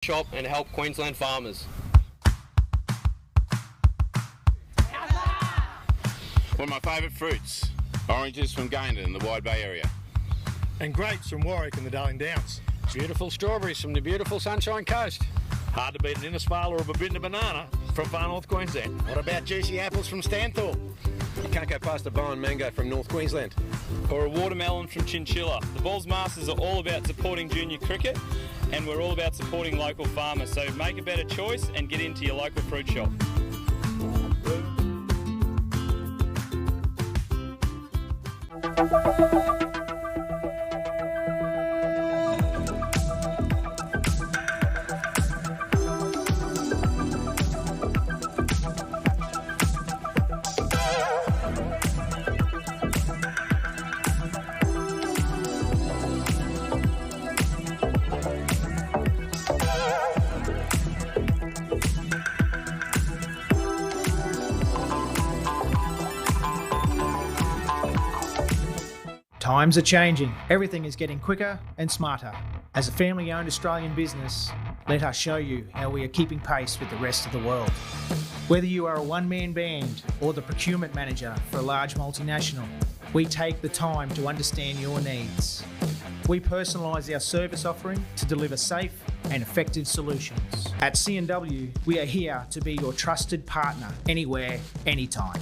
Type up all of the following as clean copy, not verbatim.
shop and help Queensland farmers. One of my favourite fruits, oranges from Gayndah in the Wide Bay area. And grapes from Warwick and the Darling Downs. Beautiful strawberries from the beautiful Sunshine Coast. Hard to beat an Innisfail or a Babinda banana from far north Queensland. What about juicy apples from Stanthorpe? You can't go past a Bowen mango from North Queensland. Or a watermelon from Chinchilla. The Balls Masters are all about supporting junior cricket, and we're all about supporting local farmers. So make a better choice and get into your local fruit shop. Times are changing. Everything is getting quicker and smarter. As a family-owned Australian business, let us show you how we are keeping pace with the rest of the world. Whether you are a one-man band or the procurement manager for a large multinational, we take the time to understand your needs. We personalise our service offering to deliver safe and effective solutions. At C&W, we are here to be your trusted partner anywhere, anytime.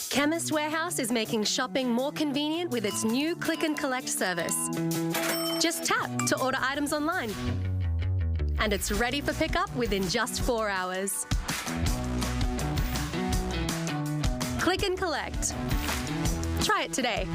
Chemist Warehouse is making shopping more convenient with its new Click and Collect service. Just tap to order items online. And it's ready for pickup within just 4 hours. Click and Collect. Try it today.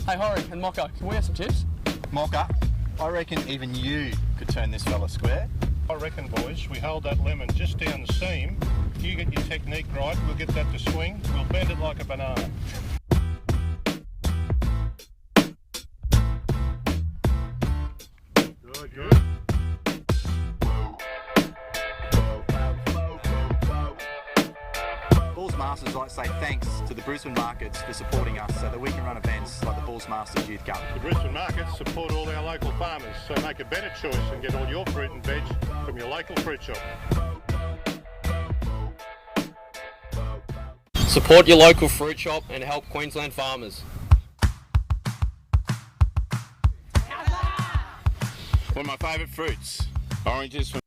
Hey Horry and Mocko, can we have some tips? Mocha, I reckon even you could turn this fella square. I reckon, boys, we hold that lemon just down the seam. If you get your technique right, we'll get that to swing. We'll bend it like a banana. Good, good. Balls Masters like to say thanks to the Brisbane markets for supporting us so that we can run events like the Balls Masters Youth Cup. The Brisbane markets support all our local farmers, so make a better choice and get all your fruit and veg from your local fruit shop. Support your local fruit shop and help Queensland farmers. One of my favourite fruits, oranges from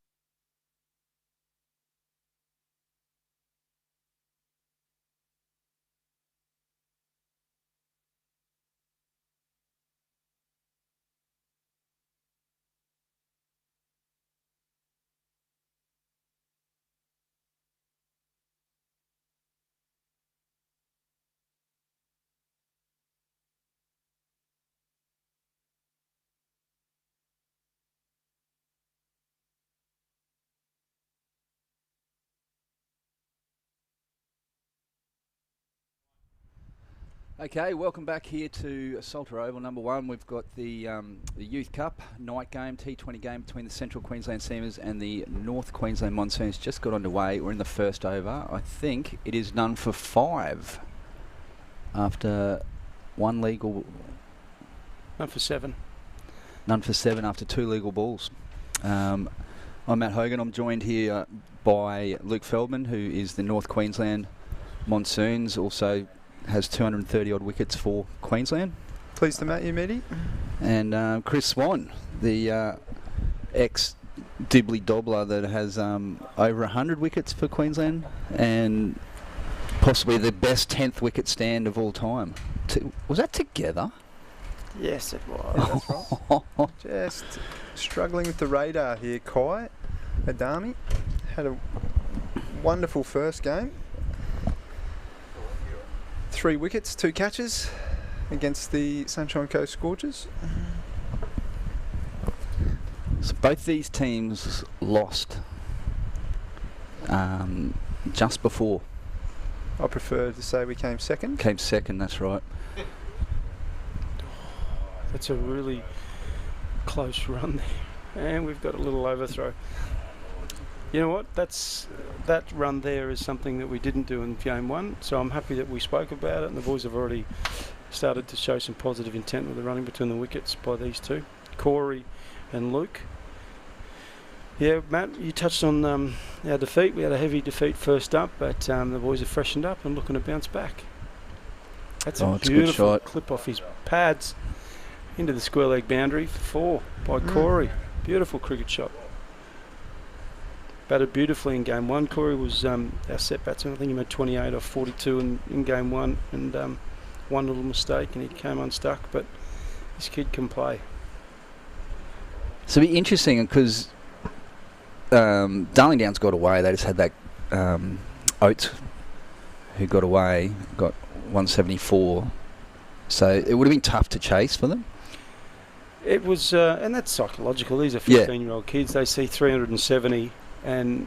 Okay, welcome back here to Salter Oval number 1. We've got the Youth Cup night game, T20 game between the Central Queensland Seamers and the North Queensland Monsoons. Just got underway. We're in the first over. I think it is none for 5 after one legal. None for 7. None for 7 after 2 legal balls. I'm Matt Hogan. I'm joined here by Luke Feldman, who is the North Queensland Monsoons, also has 230 odd wickets for Queensland. Pleased to meet you, Mitty. And Chris Swan, the ex-Dibbly Dobbler that has over 100 wickets for Queensland and possibly the best 10th wicket stand of all time. Was that together? Yes, it was. Yeah, that's right. Just struggling with the radar here. Kai Adami had a wonderful first game. 3 wickets, 2 catches against the Sunshine Coast Scorchers. So both these teams lost just before. I prefer to say we came second. Came second, that's right. That's a really close run there. And we've got a little overthrow. You know what? That run there is something that we didn't do in game 1, so I'm happy that we spoke about it, and the boys have already started to show some positive intent with the running between the wickets by these two, Corey and Luke. Yeah, Matt, you touched on our defeat. We had a heavy defeat first up, but the boys have freshened up and looking to bounce back. That's a beautiful clip off his pads into the square leg boundary for 4 by Corey. Beautiful cricket shot. Batted beautifully in game 1. Corey was our set batsman. I think he made 28 off 42 in game 1, and one little mistake and he came unstuck, but this kid can play. So it'll be interesting because Darling Downs got away. They just had that Oates who got away, got 174. So it would have been tough to chase for them. It was, and that's psychological. These are 15-year-old kids. They see 370. And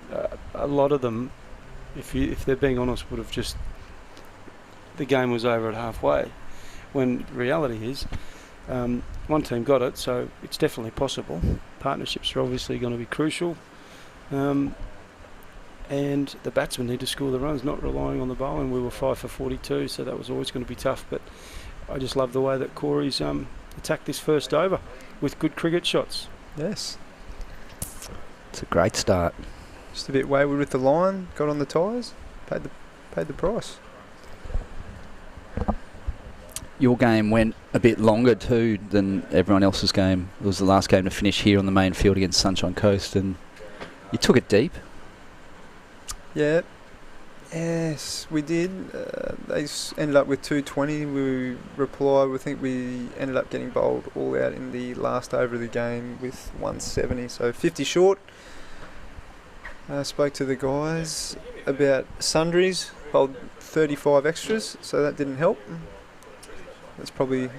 a lot of them, if they're being honest, would have just, the game was over at halfway. When reality is, one team got it, so it's definitely possible. Partnerships are obviously going to be crucial. And the batsmen need to score the runs, not relying on the bowling. We were 5 for 42, so that was always going to be tough. But I just love the way that Corey's attacked this first over with good cricket shots. Yes. It's a great start. Just a bit wayward with the line, got on the tyres, paid the price. Your game went a bit longer too than everyone else's game. It was the last game to finish here on the main field against Sunshine Coast, and you took it deep. Yeah, yes, we did. They ended up with 220. We replied. We think we ended up getting bowled all out in the last over of the game with 170, so 50 short. Spoke to the guys about sundries, bowled 35 extras, so that didn't help. That's probably,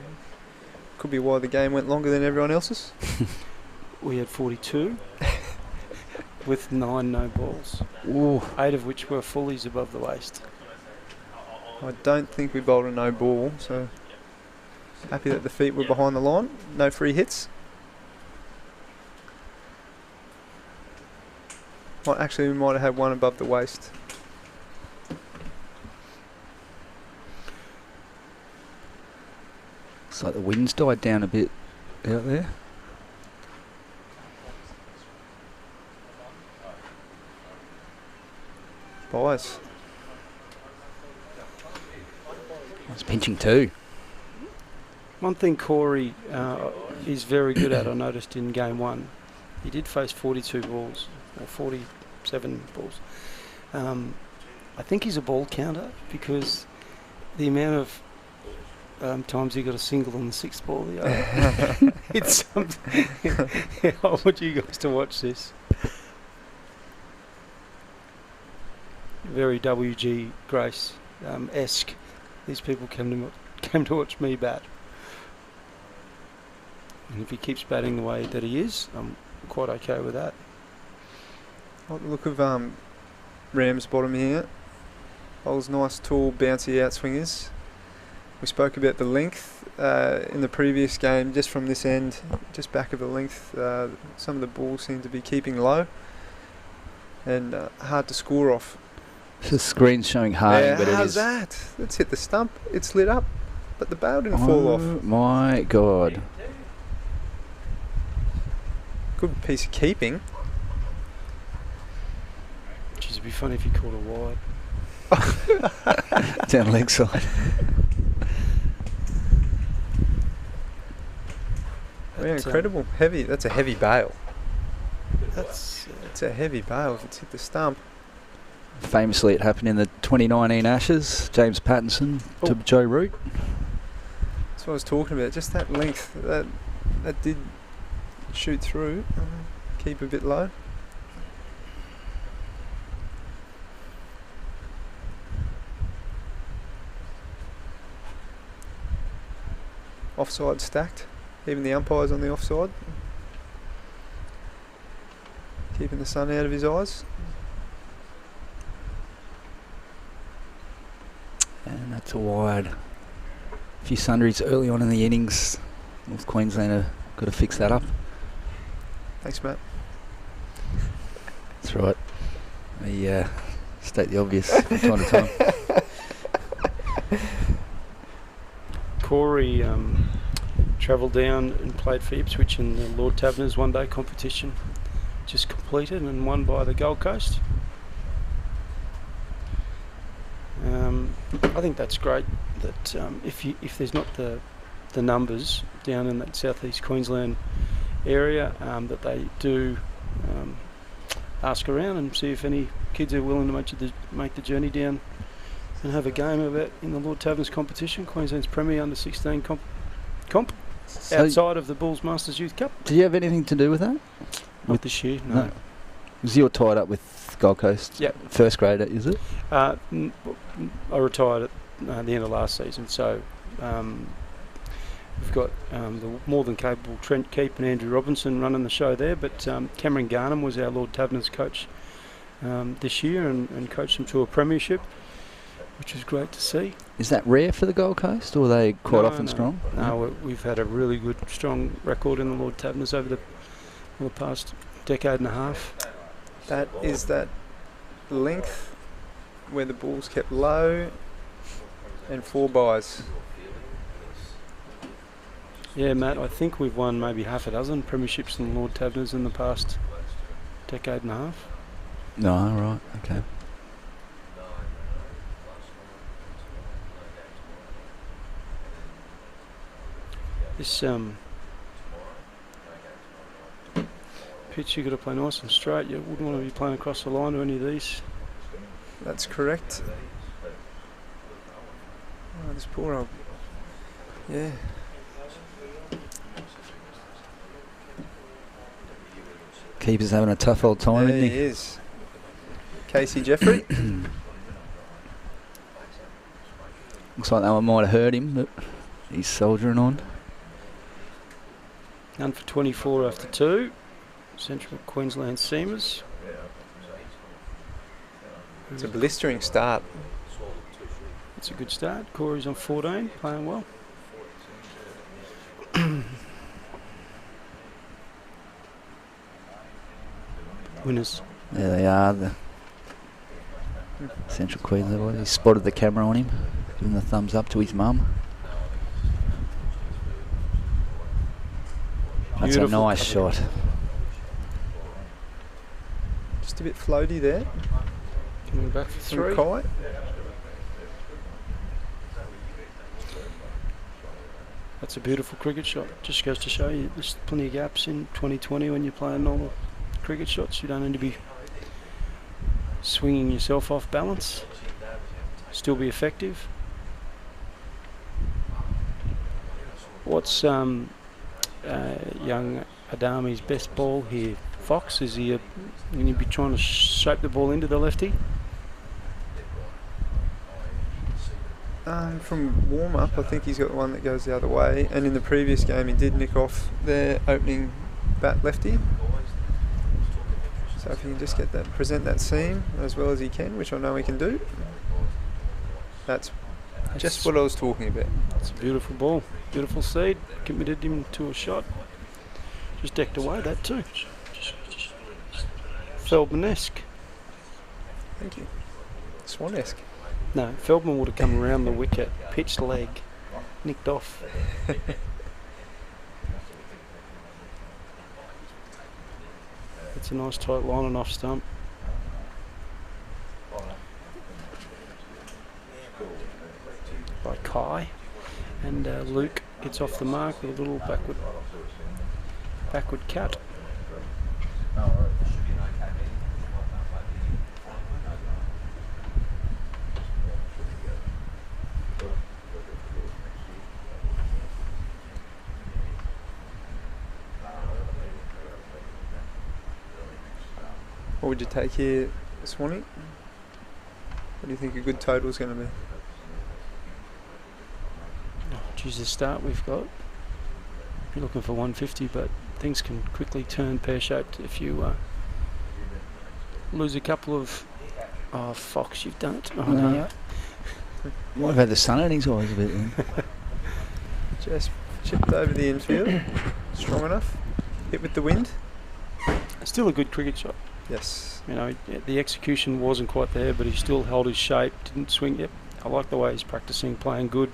could be why the game went longer than everyone else's. We had 42 with 9 no balls. Ooh. 8 of which were fullies above the waist. I don't think we bowled a no ball, so happy that the feet were behind the line. No free hits. Well, actually, we might have had one above the waist. It's like the wind's died down a bit out there. Bias. It's pinching too. One thing Corey is very good at, I noticed in game 1, he did face 42 balls, or 47 balls. I think he's a ball counter because the amount of times he got a single on the 6th ball. It's something. I want you guys to watch this. Very WG Grace esque. These people came to watch me bat. And if he keeps batting the way that he is, I'm quite okay with that. Like the look of Ram's bottom here. Bowls nice, tall, bouncy outswingers. We spoke about the length in the previous game, just from this end, just back of the length. Some of the balls seem to be keeping low and hard to score off. The screen's showing hard, yeah, but it how's is. that? Let's hit the stump. It's lit up, but the bail didn't fall off. My God. Good piece of keeping. Jeez, it'd be funny if you caught a wide. Down leg side. Yeah, incredible. Heavy. That's a heavy bail. That's it's a heavy bail if it's hit the stump. Famously, it happened in the 2019 Ashes. James Pattinson to Joe Root. That's what I was talking about. Just that length. That did shoot through. Keep a bit low. Offside stacked. Even the umpires on the offside. Keeping the sun out of his eyes. And that's a wide. A few sundries early on in the innings. North Queensland have got to fix that up. Thanks, Matt. That's right. We state the obvious from time to time. Corey travelled down and played for Ipswich in the Lord Taverners one-day competition. Just completed and won by the Gold Coast. I think that's great that if there's not the numbers down in that southeast Queensland area, that they do ask around and see if any kids are willing to make the journey down and have a game of it in the Lord Taverners competition, Queensland's Premier under 16 comp outside of the Bulls Masters Youth Cup. Did you have anything to do with that? Not this year, no. Was you tied up with Gold Coast? Yeah. First grader, is it? I retired at the end of last season, so we've got the more than capable Trent Keep and Andrew Robinson running the show there, but Cameron Garnham was our Lord Taverners coach this year and coached them to a premiership, which is great to see. Is that rare for the Gold Coast, or are they quite often strong? No, we've had a really good, strong record in the Lord Taverners over the past decade and a half. That is that length where the ball's kept low and 4 byes. Yeah, Matt, I think we've won maybe half a dozen premierships in the Lord Taverners in the past decade and a half. No, right, okay. This pitch you've got to play nice and straight. You wouldn't want to be playing across the line to any of these. That's correct. Oh, this poor old... Yeah. Keeper's having a tough old time, Yeah, isn't he is. Casey Jeffrey. Looks like that one might have hurt him, but he's soldiering on. None for 24 after 2. Central Queensland Seamers. It's a blistering start. It's a good start. Corey's on 14, playing well. Winners. There they are, the Central Queensland boys. He spotted the camera on him, giving the thumbs up to his mum. That's a nice shot. Just a bit floaty there. Coming back for 3. Kai. That's a beautiful cricket shot. Just goes to show you there's plenty of gaps in 2020 when you're playing normal cricket shots. You don't need to be swinging yourself off balance. Still be effective. What's young Adami's best ball here? Fox, is he going to be trying to shape the ball into the lefty? From warm-up, I think he's got one that goes the other way, and in the previous game he did nick off their opening bat lefty. So if he can just get that, present that seam as well as he can, which I know he can do, that's Just what I was talking about. It's a beautiful ball. Beautiful seed. Committed him to a shot. Just decked away that too. Feldman-esque. Thank you. Swan-esque. No, Feldman would have come around the wicket, pitched leg, nicked off. It's a nice tight line and off stump. By Kai, and Luke gets off the mark with a little backward cut. What would you take here, Swanee? What do you think a good total is going to be? Geez, the start we've got. You're looking for 150, but things can quickly turn pear-shaped if you lose a couple of... Oh, Fox, you've done it. Oh, no. Might have had the sun in his eyes a bit then. Just chipped over the infield. Strong enough. Hit with the wind. Still a good cricket shot. Yes. You know, the execution wasn't quite there, but he still held his shape, didn't swing. Yep, I like the way he's practicing, playing good,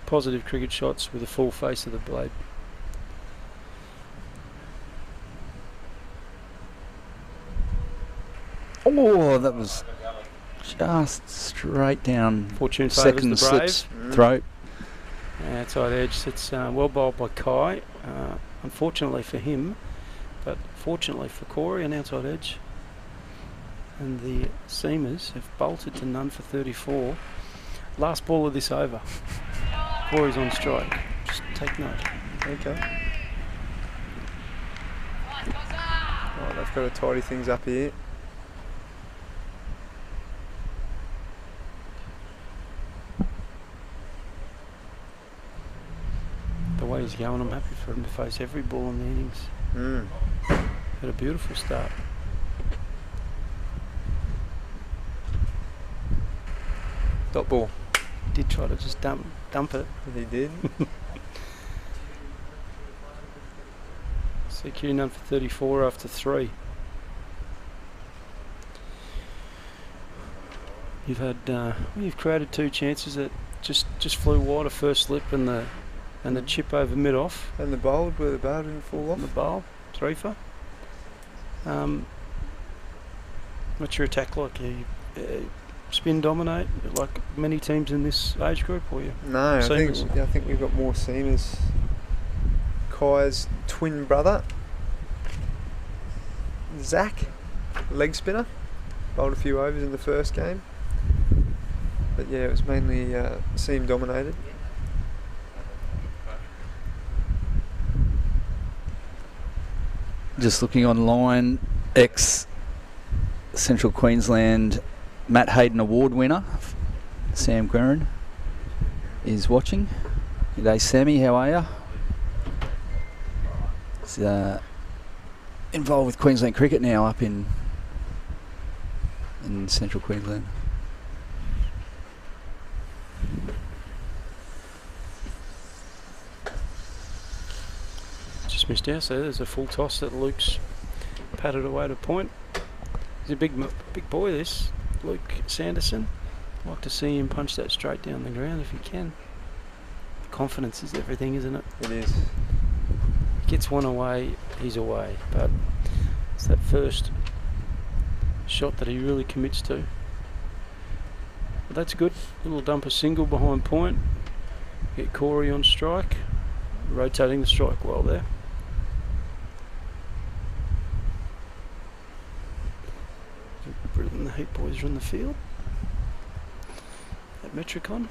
positive cricket shots with a full face of the blade. Oh, that was just straight down. Fortune second favours the Braves. slips throat. Outside edge. It's well bowled by Kai. Unfortunately for him, but fortunately for Corey, an outside edge. And the seamers have bolted to none for 34. Last ball of this over. Corey's on strike. Just take note. Okay. Right, they've got to tidy things up here. The way he's going, I'm happy for him to face every ball in the innings. Had a beautiful start. Dot ball. Did try to just dump it. He did. CQ none for 34 after 3. You've had you've created 2 chances that just flew wide, a first slip and the chip over mid off. And the bowled where the bow didn't fall off. The bowl, 3 for. What's your attack like? You spin dominate like many teams in this age group, or you? No, I think we've got more seamers. Kai's twin brother, Zach, leg spinner, bowled a few overs in the first game. But yeah, it was mainly seam dominated. Just looking online, ex-Central Queensland Matt Hayden Award winner, Sam Guerin, is watching. G'day Sammy, how are you? He's involved with Queensland cricket now up in Central Queensland. Just missed out, so there's a full toss that Luke's patted away to point. He's a big boy, this Luke Sanderson. I'd like to see him punch that straight down the ground if he can. Confidence is everything, isn't it? It is. Gets one away, he's away. But it's that first shot that he really commits to. But that's good. Little dumper single behind point. Get Corey on strike. Rotating the strike well there. Britain, the Heat boys are in the field at Metricon.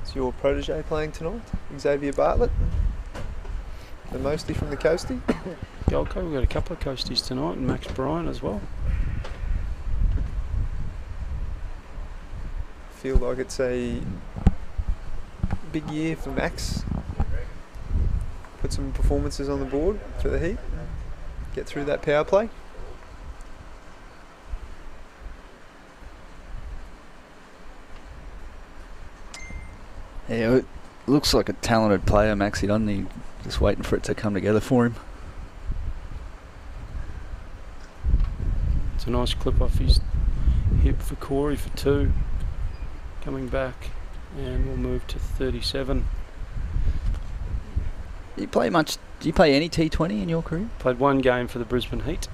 Is your protege playing tonight? Xavier Bartlett? They're mostly from the coastie? Gold Coast, we've got a couple of coasties tonight, and Max Bryan as well. Feel like it's a big year for Max. Put some performances on the board for the Heat. get through that power play. Yeah, it looks like a talented player, Maxie, doesn't he? Just waiting for it to come together for him. It's a nice clip off his hip for Corey for 2. Coming back, and we'll move to 37. Do you play any T20 in your career? Played 1 game for the Brisbane Heat.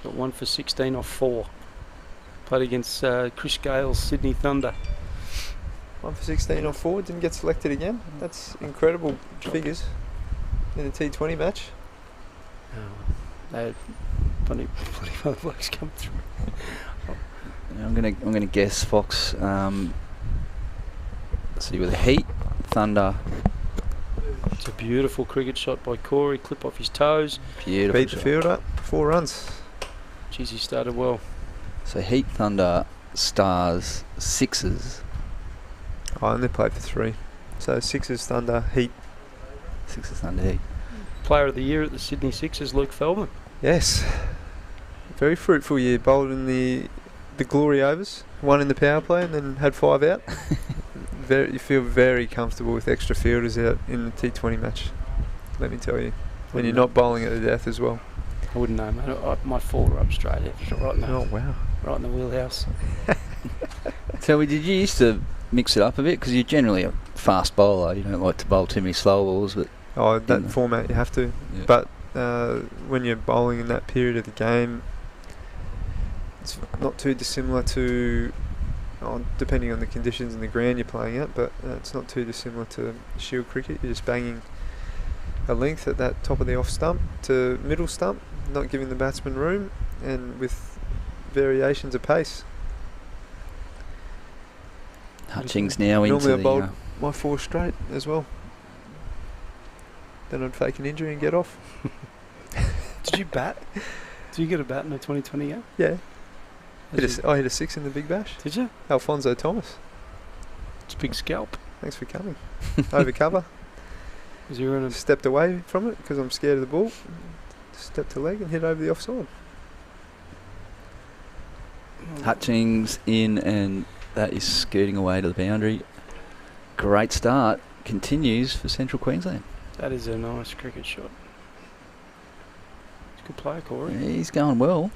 Got 1 for 16 off 4. Played against Chris Gale's Sydney Thunder. 1 for 16 off 4, didn't get selected again. That's incredible figures in a T20 match. They had plenty of other blokes come through. I'm gonna guess Fox. Let's see, with the Heat, Thunder. It's a beautiful cricket shot by Corey. Clip off his toes. Beautiful. Beat the fielder, 4 runs. Jeez, he started well. So Heat, Thunder, Stars, Sixers. I only played for 3. So Sixers, Thunder, Heat. Sixers, Thunder, Heat. Player of the year at the Sydney Sixers, Luke Feldman. Yes. Very fruitful year. Bowled in the glory overs. 1 in the power play and then had 5 out. You feel very comfortable with extra fielders out in the T20 match. Let me tell you. And you're not bowling it to death as well. I wouldn't know, mate. I might fall up straight right in the, oh, wow. Right in the wheelhouse. Tell me, did you used to mix it up a bit? Because you're generally a fast bowler. You don't like to bowl too many slow balls. But that format you have to. Yeah. But when you're bowling in that period of the game, it's not too dissimilar to, depending on the conditions and the ground you're playing at, but it's not too dissimilar to Shield cricket. You're just banging a length at that top of the off stump to middle stump, not giving the batsman room, and with variations of pace. Hutchings now into normally I bowled my 4 straight as well. Then I'd fake an injury and get off. Did you bat? Did you get a bat in a 2020 game? Yeah. I hit a 6 in the Big Bash. Did you? Alfonso Thomas. It's a big scalp. Thanks for coming. Over cover. Was you in a stepped away from it because I'm scared of the ball. Stepped to leg and hit over the offside. Hutchings in, and that is scooting away to the boundary. Great start. Continues for Central Queensland. That is a nice cricket shot. It's a good player, Corey. Yeah, he's going well.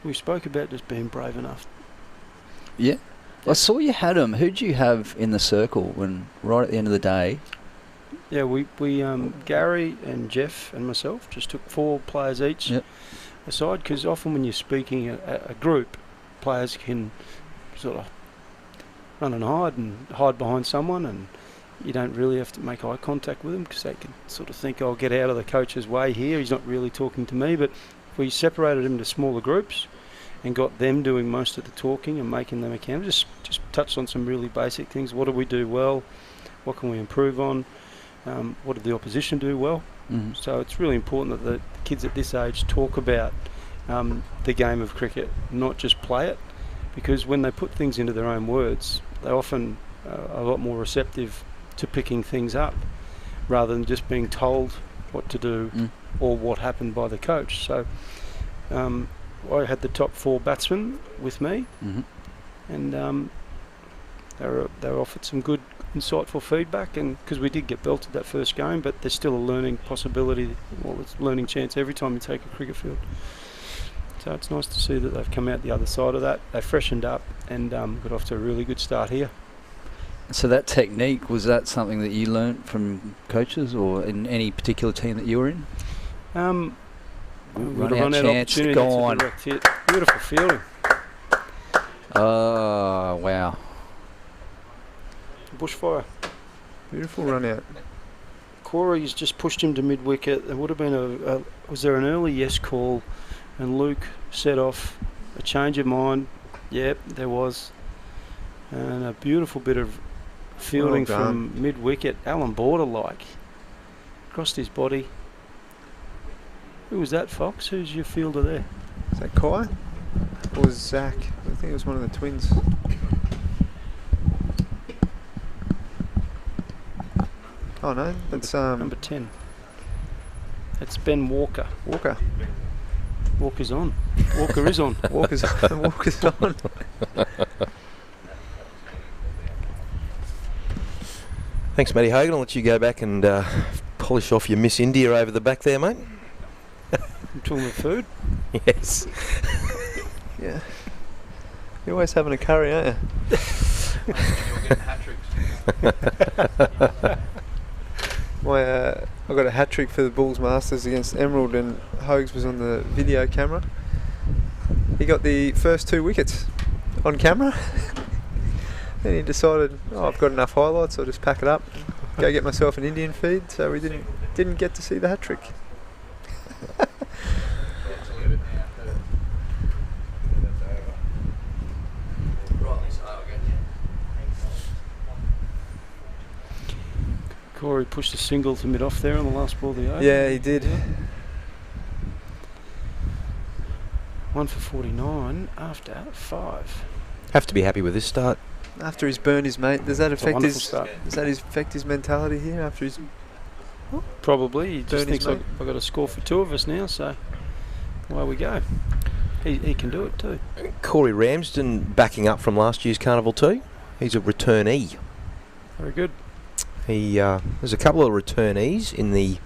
We spoke about just being brave enough. Yeah. I saw you had him. Who'd you have in the circle when right at the end of the day? Yeah, we Gary and Jeff and myself just took 4 players each aside, because often when you're speaking a group, players can sort of run and hide behind someone, and you don't really have to make eye contact with them because they can sort of think, I'll get out of the coach's way here. He's not really talking to me. But we separated them into smaller groups and got them doing most of the talking and making them accountable. Just touched on some really basic things. What do we do well? What can we improve on? What did the opposition do well? Mm-hmm. So it's really important that the kids at this age talk about the game of cricket, not just play it, because when they put things into their own words, they often are a lot more receptive to picking things up rather than just being told what to do or what happened by the coach. So I had the top 4 batsmen with me, and they were offered some good, insightful feedback, and because we did get belted that first game, but there's still a learning possibility, it's a learning chance every time you take a cricket field. So it's nice to see that they've come out the other side of that. They freshened up and got off to a really good start here. So that technique, was that something that you learnt from coaches or in any particular team that you were in? Run out chance, gone. Direct hit. Beautiful fielding. Oh, wow. Bushfire. Beautiful run out. Corey's just pushed him to mid-wicket. There would have been was there an early yes call, and Luke set off a change of mind. Yep, there was. And a beautiful bit of fielding from mid-wicket. Alan Border-like. Crossed his body. Who was that, Fox? Who's your fielder there? Is that Kai? Or Zach? I think it was one of the twins. Oh no, that's number 10. It's Ben Walker. Walker. Walker's on. Walker is on. Walker's on. Thanks, Matty Hogan. I'll let you go back and polish off your Miss India over the back there, mate. I'm talking about food. Yes. Yeah. You're always having a curry, aren't you? I got a hat trick for the Bulls Masters against Emerald, and Hogs was on the video camera. He got the first 2 wickets on camera. Then he decided, I've got enough highlights, I'll just pack it up, go get myself an Indian feed. So we didn't get to see the hat trick. Corey pushed a single to mid-off there on the last ball of the over. Yeah, he did. 1 for 49 after 5. Have to be happy with this start. After he's burned his mate, does that It's a affect wonderful his? start. Does that affect his mentality here after he's? Probably. He just Bernie's thinks mate. I've got a score for 2 of us now, so away we go. He can do it too. Corey Ramsden backing up from last year's Carnival too. He's a returnee. Very good. There's a couple of returnees in the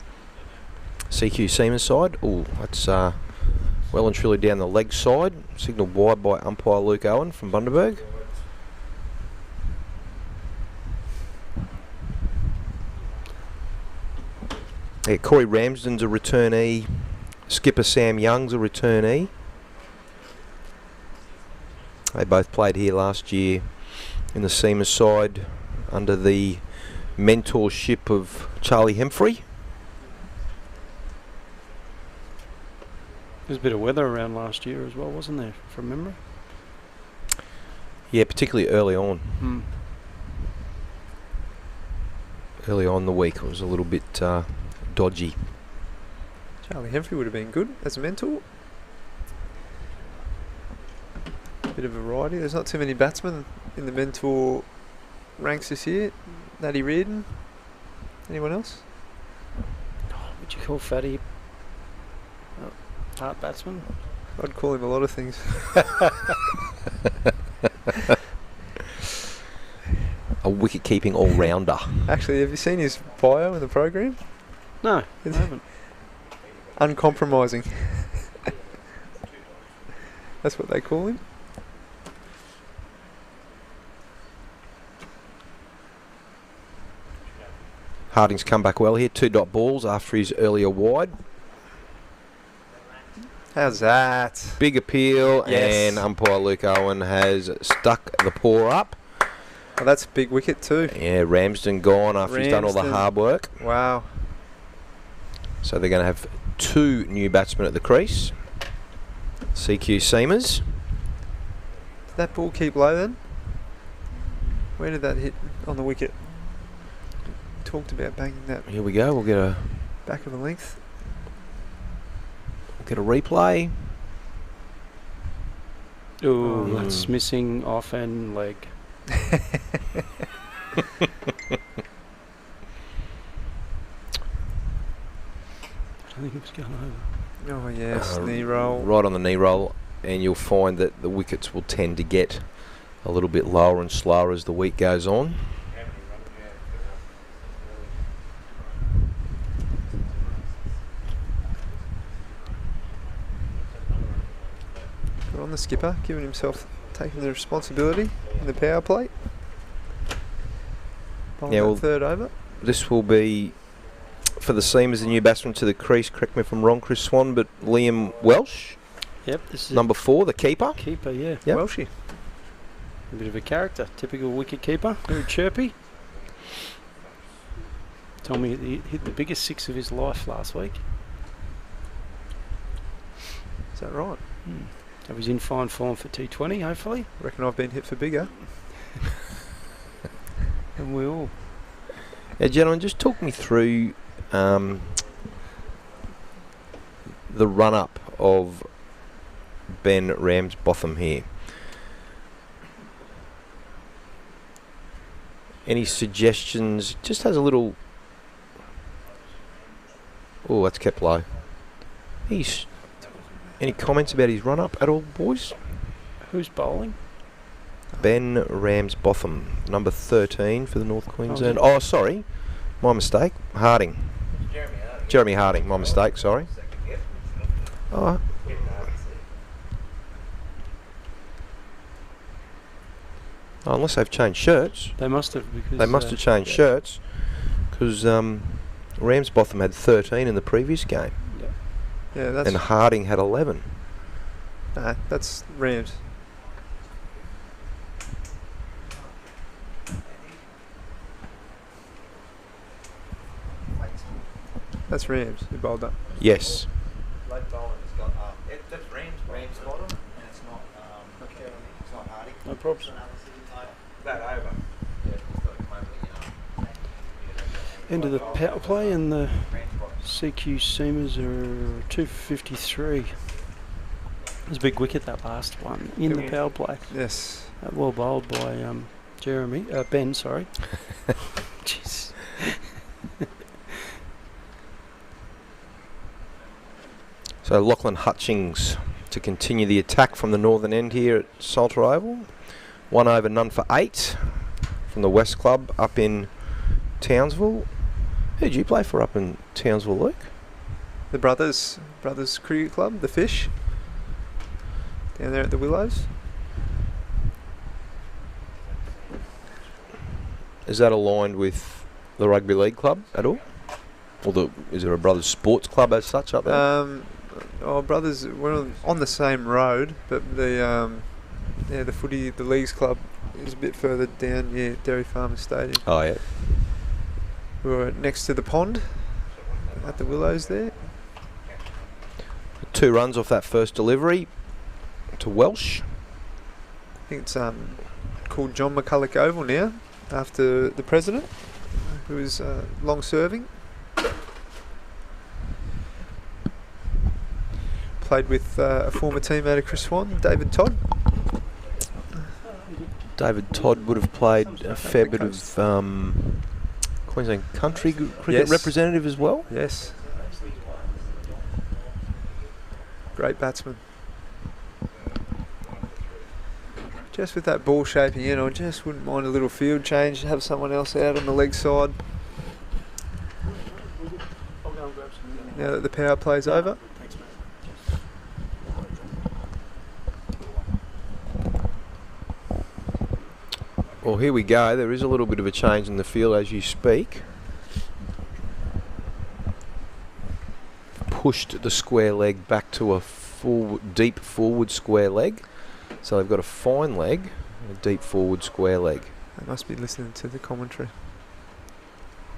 CQ Seaman side. Oh, that's well and truly down the leg side. Signalled wide by umpire Luke Owen from Bundaberg. Yeah, Corey Ramsden's a returnee. Skipper Sam Young's a returnee. They both played here last year in the Seaman side under the mentorship of Charlie Hemfrey. There's a bit of weather around last year as well, wasn't there, from memory? Yeah, particularly early on. Early on in the week, it was a little bit dodgy. Charlie Hemfrey would have been good as a mentor. Bit of variety. There's not too many batsmen in the mentor ranks this year. Natty Reardon. Anyone else? Would you call Fatty part batsman? I'd call him a lot of things. A wicket-keeping all-rounder. Actually, have you seen his bio in the program? No, I haven't. Uncompromising. That's what they call him. Harding's come back well here. 2 dot balls after his earlier wide. How's that? Big appeal, Yes. and umpire Luke Owen has stuck the paw up. Oh, that's a big wicket too. Yeah, Ramsden gone after he's done all the Ramsden. hard work. Wow. So they're going to have 2 new batsmen at the crease. CQ Seamers. Did that ball keep low then? Where did that hit on the wicket? Talked about banging that Here we go. We'll get a back of the length. replay. Ooh, that's missing off and leg. I think it was going over. Oh yes, knee roll. Right on the knee roll, and you'll find that the wickets will tend to get a little bit lower and slower as the week goes on. Good on the skipper, giving himself, taking the responsibility in the power play. Bowling Yeah, that well, third over. This will be for the Seamers, the new batsman to the crease. Correct me if I'm wrong, Chris Swan, but Liam Welsh. Yep, this is number 4, the keeper. Keeper, yeah. Yep. Welshie. A bit of a character, typical wicket keeper, very chirpy. Told me he hit the biggest 6 of his life last week. Is that right? So he's in fine form for T20, hopefully. Reckon I've been hit for bigger. And we all. Now, gentlemen, just talk me through the run-up of Ben Ramsbotham here. Any suggestions? Just has a little Oh, that's kept low. Any comments about his run-up at all, boys? Who's bowling? Ben Ramsbotham, number 13 for the North Queensland. Oh, sorry. My mistake. Harding. Jeremy Harding. My mistake, sorry. Oh. Oh, unless they've changed shirts. They must have. Because they must have changed shirts. Because Ramsbotham had 13 in the previous game. Yeah, that's... And Harding had 11. Nah, that's Rams. That's Rams who bowled that. Yes. Late bowling has got that's Rams bottom, and it's not Harding. No problems. That over. End of the power play, and the CQ Seamers are 253. It was a big wicket, that last one, in the power play. Yes. Well bowled by Ben, sorry. Jeez. So Lachlan Hutchings to continue the attack from the northern end here at Salter Oval. 1 over, none for 8 from the West Club up in Townsville. Who did you play for up in Townsville, Luke? The Brothers Cricket Club, the Fish, down there at the Willows. Is that aligned with the rugby league club at all? Or is there a Brothers Sports Club as such up there? Brothers, we're on the same road, but the footy, the leagues club is a bit further down near Dairy Farmers Stadium. Oh yeah. We were next to the pond at the Willows there. 2 runs off that first delivery to Welsh. I think it's called John McCulloch Oval now, after the president, who is long serving. Played with a former teammate of Chris Swan, David Todd. David Todd would have played a fair bit of Queensland country cricket representative as well. Yes. Great batsman. Just with that ball shaping in, I just wouldn't mind a little field change, have someone else out on the leg side. Now that the power play's over. Well, here we go. There is a little bit of a change in the field as you speak. Pushed the square leg back to a deep forward square leg. So they've got a fine leg, a deep forward square leg. They must be listening to the commentary.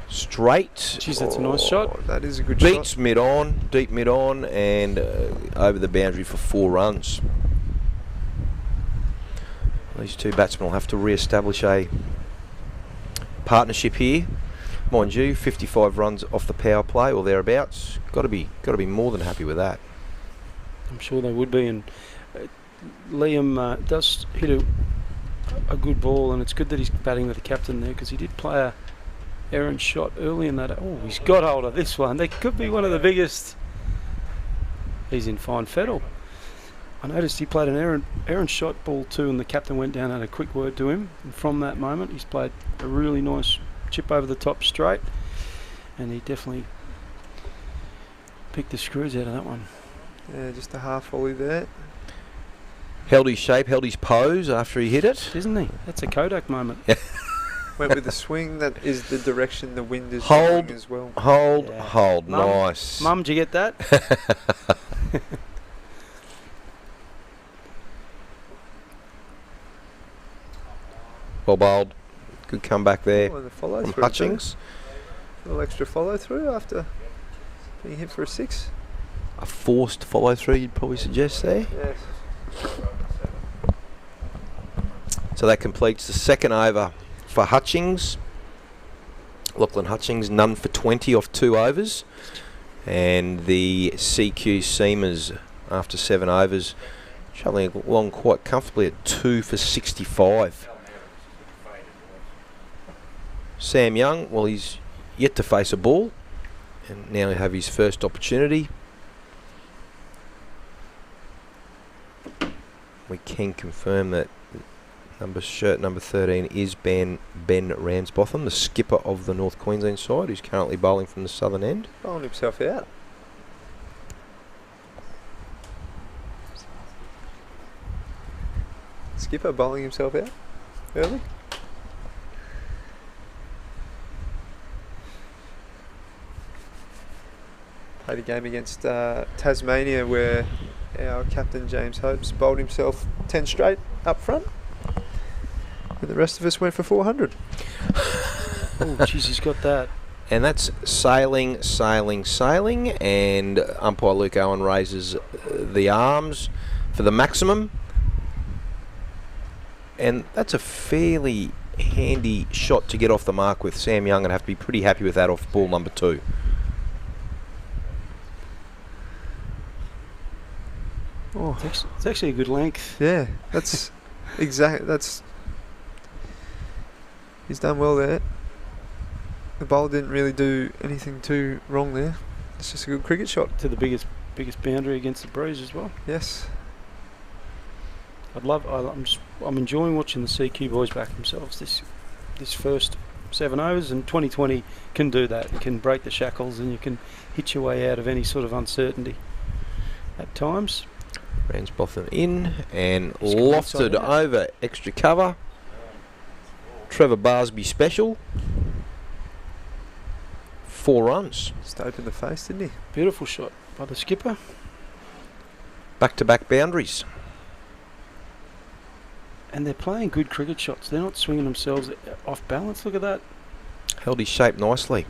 Straight. Jeez, that's a nice shot. That is a good shot. Beats mid-on, deep mid-on, and over the boundary for 4 runs. These two batsmen will have to re-establish a partnership here. Mind you, 55 runs off the power play or thereabouts. Got to be more than happy with that. I'm sure they would be. And Liam does hit a good ball, and it's good that he's batting with the captain there, because he did play a errant shot early in that. Oh, he's got hold of this one. That could be one of the biggest. He's in fine fettle. I noticed he played an errant shot ball too, and the captain went down and had a quick word to him. And from that moment, he's played a really nice chip over the top straight, and he definitely picked the screws out of that one. Yeah, just a half volley there. Held his shape, held his pose after he hit it. Isn't he? That's a Kodak moment. Went with the swing. That is the direction the wind is going as well. Hold. Mum, nice. Mum, did you get that? Well bowled. Good comeback there and the follow from through Hutchings. A little extra follow through after being hit for a 6. A forced follow through, you'd probably suggest there. Yes. So that completes the second over for Hutchings. Lachlan Hutchings, none for 20 off 2 overs. And the CQ Seamers, after 7 overs, travelling along quite comfortably at 2 for 65. Sam Young, well, he's yet to face a ball, And now he'll have his first opportunity. We can confirm that shirt number 13 is Ben Ramsbotham, the skipper of the North Queensland side, who's currently bowling from the southern end. Bowling himself out. Skipper bowling himself out early. Played a game against Tasmania where our captain James Hopes bowled himself 10 straight up front. And the rest of us went for 400. Oh, jeez, he's got that. And that's sailing, and umpire Luke Owen raises the arms for the maximum. And that's a fairly handy shot to get off the mark with. Sam Young would have to be pretty happy with that off ball number 2. Oh, it's actually a good length. Yeah, that's exactly. He's done well there. The bowler didn't really do anything too wrong there. It's just a good cricket shot to the biggest boundary against the breeze as well. Yes. I'm enjoying watching the CQ boys back themselves this first 7 overs, and 2020 can do that. You can break the shackles and you can hit your way out of any sort of uncertainty at times. Ramsbotham in and lofted over extra cover. Trevor Barsby special. 4 runs. Just opened the face, didn't he? Beautiful shot by the skipper. Back-to-back boundaries. And they're playing good cricket shots. They're not swinging themselves off balance. Look at that. Held his shape nicely.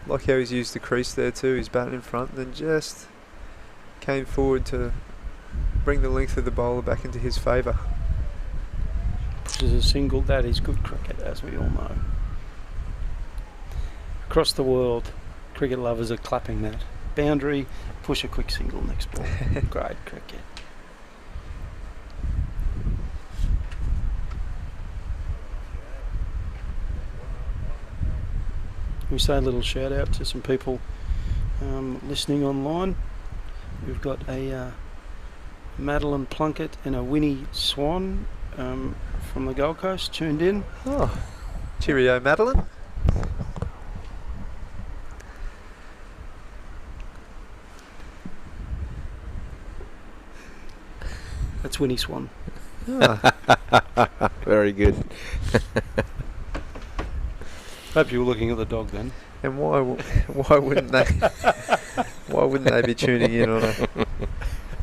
Like how he's used the crease there too. He's batting in front and then just came forward to bring the length of the bowler back into his favour. Which is a single. That is good cricket, as we all know. Across the world, cricket lovers are clapping that. Boundary, push a quick single next ball. Great cricket. We say a little shout out to some people listening online. We've got a Madeline Plunkett and a Winnie Swan from the Gold Coast tuned in. Oh, cheerio, Madeline. That's Winnie Swan. Oh. Very good. Hope you were looking at the dog then. And why wouldn't they? Why wouldn't they be tuning in on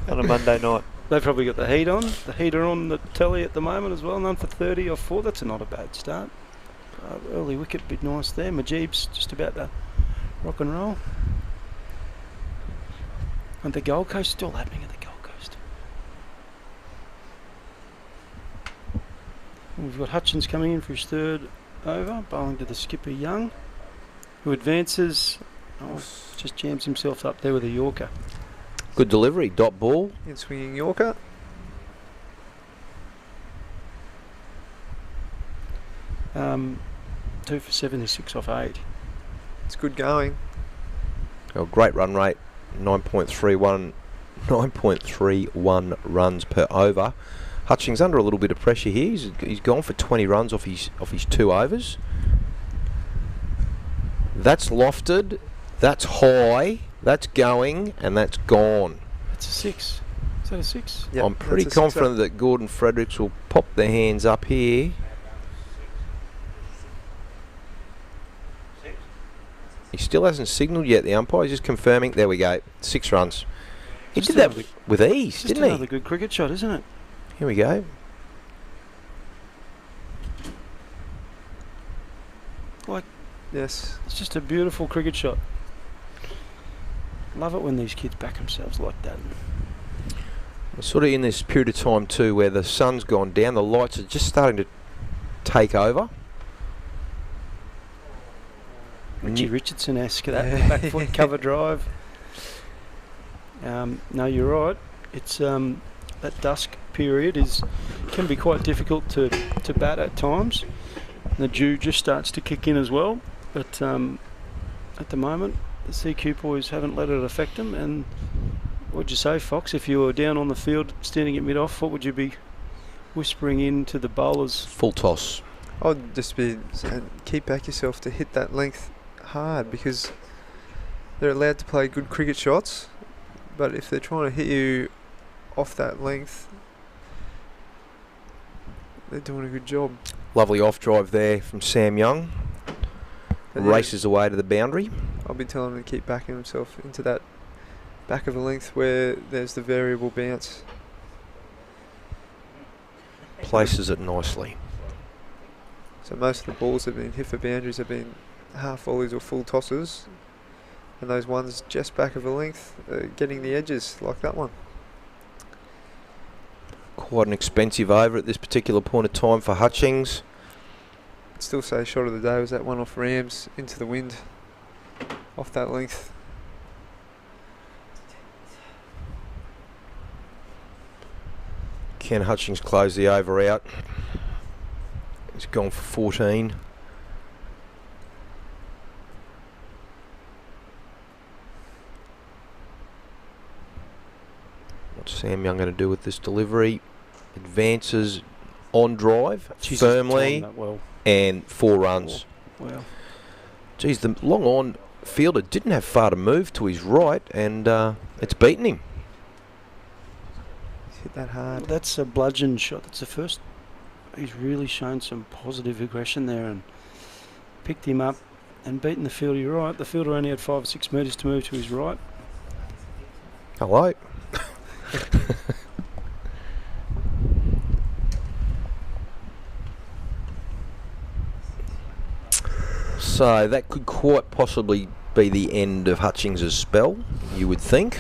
a Monday night? They've probably got the heater on the telly at the moment as well. None for 30 or 4. That's not a bad start. Early wicket, bit nice there. Majib's just about to rock and roll. And the Gold Coast still happening at the Gold Coast. And we've got Hutchins coming in for his 3rd over, bowling to the skipper Young, who advances. Just jams himself up there with a Yorker. Good delivery, dot ball. In swinging Yorker. Um, 2 for 76 off 8. It's good going. Oh, great run rate, 9.31 runs per over. Hutchings under a little bit of pressure here. He's gone for 20 runs off his 2 overs. That's lofted. That's high. That's going, and that's gone. That's a 6. Is that a 6? Yep, I'm pretty confident that Gordon Fredericks will pop their hands up here. He still hasn't signalled yet, the umpire. He's just confirming. There we go. 6 runs. He did that with ease, didn't he? Another good cricket shot, isn't it? Here we go. Yes. It's just a beautiful cricket shot. Love it when these kids back themselves like that. We're sort of in this period of time too where the sun's gone down, the lights are just starting to take over. Richie Richardson-esque, that back foot cover drive. No, you're right. It's that dusk period can be quite difficult to bat at times. The dew just starts to kick in as well, but at the moment. The CQ boys haven't let it affect them. And what'd you say, Fox? If you were down on the field standing at mid-off, what would you be whispering into the bowlers? Full toss. I'd just be saying, keep back yourself to hit that length hard, because they're allowed to play good cricket shots, but if they're trying to hit you off that length, they're doing a good job. Lovely off drive there from Sam Young. Races away to the boundary. I'll be telling him to keep backing himself into that back of the length where there's the variable bounce. Places it nicely. So most of the balls that have been hit for boundaries have been half volleys or full tosses, and those ones just back of the length getting the edges like that one. Quite an expensive over at this particular point of time for Hutchings. I'd still say shot of the day was that one off Rams into the wind off that length. Ken Hutchings closed the over out. He's gone for 14. What's Sam Young going to do with this delivery? Advances on drive firmly and 4 runs. Wow. Geez, the long on fielder didn't have far to move to his right, and it's beaten him. Hit that hard. That's a bludgeon shot. That's the first. He's really shown some positive aggression there and picked him up and beaten the fielder. You're right. The fielder only had 5 or 6 metres to move to his right. Hello. So that could quite possibly be the end of Hutchings' spell, you would think.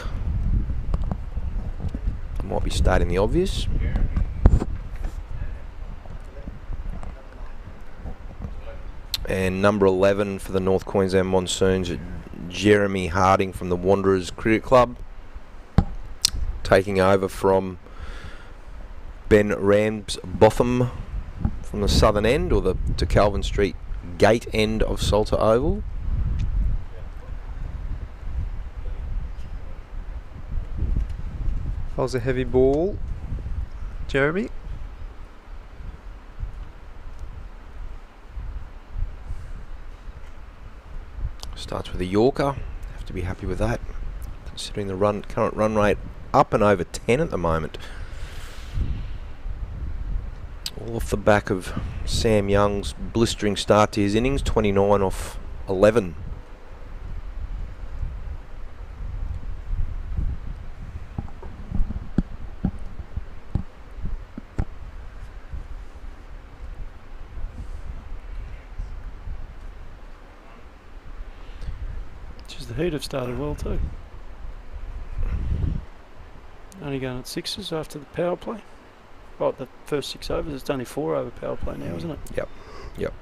Might be stating the obvious. And number 11 for the North Queensland Monsoons, Jeremy Harding from the Wanderers Cricket Club, taking over from Ben Ramsbotham from the southern end, or to Calvin Street gate end of Salter Oval. That was a heavy ball, Jeremy. Starts with a Yorker. Have to be happy with that, considering the current run rate up and over 10 at the moment. All off the back of Sam Young's blistering start to his innings, 29 off 11. The Heat have started well too. Only going at 6s after the power play. Oh, the first 6 overs. It's only 4 over power play now, isn't it? Yep. Yep.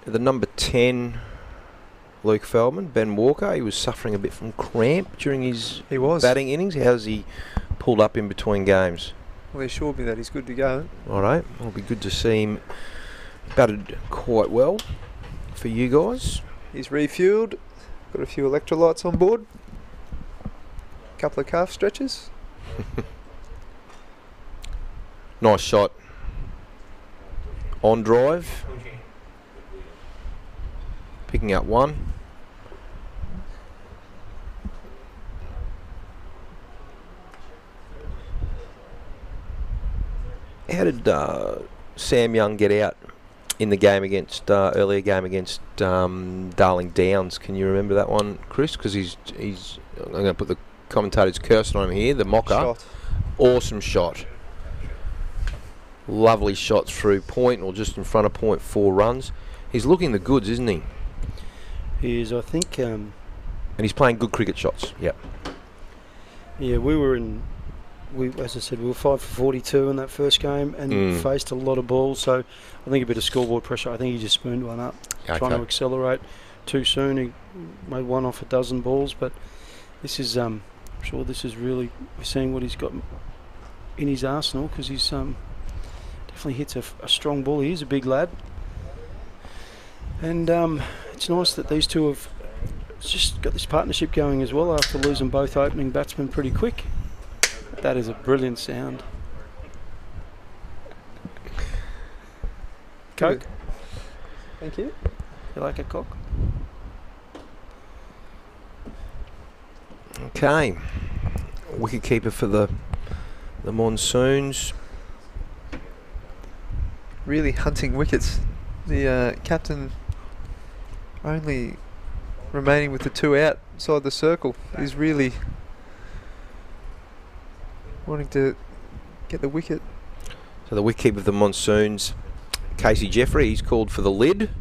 The number 10, Luke Feldman, Ben Walker, he was suffering a bit from cramp during his batting innings. How's he pulled up in between games? Well, he assured me that he's good to go. All right, it'll be good to see him batted quite well for you guys. He's refueled, got a few electrolytes on board, a couple of calf stretches. Nice shot. On drive. Picking up 1. How did Sam Young get out in the game against earlier game against Darling Downs? Can you remember that one, Chris? Because he's I'm going to put the commentator's cursor on him here. The mocker, shot. Awesome shot, lovely shot through point or just in front of point, 4 runs. He's looking the goods, isn't he? He is, I think. And he's playing good cricket shots. Yep. Yeah, as I said, we were 5 for 42 in that first game and faced a lot of balls. So I think a bit of scoreboard pressure. I think he just spooned one up, trying to accelerate. too soon. He made one off a dozen balls, but this is, I'm sure this is really, we're seeing what he's got in his arsenal, because he's definitely hits a strong ball. He is a big lad. And it's nice that these two have just got this partnership going as well after losing both opening batsmen pretty quick. That is a brilliant sound. Coke? Thank you. You like a cock? Okay. Wicket keeper for the Monsoons. Really hunting wickets. The captain only remaining with the 2 outside the circle is really wanting to get the wicket. So the wicketkeeper of the Monsoons, Casey Jeffrey, he's called for the lid.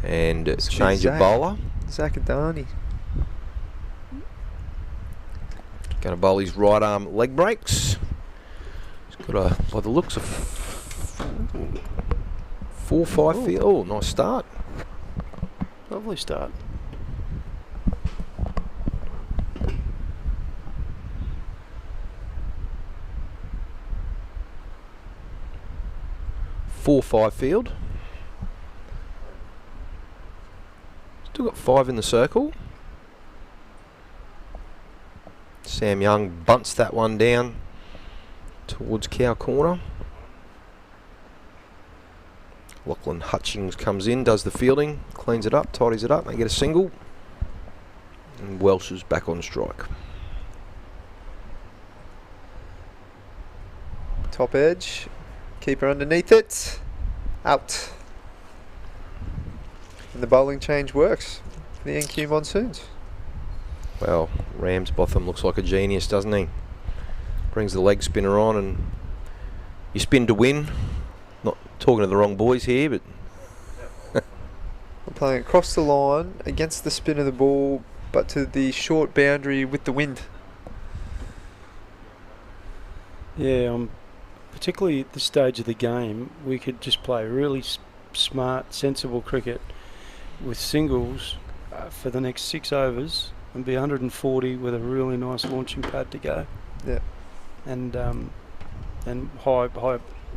And change of bowler. Zach Adani. Going to bowl his right arm leg breaks. He's got a, by the looks of 4-5 field. Oh, nice start. Lovely start. Four-five field. Still got 5 in the circle. Sam Young bunts that one down towards cow corner. Lachlan Hutchings comes in, does the fielding, cleans it up, tidies it up, they get a single. And Welsh is back on strike. Top edge. Keeper underneath it. Out. And the bowling change works for the NQ Monsoons. Well, Ramsbotham looks like a genius, doesn't he? Brings the leg spinner on and you spin to win. Not talking to the wrong boys here, but... We're playing across the line against the spin of the ball, but to the short boundary with the wind. Yeah, particularly at this stage of the game, we could just play really smart, sensible cricket with singles for the next 6 overs and be 140 with a really nice launching pad to go. Yeah. And high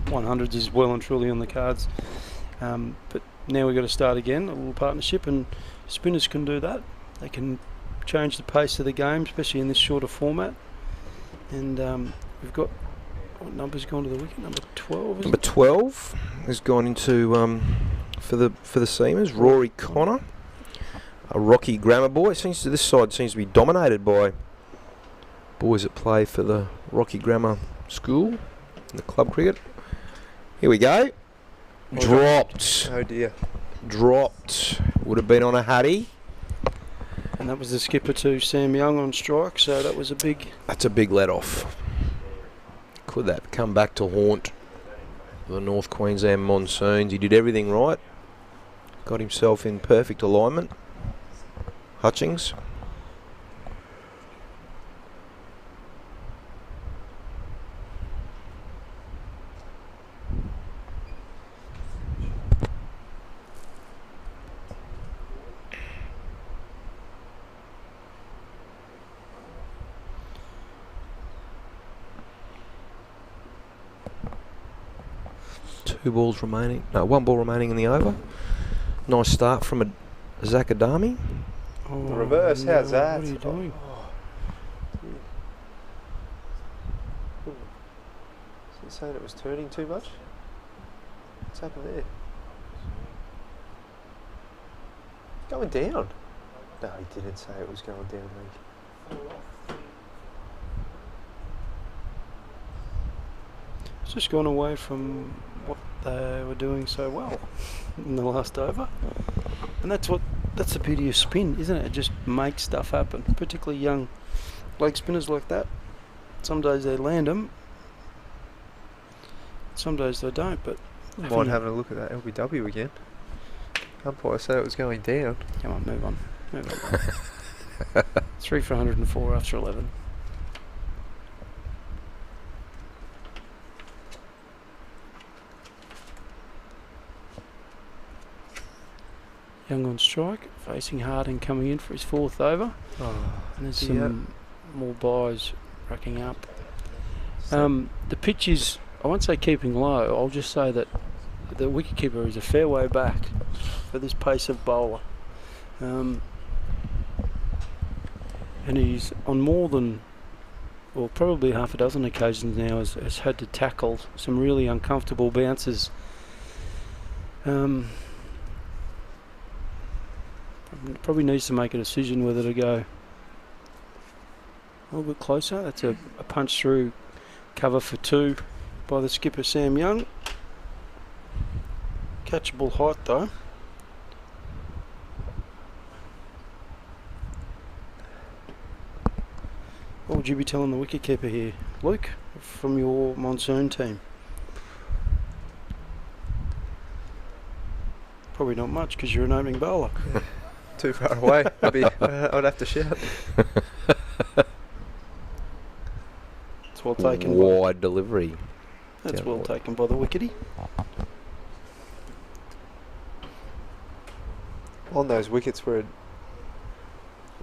100s is well and truly on the cards. But now we've got to start again, a little partnership, and spinners can do that. They can change the pace of the game, especially in this shorter format. And we've got, what number's gone to the wicket? Number 12. Number 12 has gone into for the seamers. Rory Connor, a Rocky Grammar boy. This side seems to be dominated by boys that play for the Rocky Grammar School in the club cricket. Here we go. Dropped. Oh dear. Dropped. Would have been on a Hattie. And that was the skipper to Sam Young on strike, so that was a big... That's a big let off. Could that come back to haunt the North Queensland Monsoons? He did everything right. Got himself in perfect alignment. Hutchings. One ball remaining in the over. Nice start from a Zach Adami. Oh, reverse, no, how's that? What are you doing? Is he saying it was turning too much? What's happened there? Going down. No, he didn't say it was going down, mate. It's just gone away from what they were doing so well in the last over. And that's the beauty of spin, isn't it? It just makes stuff happen, particularly young leg spinners like that. Some days they land them, some days they don't, but... Mind having a look at that LBW again. Umpire said it was going down. Come on, move on. Move on. 3 for 104 after 11. Young on strike, facing Harding coming in for his 4th over. And there's some more buys racking up. The pitch is, I won't say keeping low, I'll just say that the wicketkeeper is a fair way back for this pace of bowler. And he's on more than, well, probably half a dozen occasions now has had to tackle some really uncomfortable bounces. Probably needs to make a decision whether to go a little bit closer. That's a punch through cover for 2 by the skipper Sam Young. Catchable height though. What would you be telling the wicketkeeper here, Luke, from your Monsoon team? Probably not much because you're an opening bowler. Too far away. I'd have to shout. It's well taken. Wide delivery. That's well taken by the wickety. On those wickets where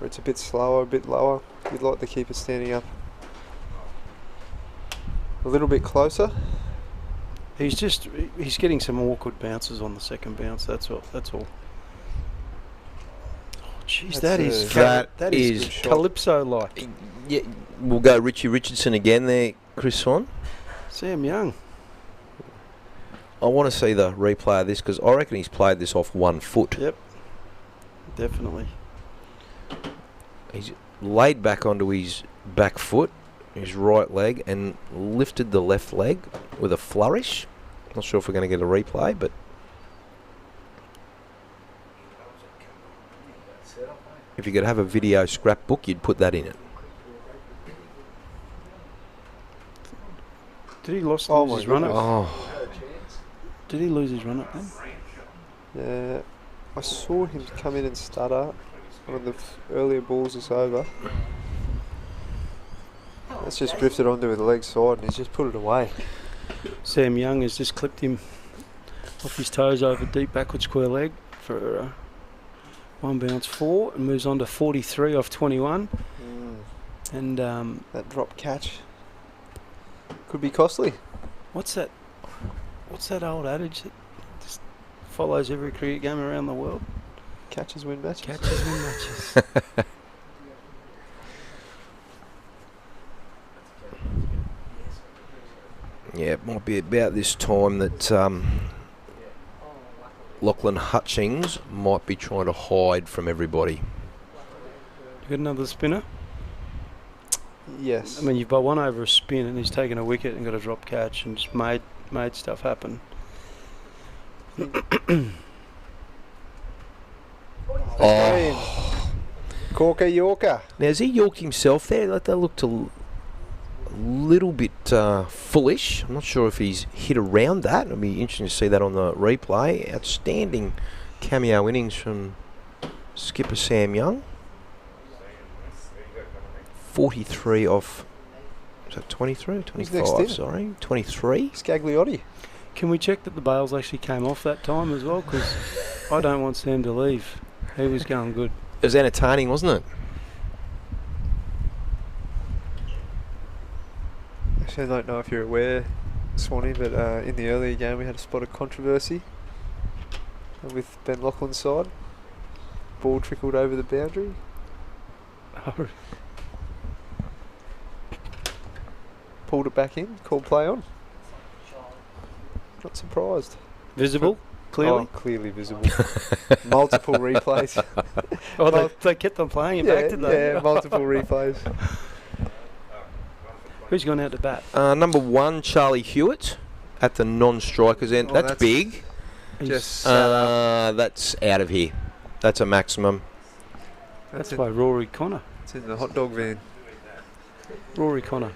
it's a bit slower, a bit lower, you'd like the keeper standing up a little bit closer. He's getting some awkward bounces on the second bounce. That's all. Jeez, that is Calypso-like. Yeah, we'll go Richie Richardson again there, Chris Swan. Sam Young. I want to see the replay of this because I reckon he's played this off 1 foot. Yep, definitely. He's laid back onto his back foot, his right leg, and lifted the left leg with a flourish. Not sure if we're going to get a replay, but if you could have a video scrapbook, you'd put that in it. Did he lose his run-up? Oh. Did he lose his run-up then? Yeah, I saw him come in and stutter one of the earlier balls this over. That's just drifted onto the leg side and he's just put it away. Sam Young has just clipped him off his toes over deep backward square leg for 1 bounce 4 and moves on to 43 off 21. And that drop catch could be costly. What's that old adage that just follows every cricket game around the world? Catches win matches. Catches win matches. Yeah, it might be about this time that Lachlan Hutchings might be trying to hide from everybody. You got another spinner? Yes. I mean, you've got one over a spin and he's taken a wicket and got a drop catch and just made stuff happen. Oh. Corker Yorker. Now, has he yorked himself there? That looked a little bit foolish. I'm not sure if he's hit around that. It'll be interesting to see that on the replay. Outstanding cameo innings from skipper Sam Young. 43 off, is that 23 or 25? Sorry, 23. Scagliotti. Can we check that the bails actually came off that time as well? Because I don't want Sam to leave. He was going good. It was entertaining, wasn't it? Actually, I don't know if you're aware, Swanee, but in the earlier game we had a spot of controversy with Ben Laughlin's side. Ball trickled over the boundary. Oh. Pulled it back in, called play on. Not surprised. Visible? Clearly? Oh, clearly visible. Multiple replays. Oh, they kept on playing it back, did they? Yeah, multiple replays. Who's gone out to bat? Number 1, Charlie Hewitt at the non-strikers end. That's big. Just that's out of here. That's a maximum. That's by Rory Connor. It's in the hot dog van. Rory Connor.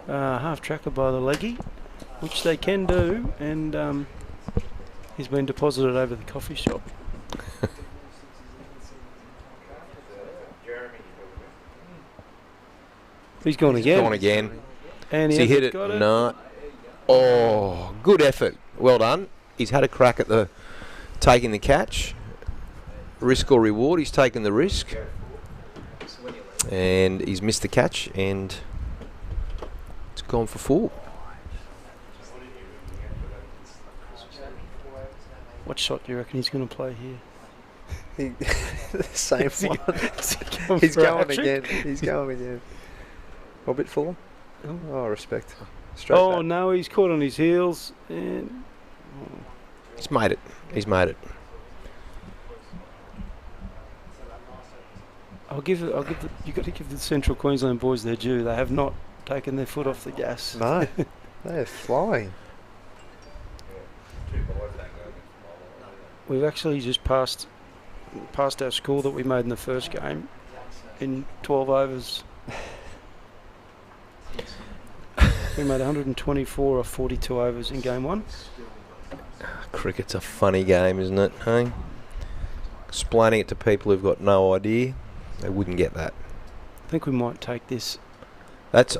Half tracker by the leggy, which they can do, and he's been deposited over the coffee shop. He's gone again. Gone again. And he hit it. No. Oh, good effort. Well done. He's had a crack at the taking the catch. Risk or reward, he's taken the risk. And he's missed the catch, and it's gone for 4. What shot do you reckon he's going to play here? The same one. He's going again. He's going again. Hobbit Fulham. Oh, respect. Straight back. No, he's caught on his heels, and He's made it. He's made it. you got to give the Central Queensland boys their due. They have not taken their foot off the gas. No, they're flying. We've actually just passed our score that we made in the first game in 12 overs. We made 124 or 42 overs in game 1. Cricket's a funny game, isn't it? Hey? Explaining it to people who've got no idea, they wouldn't get that. I think we might take this. That's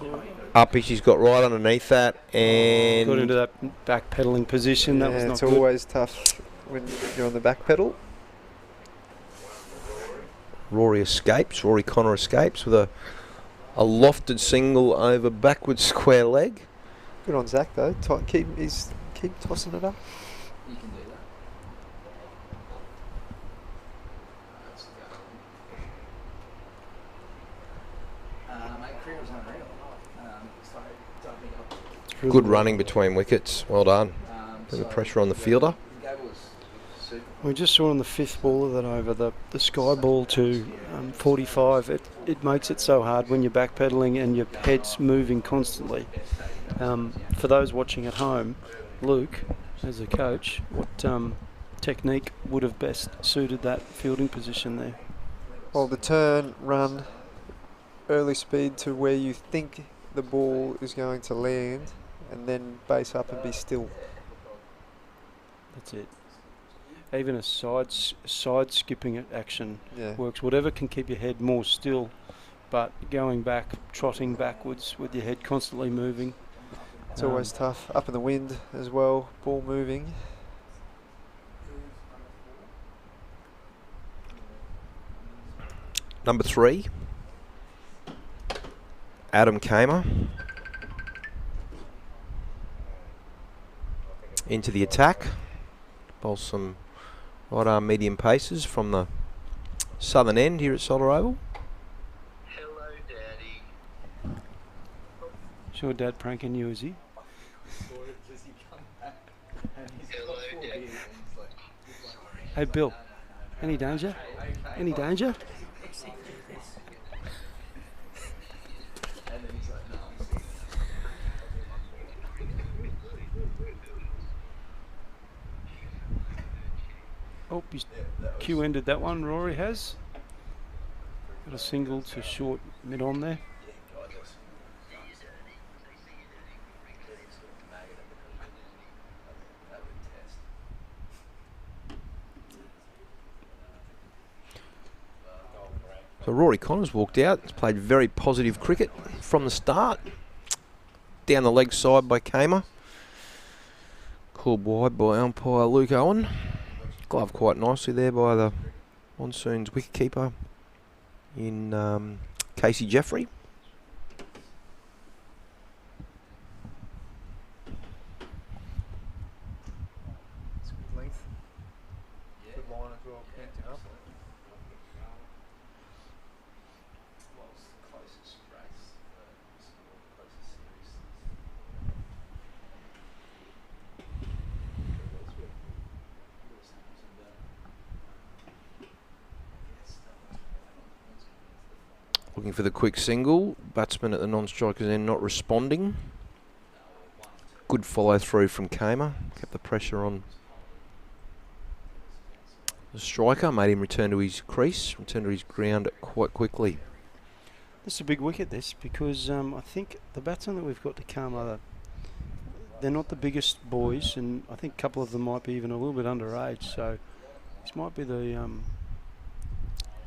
uppish. He's got right underneath that, and got into that back-pedalling position. That was not it's good. always tough when you're on the back pedal. Rory Connor escapes with a lofted single over backward square leg. Good on Zach though. Keep tossing it up. You can do that. Good running between wickets. Well done. Bit of pressure on the fielder. We just saw on the 5th ball of that over, the sky ball to 45. It makes it so hard when you're backpedaling and your head's moving constantly. For those watching at home, Luke, as a coach, what technique would have best suited that fielding position there? Well, the turn, run, early speed to where you think the ball is going to land, and then base up and be still. That's it. Even a side skipping action works. Whatever can keep your head more still, but going back, trotting backwards with your head constantly moving. It's always tough. Up in the wind as well, ball moving. Number 3, Adam Kamer. Into the attack. Bowl some right arm medium paces from the southern end here at Solar Oval. Hello, Daddy. Is your dad pranking you, is he? Hello, Daddy. Hey, Bill. Any danger? Any danger? Oh, he's Q-ended that one, Rory has. Got a single to short mid-on there. So Rory Connor's walked out. He's played very positive cricket from the start. Down the leg side by Kamer. Called wide by umpire Luke Owen. Gloved quite nicely there by the Monsoons wicketkeeper in Casey Jeffrey. It's good length. Good line as well. Connecting up. Looking for the quick single. Batsman at the non-striker's end not responding. Good follow through from Kamer. Kept the pressure on the striker. Made him return to his crease. Return to his ground quite quickly. This is a big wicket, this, because I think the batsmen that we've got to come they're not the biggest boys, and I think a couple of them might be even a little bit underage, so this might be the...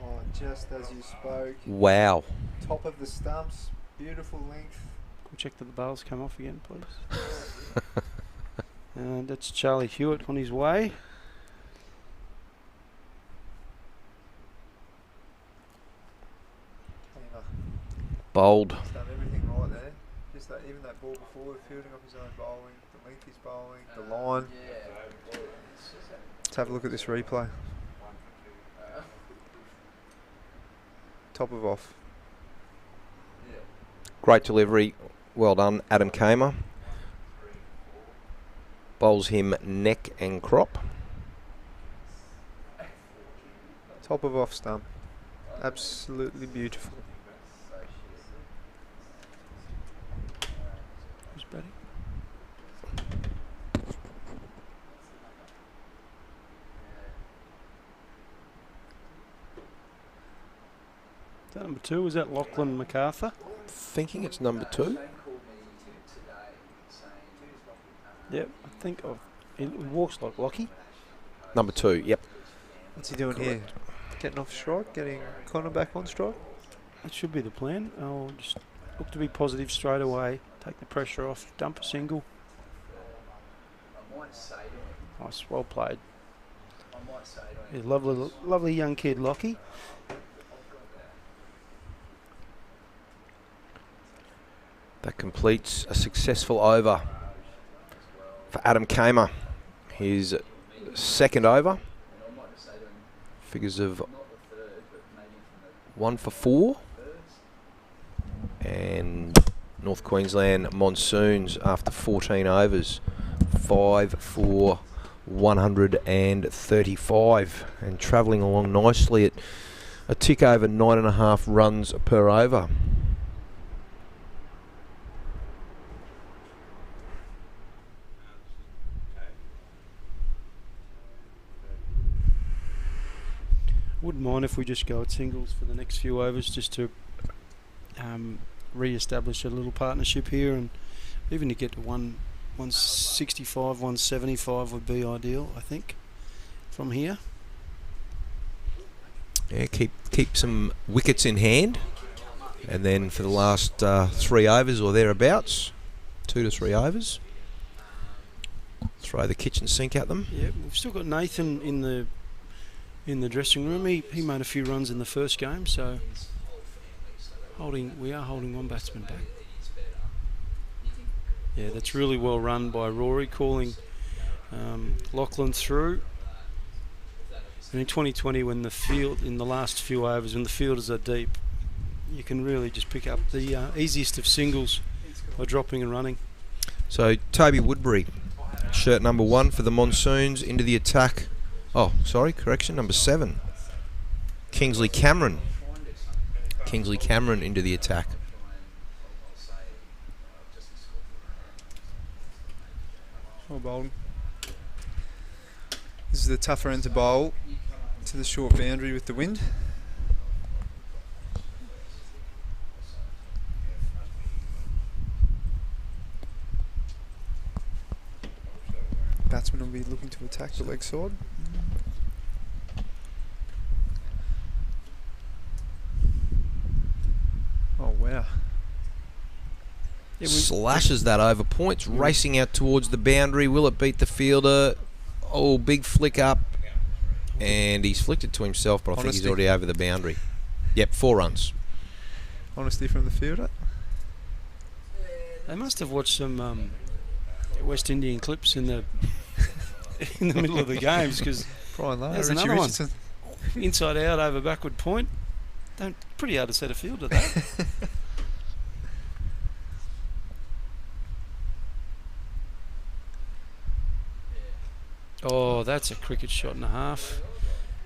Oh, just as you spoke. Wow. Top of the stumps, beautiful length. Can we check that the bails come off again, please? And that's Charlie Hewitt on his way. Bowled. He's done everything right there. Just that, even that ball before, the fielding of his own bowling, the length he's bowling, the line. Let's have a look at this replay. Top of off. Great delivery. Well done, Adam Kamer. Bowls him neck and crop. Top of off stump. Absolutely beautiful. Who's batting? Is that number 2? Was that Lachlan MacArthur? Thinking it's number 2. Yep, I think it walks like Lockie. Number 2, yep. What's he doing here? Getting off strike, getting Connor back on strike? That should be the plan. I'll just look to be positive straight away, take the pressure off, dump a single. Nice, well played. Yeah, lovely young kid, Lockie. That completes a successful over for Adam Kamer. His second over. Figures of 1 for 4. And North Queensland Monsoons, after 14 overs, 5 for 135. And travelling along nicely at a tick over 9.5 runs per over. Wouldn't mind if we just go at singles for the next few overs, just to re-establish a little partnership here, and even to get to 165, 175 would be ideal, I think, from here. Yeah, keep some wickets in hand, and then for the last 3 overs or thereabouts, 2 to 3 overs, throw the kitchen sink at them. Yeah, we've still got Nathan in the dressing room. He made a few runs in the first game, so we are holding one batsman back. Yeah, that's really well run by Rory, calling Lachlan through. And in 2020, when the field, in the last few overs, when the fielders are deep, you can really just pick up the easiest of singles by dropping and running. So Toby Woodbury, shirt number 1 for the Monsoons, into the attack. Oh, sorry, correction, number 7. Kingsley Cameron. Kingsley Cameron into the attack. Well bowled. This is the tougher end to bowl, to the short boundary with the wind. Batsman will be looking to attack the leg side. Oh wow. Yeah, slashes that over points, racing out towards the boundary. Will it beat the fielder? Oh, big flick up. And he's flicked it to himself, but I think he's already over the boundary. Yep, 4 runs. Honesty from the fielder. They must have watched some West Indian clips in the middle of the games, because there's another one. Inside out over backward point. Pretty hard to set a fielder, that. Oh, that's a cricket shot and a half.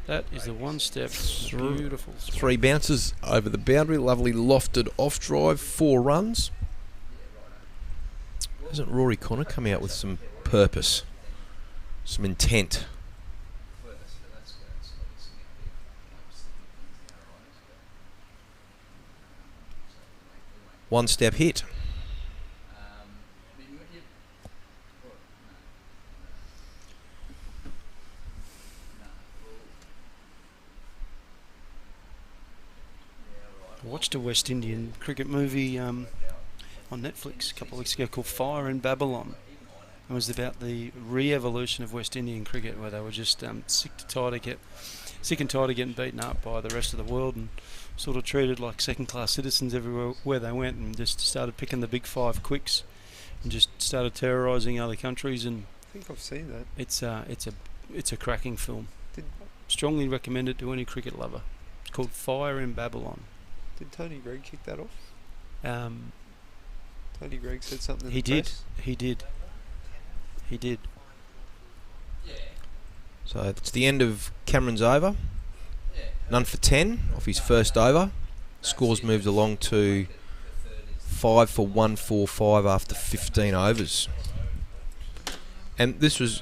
That is a one-step, beautiful. 3 bounces over the boundary. Lovely lofted off drive. 4 runs. Hasn't Rory Connor come out with some purpose, some intent? One-step hit. I watched a West Indian cricket movie on Netflix a couple of weeks ago called Fire in Babylon. It was about the re-evolution of West Indian cricket, where they were just sick to tie to get sick and tired of getting beaten up by the rest of the world and sort of treated like second-class citizens everywhere where they went, and just started picking the big five quicks and just started terrorising other countries. And I think I've seen that. It's a cracking film. Strongly recommend it to any cricket lover. It's called Fire in Babylon. Did Tony Greig kick that off? Tony Greig said something in he the did. press? He did. So it's the end of Cameron's over. None for 10 off his first over. Scores moved along to 5 for 145 after 15 overs. And this was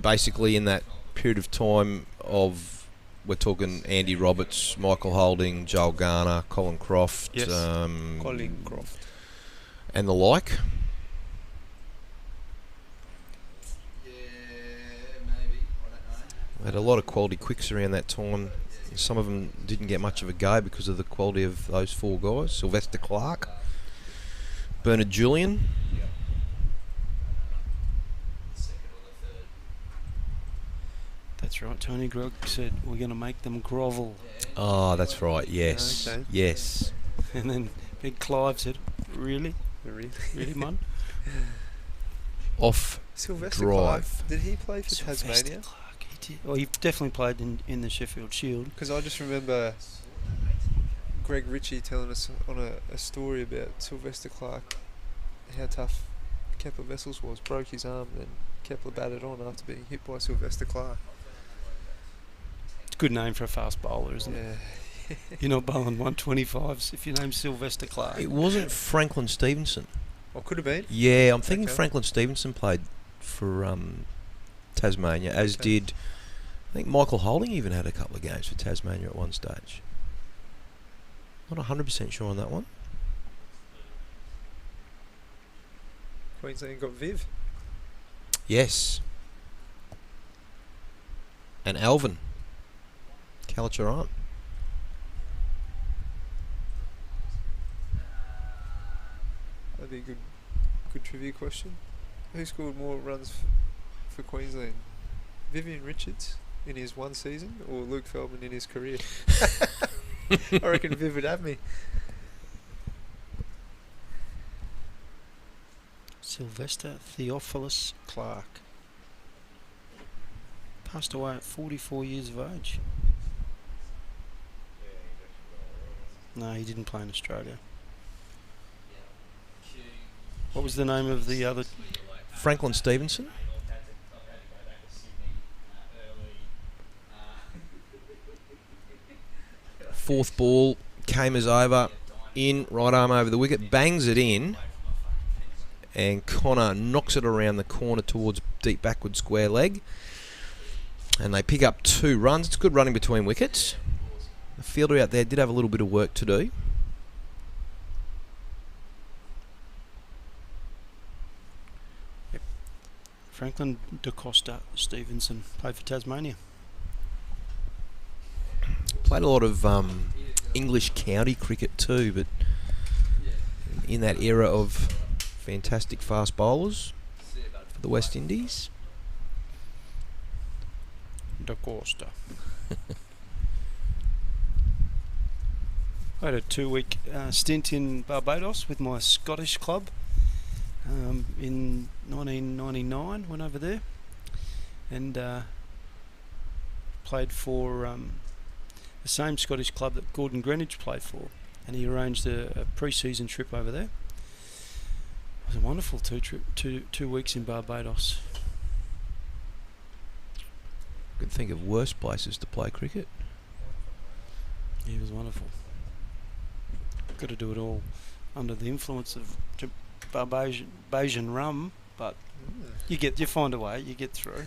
basically in that period of time of, we're talking Andy Roberts, Michael Holding, Joel Garner, Colin Croft. Yes. Colin Croft. And the like. We had a lot of quality quicks around that time. Some of them didn't get much of a go because of the quality of those four guys. Sylvester Clark, Bernard Julian. That's right. Tony Greig said we're going to make them grovel. Oh, that's right. Yes. Okay. Yes. And then Big Clive said, "Really, really, man." Off Sylvester drive. Clark, did he play for Sylvester Tasmania? Clark, he did. Well, he definitely played in the Sheffield Shield. Because I just remember Greg Ritchie telling us on a story about Sylvester Clark, how tough Kepler Vessels was, broke his arm, and Kepler batted on after being hit by Sylvester Clark. It's a good name for a fast bowler, isn't it? You're not bowling 125s if your name's Sylvester Clark. It wasn't Franklin Stevenson. Oh, could have been. Yeah, I'm thinking Okay. Franklin Stevenson played for Tasmania, as did, I think Michael Holding even had a couple of games for Tasmania at one stage. Not 100% sure on that one. Queensland got Viv. Yes. And Alvin Calacharan. That'd be a good trivia question. Who scored more runs for Queensland? Vivian Richards in his one season, or Luke Feldman in his career? I reckon Viv would have me. Sylvester Theophilus Clark. Passed away at 44 years of age. No, he didn't play in Australia. What was the name of the other? Franklin Stevenson. Fourth ball, came as over, in, right arm over the wicket, bangs it in, and Connor knocks it around the corner towards deep backward square leg, and they pick up 2 runs. It's good running between wickets. The fielder out there did have a little bit of work to do. Franklin da Costa Stevenson played for Tasmania. Played a lot of English county cricket too, but in that era of fantastic fast bowlers for the West Indies. Da Costa. I had a 2-week stint in Barbados with my Scottish club in 1999. Went over there and played for the same Scottish club that Gordon Greenwich played for, and he arranged a pre-season trip over there. It was a wonderful two weeks in Barbados. Could think of worse places to play cricket. Yeah, it was wonderful. Got to do it all under the influence of Barbasian rum, but you find a way, you get through.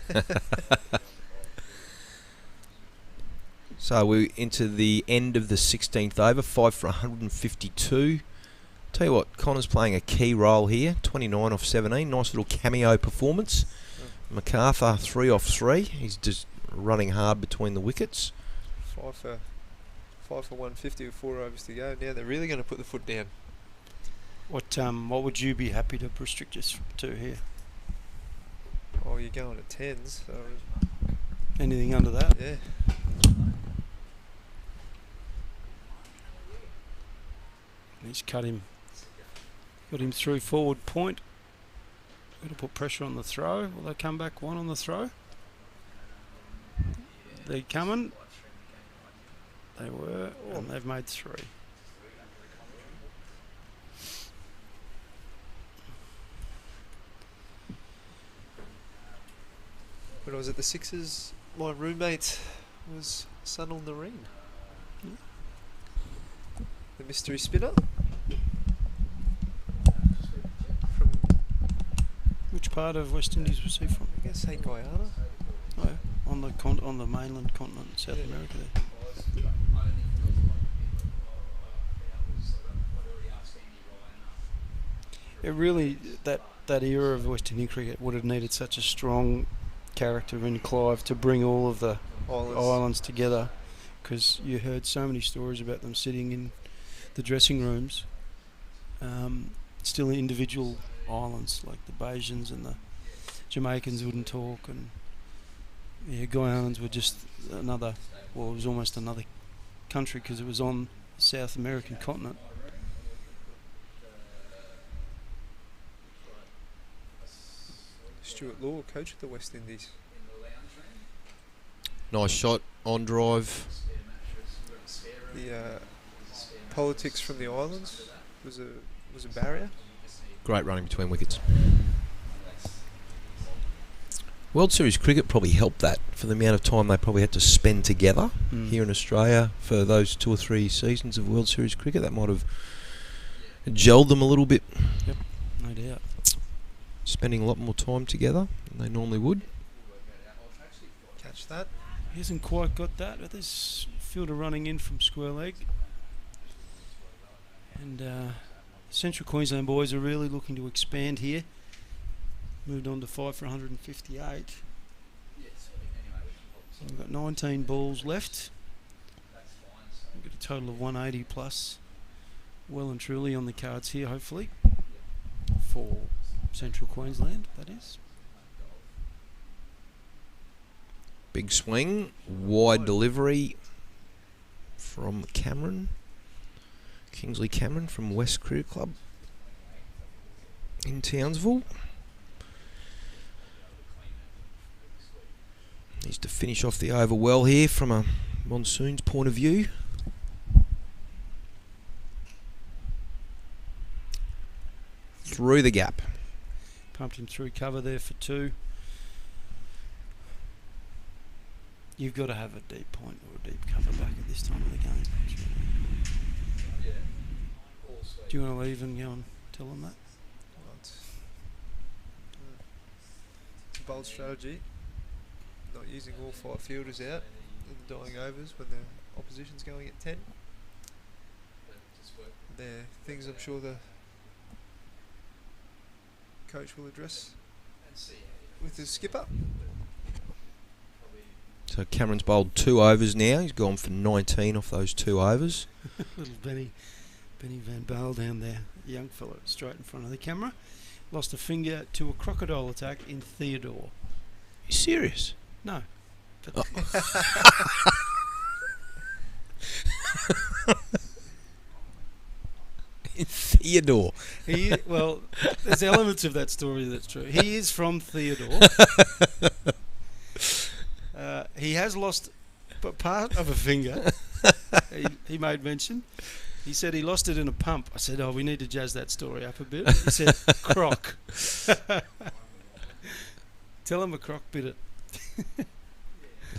So we're into the end of the 16th over, 5 for 152. Tell you what, Connor's playing a key role here, 29 off 17, nice little cameo performance. MacArthur 3 off 3, he's just running hard between the wickets. 5 for 150 with 4 overs to go. Now they're really going to put the foot down. What would you be happy to restrict us to here? Oh, you're going at 10s. So anything under that? Yeah. He's got him through forward point. Got to put pressure on the throw. Will they come back one on the throw? They're coming. They were, and they've made 3. When I was at the Sixers, my roommate was Sunil Nareen, the mystery spinner. From which part of West Indies was he from? I guess St. Guyana. Oh, on the mainland continent, South America there. It really, that era of West Indian cricket would have needed such a strong character in Clive to bring all of the islands together, because you heard so many stories about them sitting in the dressing rooms, still individual islands, like the Bajans and the Jamaicans wouldn't talk, and Guyanans were just another, well, it was almost another country because it was on the South American continent. Stuart Law, coach of the West Indies. Nice shot on drive. The politics from the islands was a barrier. Great running between wickets. World Series cricket probably helped that for the amount of time they probably had to spend together here in Australia for those 2 or 3 seasons of World Series cricket. That might have gelled them a little bit. Yep, no doubt. Spending a lot more time together than they normally would. Catch that. He hasn't quite got that, but there's fielder running in from square leg. And Central Queensland boys are really looking to expand here. Moved on to 5 for 158. We've got 19 balls left. We've got a total of 180 plus. Well and truly on the cards here, hopefully, for Central Queensland, that is. Big swing, wide delivery from Cameron. Kingsley Cameron from West Cricket Club in Townsville. Needs to finish off the over well here from a Monsoons point of view. Through the gap. Pumped him through cover there for 2. You've got to have a deep point or a deep cover back at this time of the game. Do you want to leave and go and tell them that? It's a bold strategy. Not using all 5 fielders out in the dying overs when the opposition's going at 10. They're things I'm sure the coach will address with his skipper. So Cameron's bowled 2 overs now. He's gone for 19 off those 2 overs. Little Benny Van Baal down there, young fella straight in front of the camera. Lost a finger to a crocodile attack in Theodore. You serious? No. In Theodore. Well, there's elements of that story that's true. He is from Theodore. He has lost part of a finger. He made mention. He said he lost it in a pump. I said, we need to jazz that story up a bit. He said, croc. Tell him a croc bit it.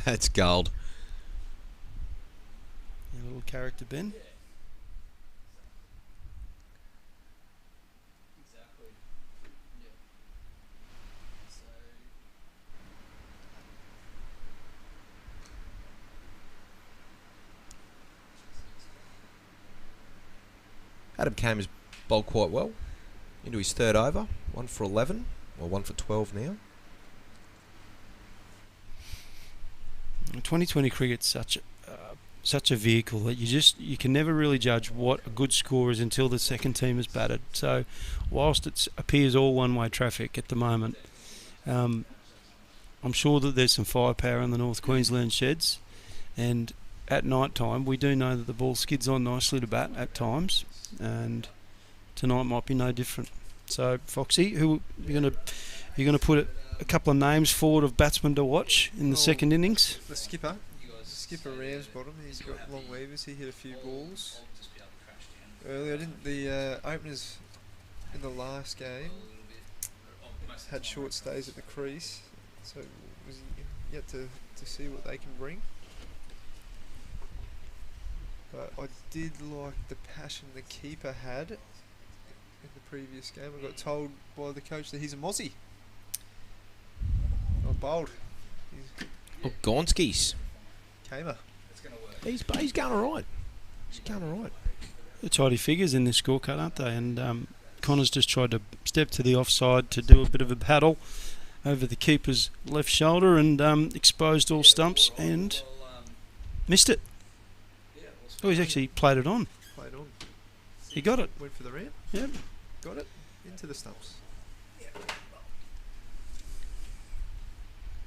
That's gold. A little character, Ben. Adam Cam has bowled quite well into his 3rd over. 1 for 11, or 1 for 12 now. 2020 cricket's such a vehicle that you can never really judge what a good score is until the second team has batted. So whilst it appears all one-way traffic at the moment, I'm sure that there's some firepower in the North Queensland sheds, and at night time we do know that the ball skids on nicely to bat at times. and tonight might be no different. So, Foxy, who you're gonna put a couple of names forward of batsmen to watch in the second innings? The skipper Ramsbottom, he's got long levers. He hit a few balls earlier. The openers in the last game had short stays at the crease, so it was yet to see what they can bring. But I did like the passion the keeper had in the previous game. I got told by the coach that he's a Mozzie. Not bold. Gonskis. Kamer. He's going alright. He's going alright. The tidy figures in this scorecard, aren't they? And Connor's just tried to step to the offside to do a bit of a paddle over the keeper's left shoulder and exposed all stumps and missed it. Oh, he's actually played it on. Played on. He got it. Went for the ramp. Yep. Got it. Into the stumps.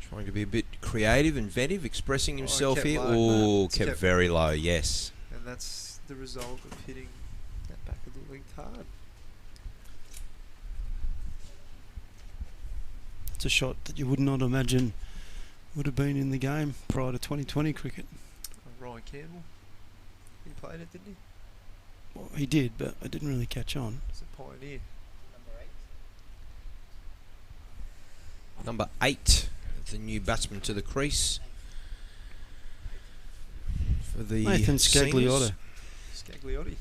Trying to be a bit creative, inventive, expressing himself kept here. low, Oh, kept very low, yes. And that's the result of hitting that back of the leg hard. It's a shot that you would not imagine would have been in the game prior to 2020 cricket. Ryan Campbell. He played it, didn't he? Well, he did, but it didn't really catch on. He's a pioneer. Number 8, the new batsman to the crease for the Nathan Scagliotta. Scagliotti.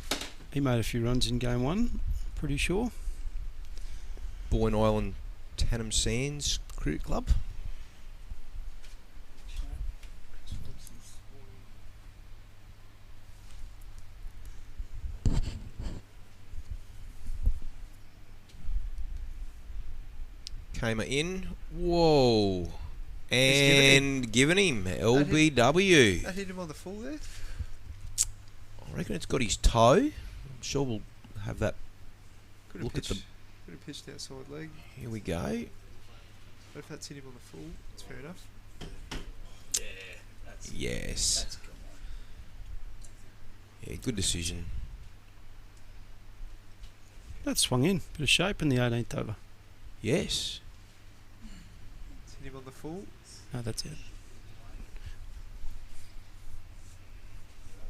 He made a few runs in game 1, pretty sure. Boyne Island Tannum Sands Cricket Club. Came in. Whoa. And given him. LBW. That hit him on the full there? I reckon it's got his toe. I'm sure we'll have that Could look at the... Could have pitched outside leg. Here we go. But if that's hit him on the full, it's fair enough. Yes. That's cool. Yeah, good decision. That swung in. Bit of shape in the 18th over. Yes. It's hit him on the full. No, that's it.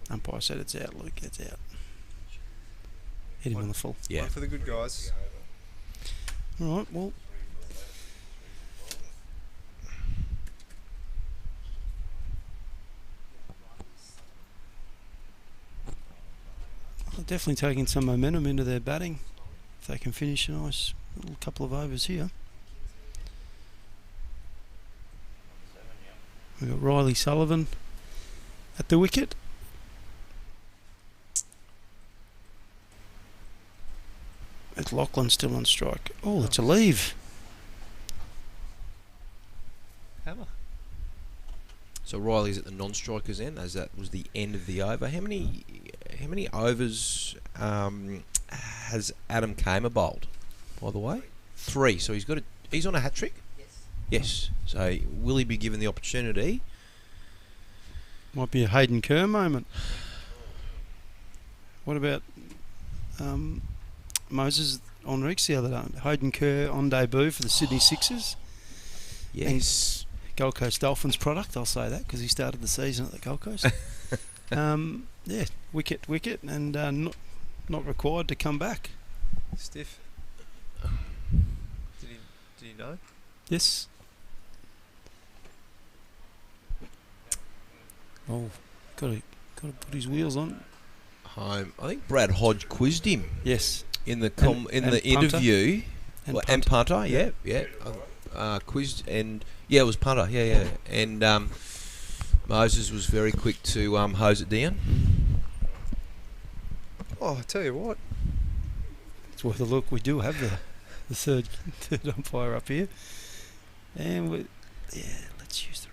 Umpire said it's out, Luke. It's out. Hit him on the full. Yeah. One for the good guys. All right, well. They're definitely taking some momentum into their batting. If they can finish a nice little couple of overs here. We've got Riley Sullivan at the wicket. It's Lachlan still on strike. Oh, it's a leave. Hammer. So Riley's at the non-strikers end, as that was the end of the over. How many overs has Adam Kamer bowled, by the way? 3. So he's on a hat trick. Yes. So will he be given the opportunity? Might be a Hayden Kerr moment. What about Moses Enriques the other day? Hayden Kerr on debut for the Sydney Sixers. Yes. Gold Coast Dolphins product, I'll say that, because he started the season at the Gold Coast. Yeah, wicket, and not required to come back. Stiff. Did he know? Yes. Oh, got to put his wheels on. Home. I think Brad Hodge quizzed him. Yes. In the interview. And punter. Yeah. Quizzed and it was punter. Yeah. And Moses was very quick to hose it down. Oh, I tell you what. It's worth a look. We do have the third umpire up here, and let's use the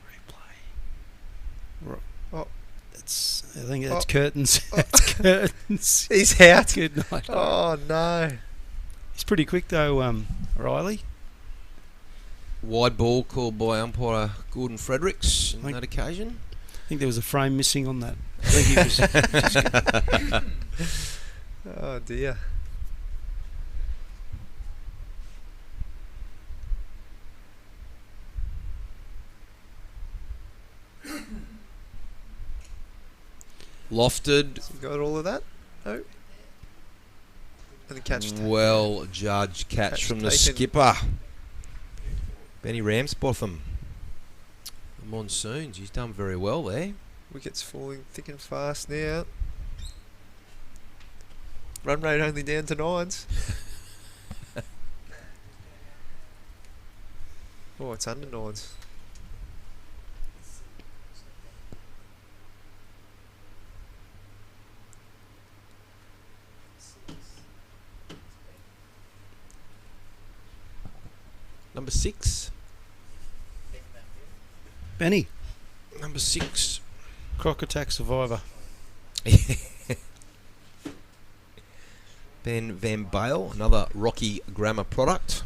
replay. Oh, I think that's curtains. It's curtains. He's out. Good night. Oh no. He's pretty quick though, Riley. Wide ball called by umpire Gordon Fredericks on that occasion. I think there was a frame missing on that. I think he was Oh dear. Lofted. Got all of that? No. And the catch. Well judged catch from the taken. skipper. Benny Ramsbotham. The Monsoons. He's done very well there. Wickets falling thick and fast now. Run rate only down to 9s. Oh, it's under 9s. Number 6. Benny. Number 6. Croc attack survivor. Ben Van Bale, another Rocky Grammar product.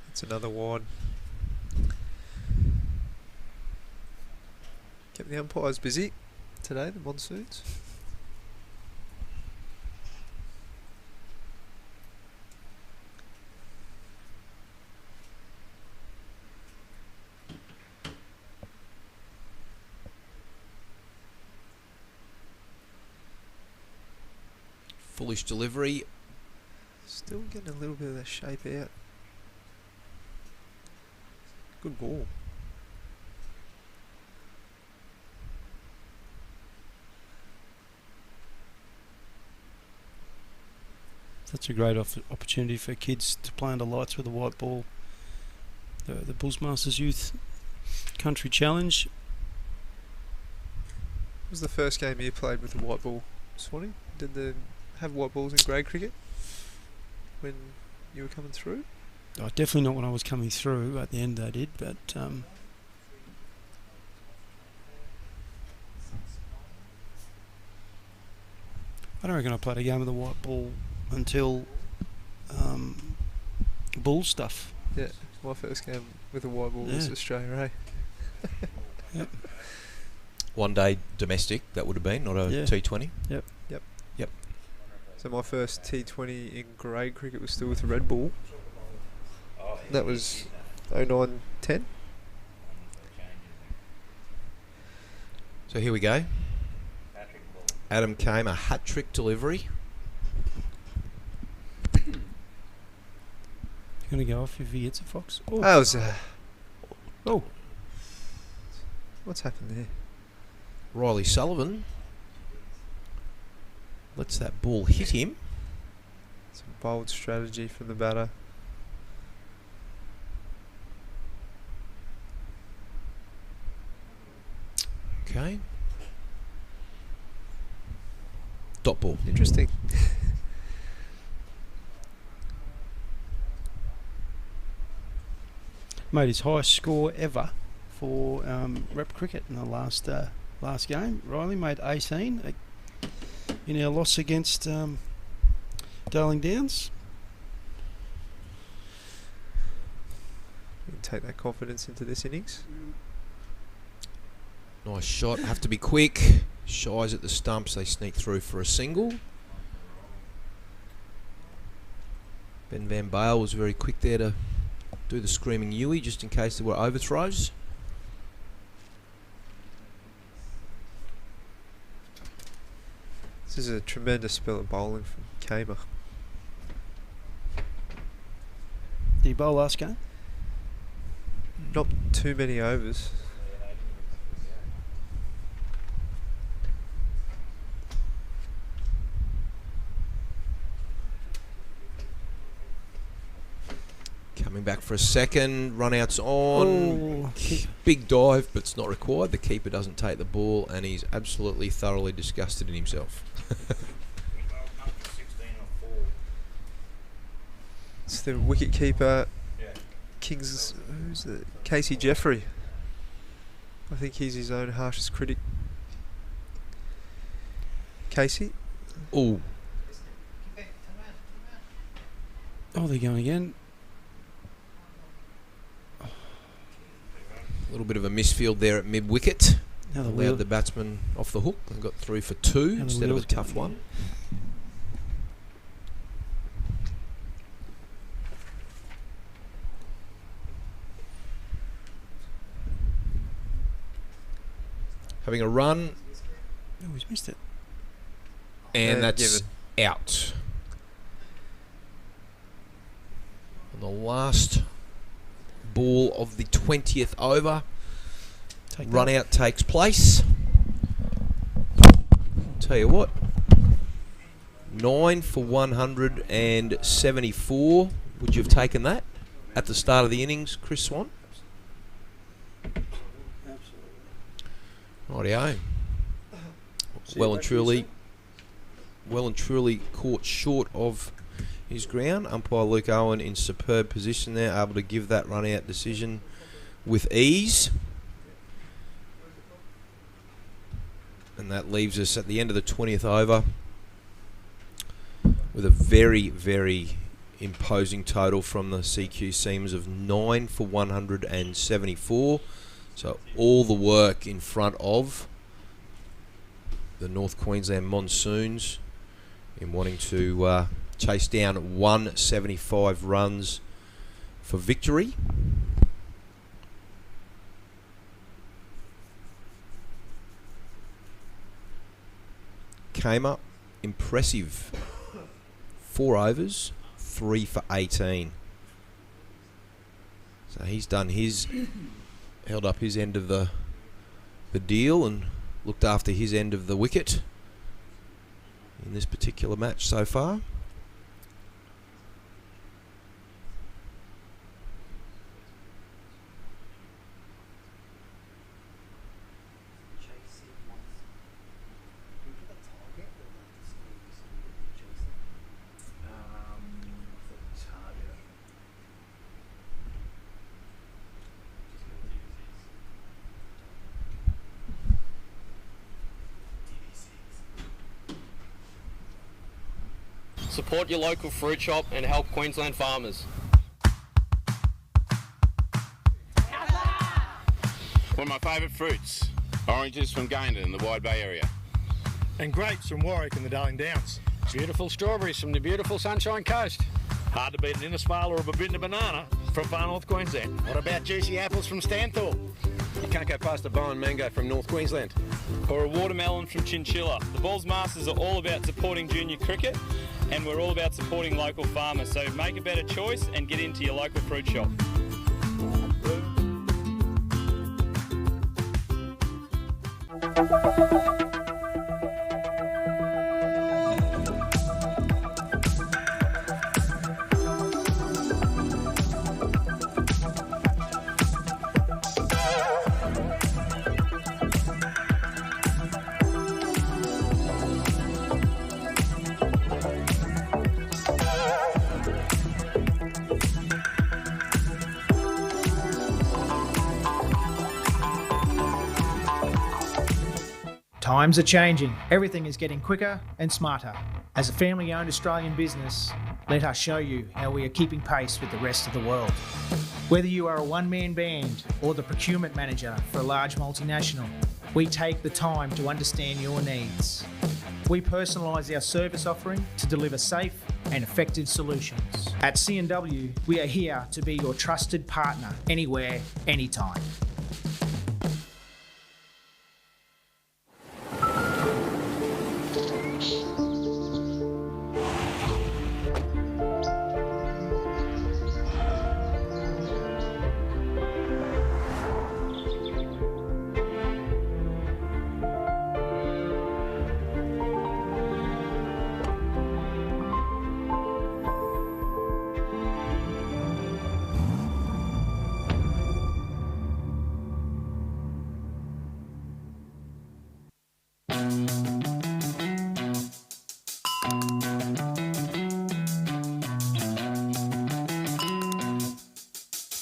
It's another wide. Kept the umpires busy today, the Monsoons. Foolish delivery. Still getting a little bit of that shape out. Good ball. Such a great opportunity for kids to play under lights with a white ball. The Bullsmasters Youth Country Challenge. What was the first game you played with a white ball, Swanee? Did they have white balls in grade cricket when you were coming through? Oh, definitely not when I was coming through. At the end they did, but I don't reckon I played a game of the white ball until bull stuff. Yeah, my first game with a white ball was Australia, eh? Yep. One day domestic, that would have been, not a T20. Yep. Yep. Yep. So my first T20 in grade cricket was still with a red ball. That was 09-10. So here we go. Adam came, a hat-trick delivery. Going to go off if he hits a fox. Oh. That was oh. What's happened there? Riley Sullivan lets that ball hit him. Some bold strategy from the batter. Okay. Dot ball. Interesting. Made his highest score ever for rep cricket in the last game. Riley made 18 in our loss against Darling Downs. You can take that confidence into this innings. Nice shot. Have to be quick. Shies at the stumps. They sneak through for a single. Ben Van Bale was very quick there to do the screaming Yui just in case there were overthrows. This is a tremendous spell of bowling from Kamer. Did he bowl last game? Not too many overs. Coming back for a second, run-outs on. Oh. Big dive, but it's not required. The keeper doesn't take the ball, and he's absolutely thoroughly disgusted in himself. It's the wicket keeper, Kings. Who's it? Casey Jeffrey. I think he's his own harshest critic. Casey. Oh. Oh, they're going again. A little bit of a misfield there at mid-wicket. Another allowed the batsman off the hook and got through for 2 instead of a tough one. Having a run. Oh, he's missed it. And that's out. On the last ball of the 20th over, run out takes place. Tell you what, 9 for 174. Would you have taken that at the start of the innings, Chris Swan? Rightio. Well and truly caught short of his ground. Umpire Luke Owen in superb position there, able to give that run out decision with ease. And that leaves us at the end of the 20th over with a very, very imposing total from the CQ Seamers of 9 for 174. So all the work in front of the North Queensland Monsoons in wanting to chase down 175 runs for victory. Came up impressive. 4 overs, 3 for 18. So he's done his, held up his end of the deal and looked after his end of the wicket in this particular match so far. Support your local fruit shop and help Queensland farmers. One of my favourite fruits, oranges from Gayndah in the Wide Bay area. And grapes from Warwick and the Darling Downs. Beautiful strawberries from the beautiful Sunshine Coast. Hard to beat an Innisfail or a Babinda banana from far north Queensland. What about juicy apples from Stanthorpe? You can't go past a Bowen mango from North Queensland. Or a watermelon from Chinchilla. The Balls Masters are all about supporting junior cricket, and we're all about supporting local farmers. So make a better choice and get into your local fruit shop. Times are changing. Everything is getting quicker and smarter. As a family-owned Australian business, let us show you how we are keeping pace with the rest of the world. Whether you are a one-man band or the procurement manager for a large multinational, we take the time to understand your needs. We personalise our service offering to deliver safe and effective solutions. At C&W, we are here to be your trusted partner anywhere, anytime.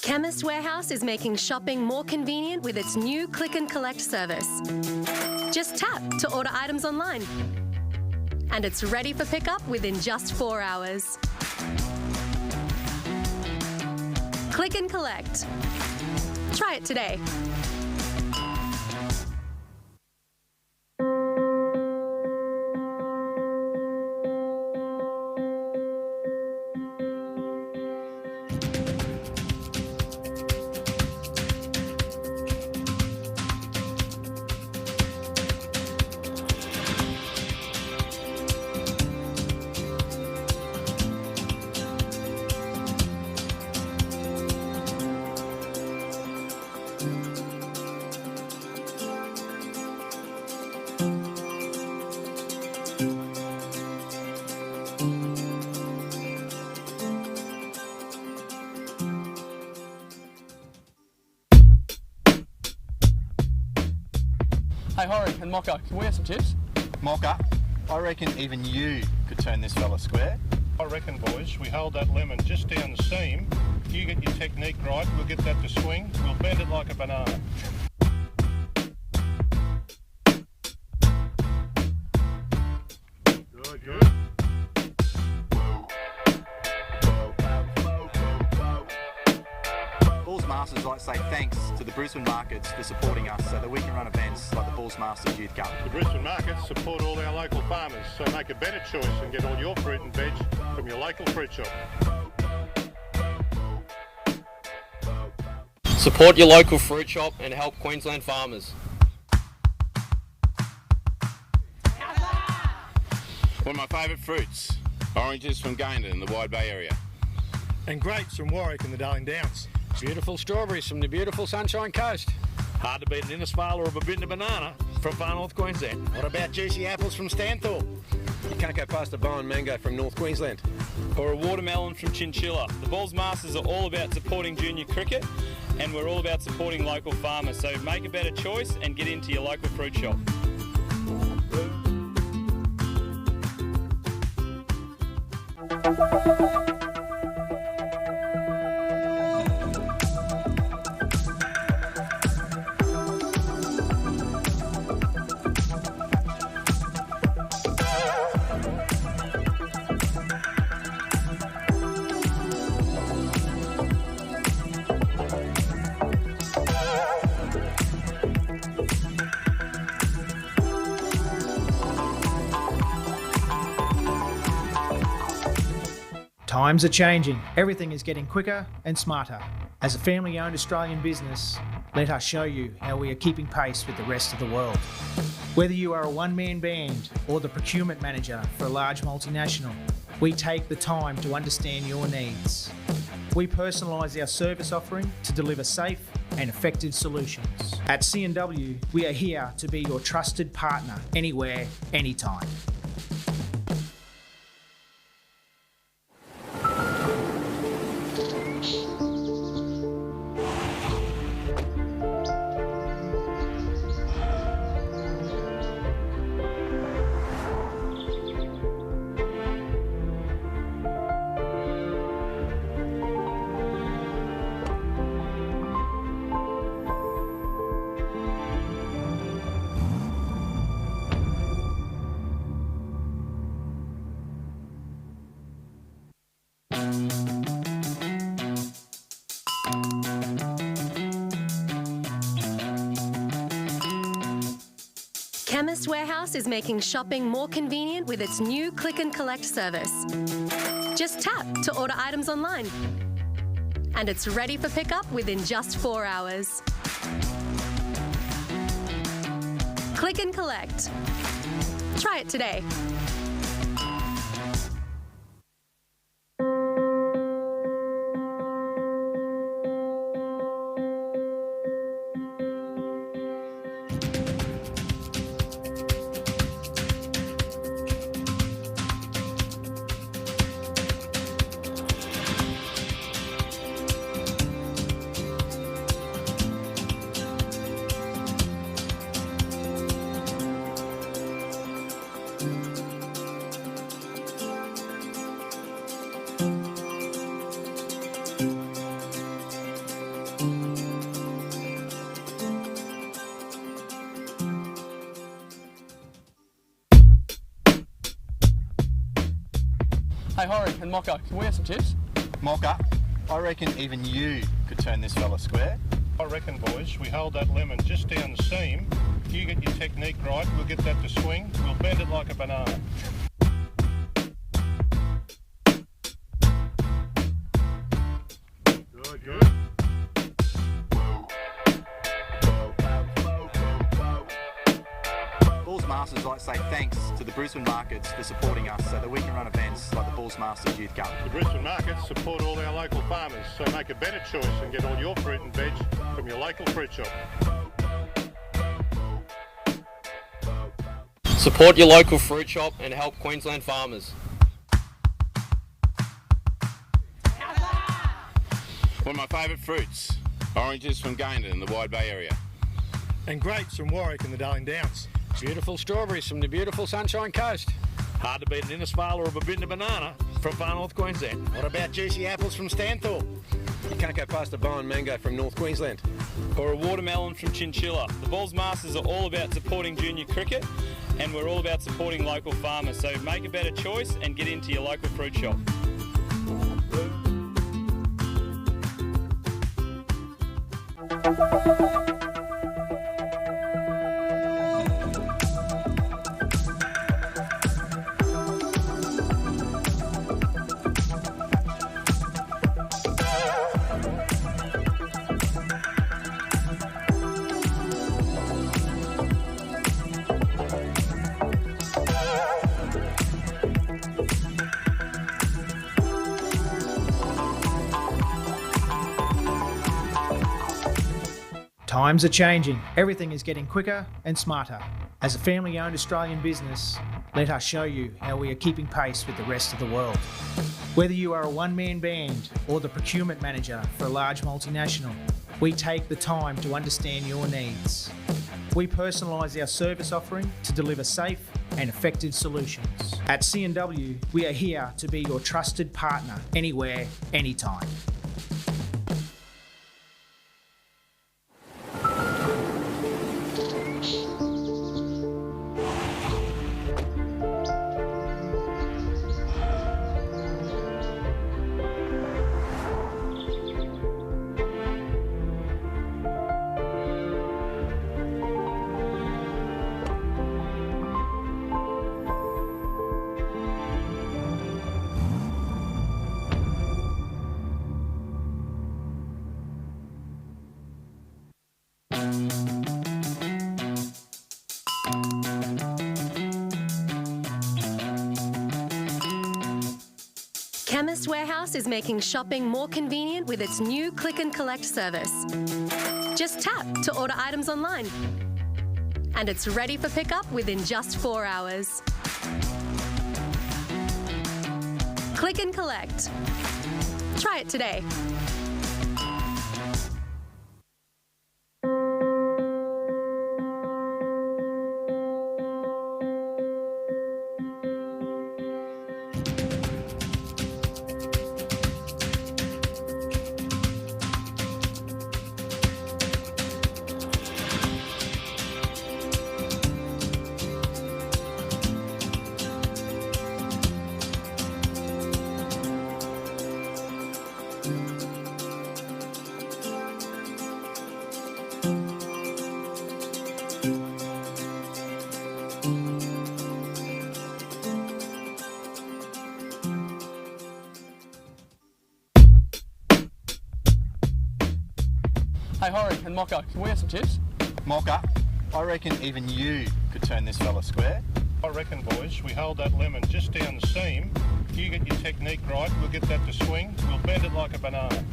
Chemist Warehouse is making shopping more convenient with its new click and collect service. Just tap to order items online. And it's ready for pickup within just 4 hours. Click and collect. Try it today. Hey, Horry and Mocker, can we have some tips? Mocker, I reckon even you could turn this fella square. I reckon, boys, we hold that lemon just down the seam. You get your technique right, we'll get that to swing. We'll bend it like a banana. Good, good. Bulls Masters like to say thanks to the Brisbane markets for supporting us so that we can run events like the Bulls Masters Youth Cup. The Brisbane markets support all our local farmers, so make a better choice and get all your fruit and veg from your local fruit shop. Support your local fruit shop and help Queensland farmers. One of my favourite fruits, oranges from Gayndah in the Wide Bay area. And grapes from Warwick and the Darling Downs. Beautiful strawberries from the beautiful Sunshine Coast. Hard to beat an Innisfail or a Babinda banana from far north Queensland. What about juicy apples from Stanthorpe? You can't go past a Bowen mango from North Queensland. Or a watermelon from Chinchilla. The Bulls Masters are all about supporting junior cricket, and we're all about supporting local farmers, so make a better choice and get into your local fruit shop. Times are changing. Everything is getting quicker and smarter. As a family-owned Australian business, let us show you how we are keeping pace with the rest of the world. Whether you are a one-man band or the procurement manager for a large multinational, we take the time to understand your needs. We personalise our service offering to deliver safe and effective solutions. At C&W, we are here to be your trusted partner anywhere, anytime. Chemist Warehouse is making shopping more convenient with its new click and collect service. Just tap to order items online. And it's ready for pickup within just 4 hours. Click and collect. Try it today. Hey, Horry and Mocker, can we have some tips? Mocker, I reckon even you could turn this fella square. I reckon, boys, we hold that lemon just down the seam. You get your technique right, we'll get that to swing. We'll bend it like a banana. Good, good. Bulls Masters like to say thanks to the Brisbane markets for supporting us so that we can run events like the Bulls Masters Youth Cup. The Brisbane markets support all our local farmers, so make a better choice and get all your fruit and veg from your local fruit shop. Support your local fruit shop and help Queensland farmers. One of my favourite fruits, oranges from Gayndah in the Wide Bay area. And grapes from Warwick and the Darling Downs. Beautiful strawberries from the beautiful Sunshine Coast. Hard to beat an Innisfail or a Babinda banana from far north Queensland. What about juicy apples from Stanthorpe? You can't go past a Bowen mango from North Queensland. Or a watermelon from Chinchilla. The Bulls Masters are all about supporting junior cricket, and we're all about supporting local farmers. So make a better choice and get into your local fruit shop. Times are changing. Everything is getting quicker and smarter. As a family-owned Australian business, let us show you how we are keeping pace with the rest of the world. Whether you are a one-man band or the procurement manager for a large multinational, we take the time to understand your needs. We personalise our service offering to deliver safe and effective solutions. At C&W, we are here to be your trusted partner anywhere, anytime. Chemist Warehouse is making shopping more convenient with its new click and collect service. Just tap to order items online. And it's ready for pickup within just 4 hours. Click and collect. Try it today. Hey, Horry and Mocha, can we have some tips? Mocha, I reckon even you could turn this fella square. I reckon, boys, we hold that lemon just down the seam. You get your technique right, we'll get that to swing. We'll bend it like a banana.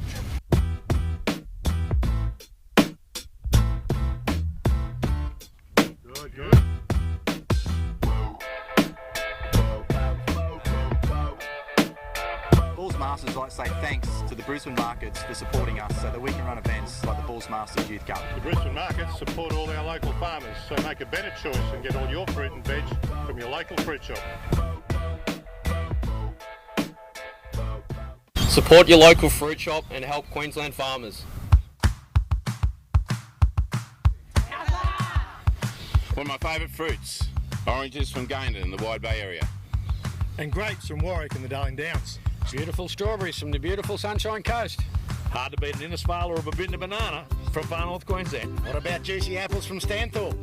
Good, good. Bulls Masters like to say thanks to the Brisbane markets for supporting us so that we can run events like the Bulls Masters Youth Cup. The Brisbane markets support all our local farmers, so make a better choice and get all your fruit and veg from your local fruit shop. Support your local fruit shop and help Queensland farmers. One of my favourite fruits, oranges from Gayndah in the Wide Bay area. And grapes from Warwick and the Darling Downs. Beautiful strawberries from the beautiful Sunshine Coast. Hard to beat an Innisfail or a Babinda banana from far north Queensland. What about juicy apples from Stanthorpe?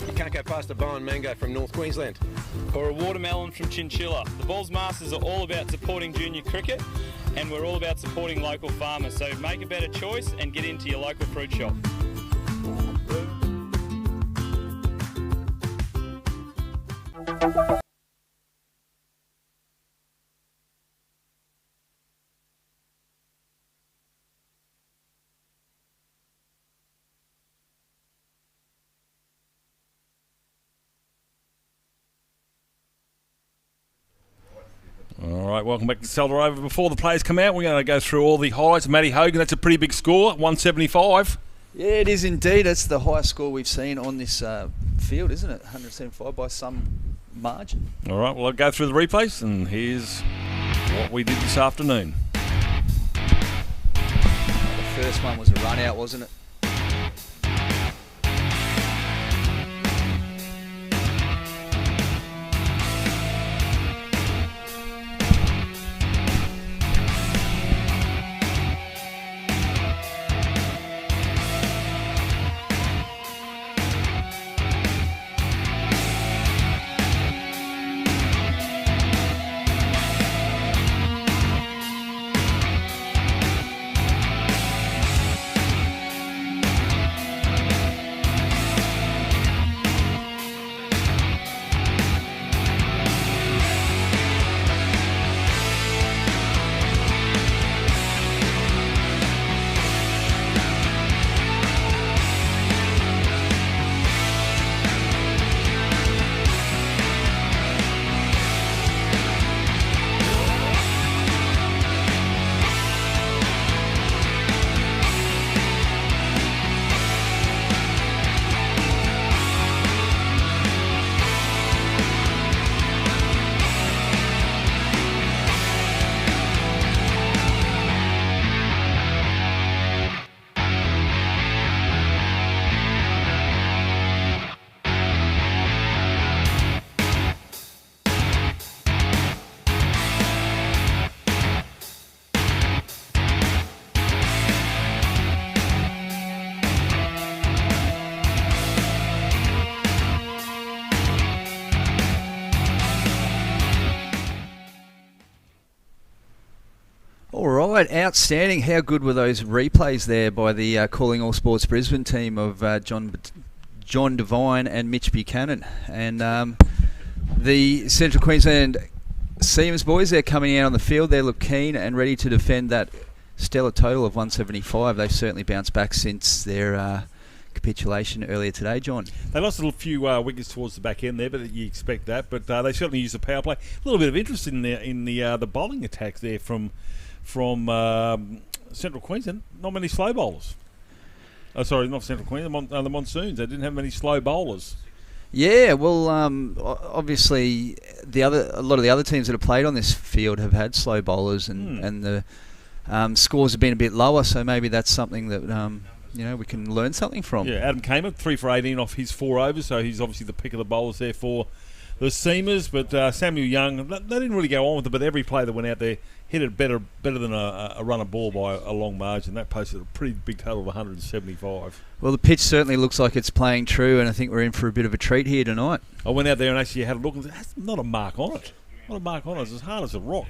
You can't go past a Bowen mango from North Queensland. Or a watermelon from Chinchilla. The Bulls Masters are all about supporting junior cricket, and we're all about supporting local farmers. So make a better choice and get into your local fruit shop. All right, welcome back to Celta Over. Before the players come out, we're going to go through all the highlights. Matty Hogan, that's a pretty big score, 175. Yeah, it is indeed. It's the highest score we've seen on this field, isn't it? 175 by some margin. All right, well, I'll go through the replays, and here's what we did this afternoon. The first one was a run out, wasn't it? All right, outstanding. How good were those replays there by the Calling All Sports Brisbane team of John Devine and Mitch Buchanan. And the Central Queensland Seamers boys, they're coming out on the field. They look keen and ready to defend that stellar total of 175. They've certainly bounced back since their capitulation earlier today, John. They lost a few wickets towards the back end there, but you expect that. But they certainly used the power play. A little bit of interest in the bowling attack there from Central Queensland. Not many slow bowlers. Oh, sorry, not Central Queensland. The Monsoons. They didn't have many slow bowlers. Yeah, well, obviously a lot of the other teams that have played on this field have had slow bowlers, and the scores have been a bit lower. So maybe that's something that we can learn something from. Yeah, Adam Kamer, 3 for 18 off his 4 overs, so he's obviously the pick of the bowlers there for the Seamers. But Samuel Young, they didn't really go on with it, but every player that went out there hit it better than a run of ball by a long margin. That posted a pretty big total of 175. Well, the pitch certainly looks like it's playing true, and I think we're in for a bit of a treat here tonight. I went out there and actually had a look, and there's not a mark on it. Not a mark on it. It's as hard as a rock.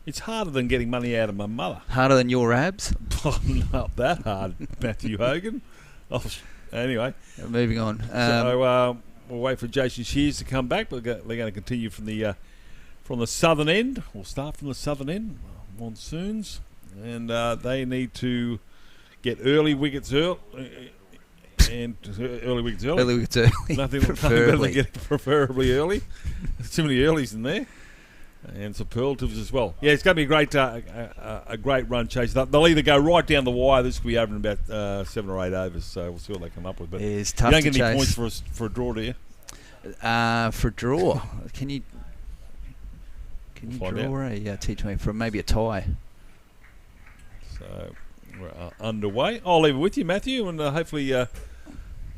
It's harder than getting money out of my mother. Harder than your abs? Not that hard, Matthew Hogan. Anyway. Moving on. So we'll wait for Jason Shears to come back, but they're going to continue from the southern end. We'll start from the southern end, Monsoons, and they need to get early wickets early. Early wickets early. Early wickets early. Nothing better than getting preferably early. There's too many earlies in there. And superlatives as well. Yeah, it's going to be a great run chase. They'll either go right down the wire. This will be over in about 7 or 8 overs, so we'll see what they come up with. But it's tough you don't to get any chase. points for a draw, do you? For a draw, can you We'll draw a T20 for maybe a tie? So we're underway. I'll leave it with you, Matthew, and hopefully one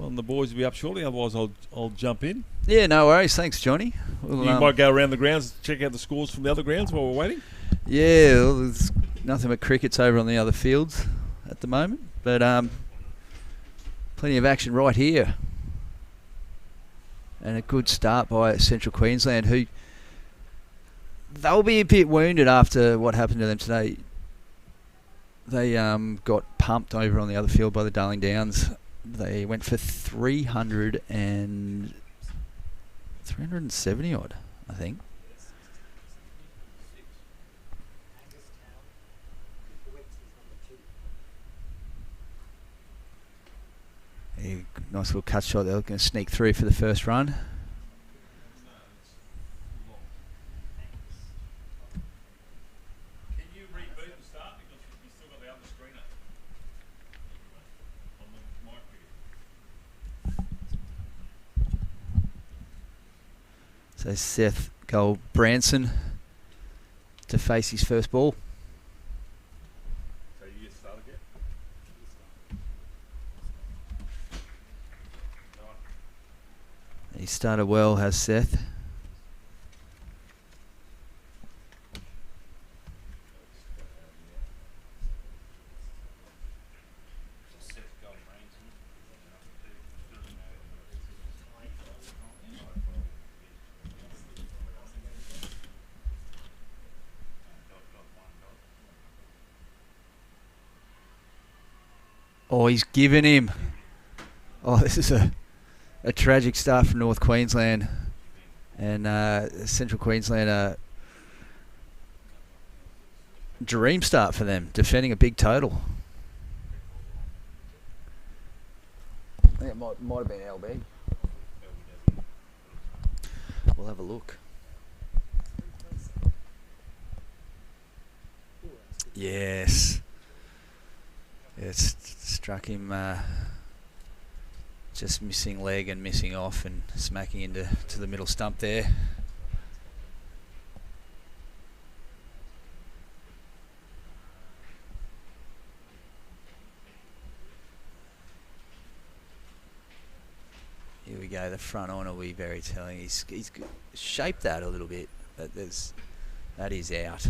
of the boys will be up shortly. Otherwise, I'll jump in. Yeah, no worries. Thanks, Johnny. You might go around the grounds, check out the scores from the other grounds while we're waiting. Yeah, well, there's nothing but crickets over on the other fields at the moment, but plenty of action right here. And a good start by Central Queensland, who they'll be a bit wounded after what happened to them today. They got pumped over on the other field by the Darling Downs. They went for 370 odd, I think. A nice little cut shot. They're going to sneak through for the first run. So Seth Branson to face his first ball. So you get started yet? He started well, has Seth. Oh, he's given him. Oh, this is a tragic start for North Queensland. And Central Queensland, dream start for them, defending a big total. I think it might have been LB. We'll have a look. Yes. It's struck him just missing leg and missing off and smacking into the middle stump there. Here we go, the front on will be very telling. He's shaped that a little bit, but that is out.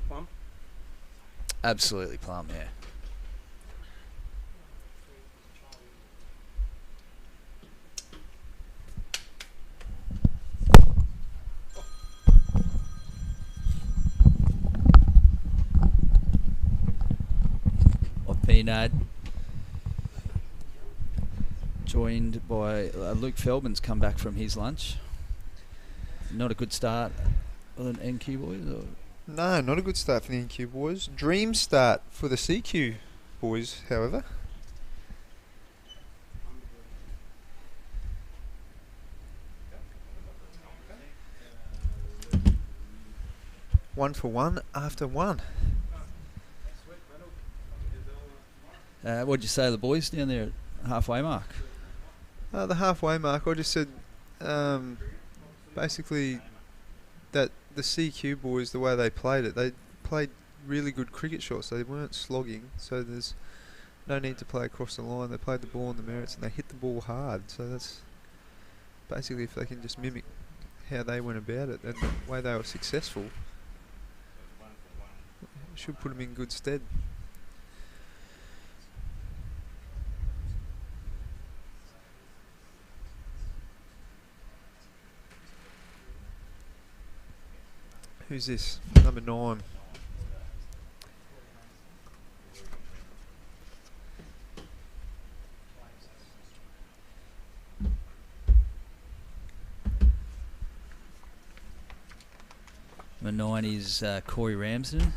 Plum? Absolutely plum, yeah. I've been joined by Luke Feldman's come back from his lunch. Not a good start on NQ boys? Or? No, not a good start for the NQ boys. Dream start for the CQ boys, however. One for one after one. What'd you say to the boys down there at halfway mark? The halfway mark, I just said basically that the CQ boys, the way they played it, they played really good cricket shots. They weren't slogging, so there's no need to play across the line. They played the ball on the merits and they hit the ball hard. So that's basically, if they can just mimic how they went about it and the way they were successful, should put them in good stead. Who's this? Number 9. Number 9 is Corey Ramsden.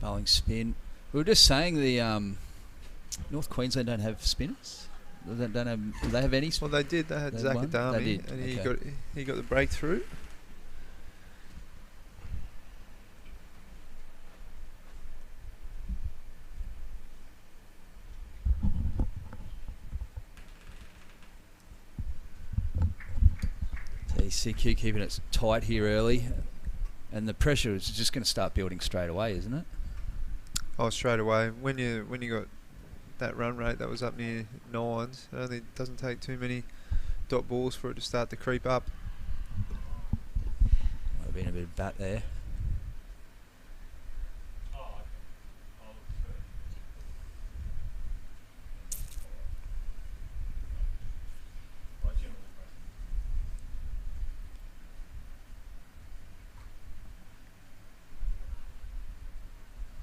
Bowling spin. We were just saying the North Queensland don't have spinners. They don't have. Do they have any? Well, they did. They had Zach Adami, and he got the breakthrough. So CQ keeping it tight here early, and the pressure is just going to start building straight away, isn't it? Oh, straight away. When you got that run rate that was up near 9s, it only doesn't take too many dot balls for it to start to creep up. Might have been a bit of bat there.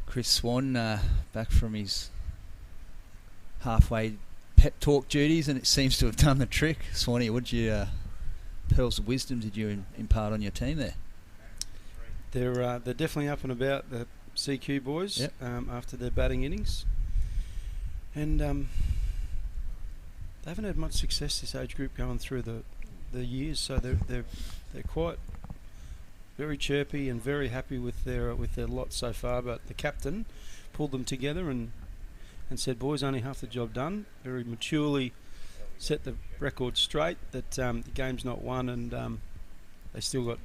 Chris Swan back from his halfway pep talk duties, and it seems to have done the trick. Swanee, what pearls of wisdom did you impart on your team there? They're definitely up and about, the CQ boys. Yep. After their batting innings, and they haven't had much success, this age group, going through the years. So they're quite very chirpy and very happy with their lot so far. But the captain pulled them together and said, "Boys, only half the job done." Very maturely set the record straight that the game's not won, and they still got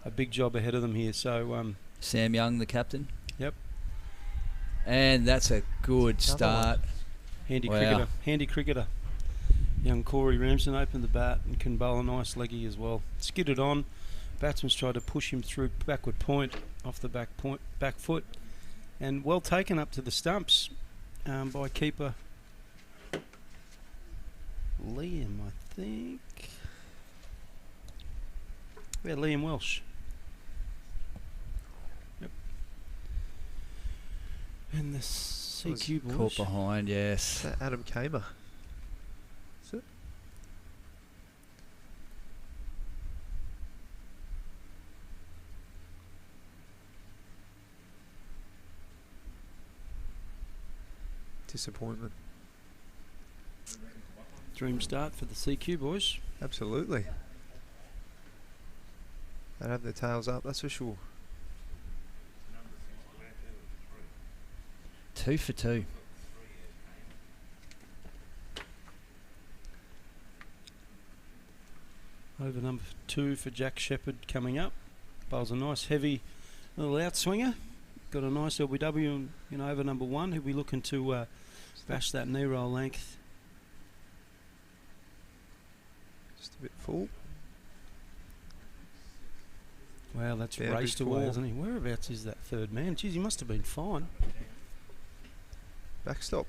a big job ahead of them here. So Sam Young, the captain. Yep. And that's a good start. Handy cricketer. Young Corey Ramsden opened the bat and can bowl a nice leggy as well. Skidded on. Batsman's tried to push him through backward point off the back foot, and well taken up to the stumps by keeper Liam, I think. Yeah, Liam Welsh. Yep. And the CQ boys. Caught behind, yes. Is that Adam Kamer? Is it? Disappointment. Dream start for the CQ boys. Absolutely. They'd have their tails up, that's for sure. 2 for 2. Over number 2 for Jack Shepherd coming up. Bowls a nice heavy little outswinger. Got a nice LBW in over number 1. He'll be looking to bash that knee roll length. Just a bit full. Wow, that's Boundary raced away, 4. hasn't he? Whereabouts is that third man? Geez, he must have been fine. Backstop.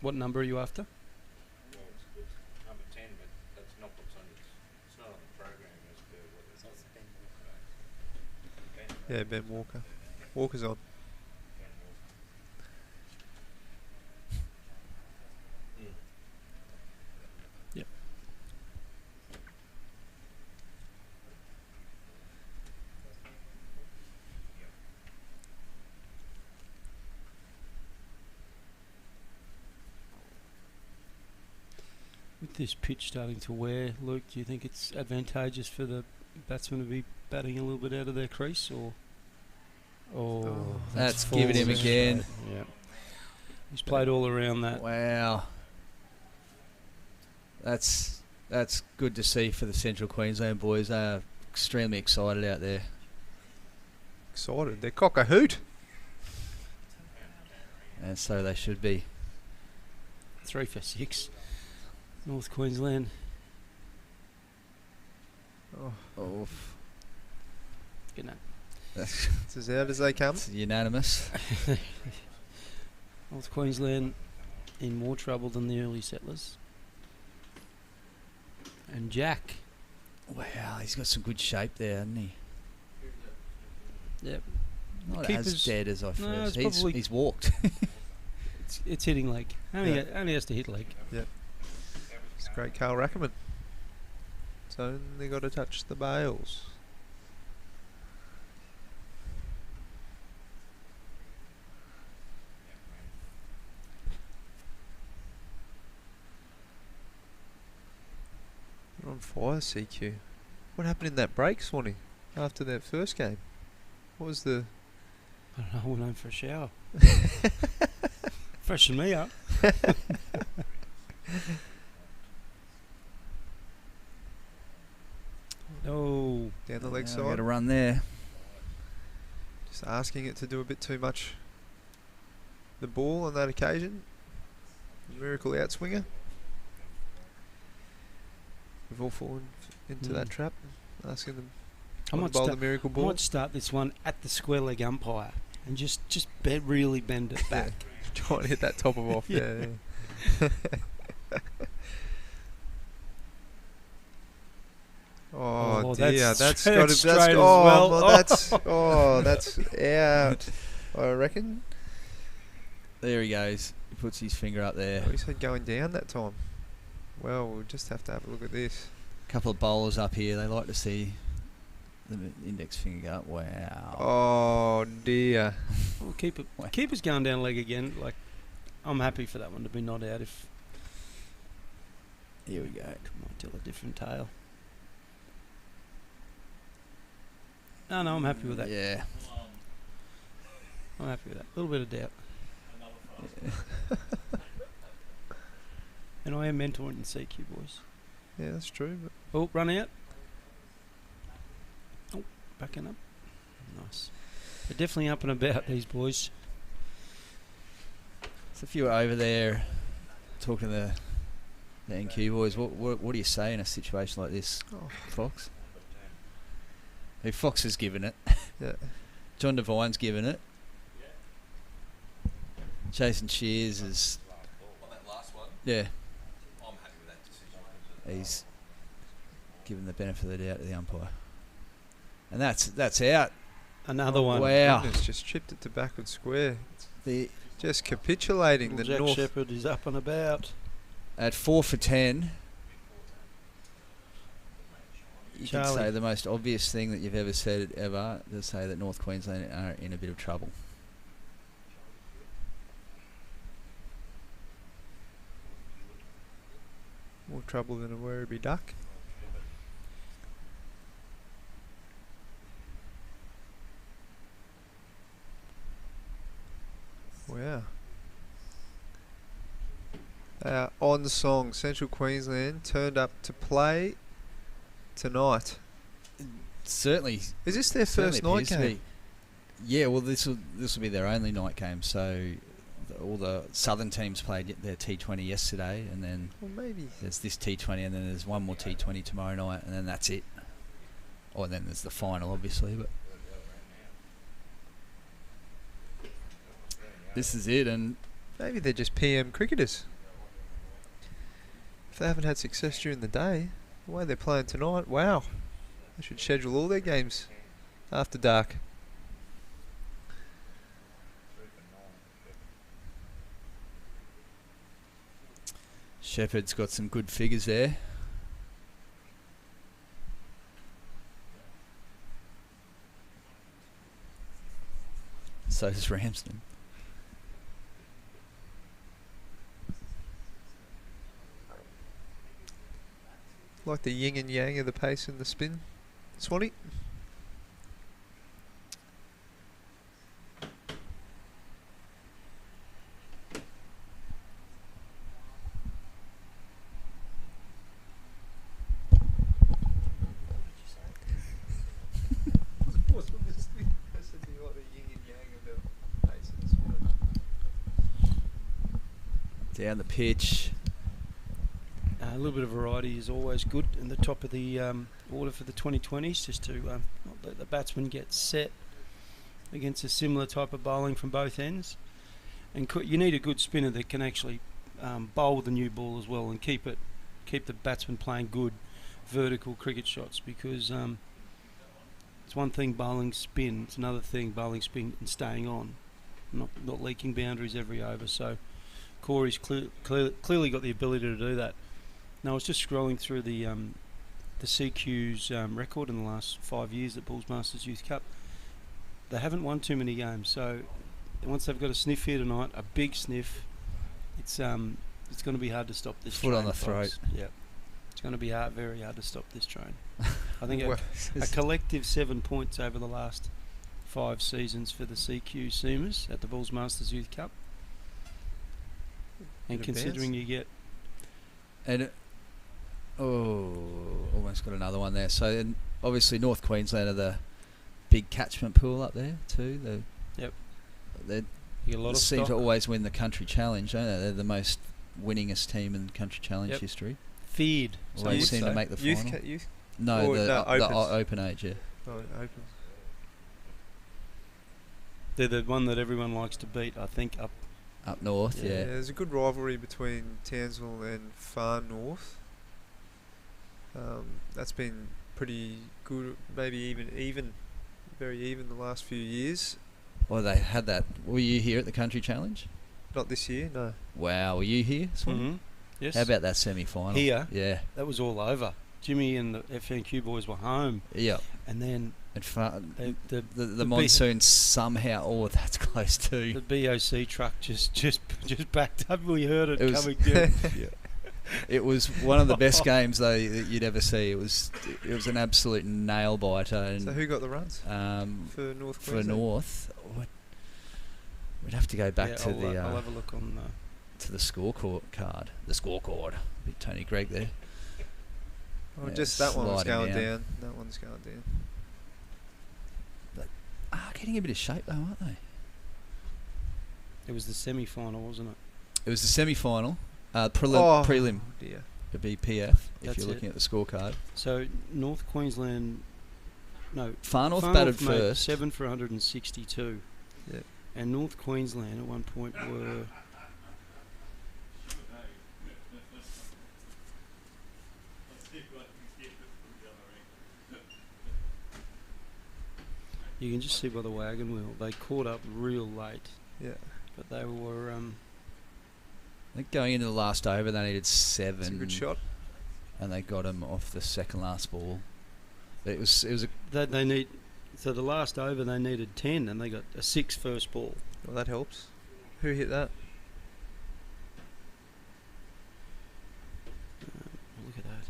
What number are you after? Number 10, but that's not what's on it's not on the program as to Yeah, Ben Walker. Walker's on. Yep. With this pitch starting to wear, Luke, do you think it's advantageous for the batsmen to be batting a little bit out of their crease, or? That's giving him again. Yeah. He's played all around that. Wow. That's good to see for the Central Queensland boys. They are extremely excited out there. Excited? They're cock a hoot. And so they should be. 3 for 6. North Queensland. Oh. Good night. It's as out as they come. It's unanimous. North Queensland in more trouble than the early settlers. And Jack. Wow, he's got some good shape there, hasn't he? Yep. Not Keepers, as dead as I first. No, He's walked. it's hitting leg. Only has to hit leg. Yep. It's great Carl Rackerman. It's only got to touch the bails. They're on fire, CQ. What happened in that break, Swanee, after that first game? What was the... I don't know, I went home for a shower. Freshen me up. Oh, down the leg side. Got to run there. Just asking it to do a bit too much. The ball on that occasion. Miracle outswinger. We've all fallen into that trap. Asking them to bowl the miracle ball. I might start this one at the square leg umpire and just really bend it back. Try and hit that top of off. Yeah. Oh dear, that's got to. That's that's out. I reckon. There he goes. He puts his finger up there. Oh, he said going down that time. Well, we'll just have to have a look at this. A couple of bowlers up here. They like to see the index finger go up. Wow. Oh dear. Well, keeper's going down leg again. Like, I'm happy for that one to be not out. If Here we go. might tell a different tale. No, I'm happy with that. Yeah. I'm happy with that. A little bit of doubt. And I am mentoring in CQ, boys. Yeah, that's true. But Oh, run out. Oh, backing up. Nice. They're definitely up and about, these boys. So if you were over there talking to the NQ boys, what do you say in a situation like this, Fox? Hey, Fox has given it. Yeah. John Devine's given it. Jason Shears is. On that last one, Yeah. I'm happy with that decision. He's given the benefit of the doubt to the umpire. And that's out. Another one. Wow. Goodness, just chipped it to backward square. The Just capitulating. The Jack North. Shepherd is up and about. At 4 for 10. You can Charlie. say the most obvious thing that you've ever said ever to say that North Queensland are in a bit of trouble. More trouble than a Werribee duck. Wow. On song, Central Queensland turned up to play tonight. Certainly. Is this their first night game? Yeah, well, this will be their only night game. So all the southern teams played their T20 yesterday, and then maybe there's this T20, and then there's one more T20 tomorrow night, and then that's it. Or then there's the final, obviously, but this is it. And maybe they're just PM cricketers. If they haven't had success during the day, the way they're playing tonight, wow. They should schedule all their games after dark. Shepherd's got some good figures there. So does Ramsden. Like the yin and yang of the pace and the spin. Swanee. Down the pitch. A little bit of variety is always good in the top of the order for the 2020s, just to not let the batsman get set against a similar type of bowling from both ends. And you need a good spinner that can actually bowl the new ball as well and keep the batsman playing good vertical cricket shots, because it's one thing bowling spin, it's another thing bowling spin and staying on, not leaking boundaries every over. So Corey's clearly got the ability to do that. Now I was just scrolling through the CQ's record in the last 5 years at Bulls Masters Youth Cup. They haven't won too many games, so once they've got a sniff here tonight, a big sniff, it's going to be hard to stop this Foot train. on the throat. Yeah, it's going to be very hard to stop this train. I think a collective 7 points over the last 5 seasons for the CQ Seamers at the Bulls Masters Youth Cup. And considering you get... And almost got another one there. So and obviously North Queensland are the big catchment pool up there too. Yep. They get a lot of seem to stock. always win the country challenge, don't they? They're the most winningest team in country challenge history. Feared. Always seem to make the final. Youth? No, Or the Opens? open age, yeah. Oh, Opens. They're the one that everyone likes to beat, I think, up north, yeah. There's a good rivalry between Townsville and Far North. That's been pretty good, maybe even, very even the last few years. Well, they had that. Were you here at the country challenge? Not this year, no. Wow, were you here? Mm-hmm. Yes. How about that semi-final? Here? Yeah. That was all over. Jimmy and the FNQ boys were home. Yeah. And then And the B- Monsoons somehow, that's close too. the BOC truck just backed up. We heard it, It was- coming down. It was one of the best games though that you'd ever see. It was an absolute nail biter. And, So who got the runs for North For Queensland? North, we'd have to go back Yeah, to the. I'll have a look on. To the scorecard. The scorecard. Bit Tony Gregg there. Oh, Yeah, just that one was sliding going down. That one's going down. Getting a bit of shape though, aren't they? It was the semi-final, wasn't it? It was the semi-final. Prelim. Dear. It'd be PF if That's you're looking it. at the scorecard. So North Queensland, Far North batted made first. 7 for 162. Yeah. And North Queensland at one point were. You can just see by the wagon wheel, they caught up real late. Yeah. But they were. I think going into the last over, they needed 7. It's a good shot. And they got him off the second last ball. It was a. They need. So the last over, they needed 10, and they got a 6 first ball. Well, that helps. Who hit that? Look at that.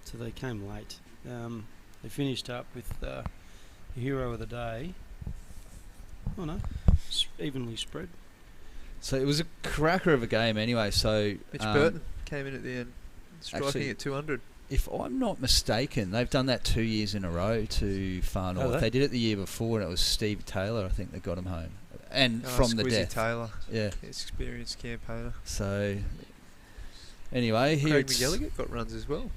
So they came late. They finished up with the hero of the day. Oh no, evenly spread. So it was a cracker of a game anyway. So Mitch Burton came in at the end, striking actually, at 200. If I'm not mistaken, they've done that 2 years in a row to Far North. They did it the year before, and it was Steve Taylor, I think, that got him home. And from the Squizzy death. Taylor. Yeah. Experienced campaigner. So, anyway, here Craig it's... McGilligan got runs as well.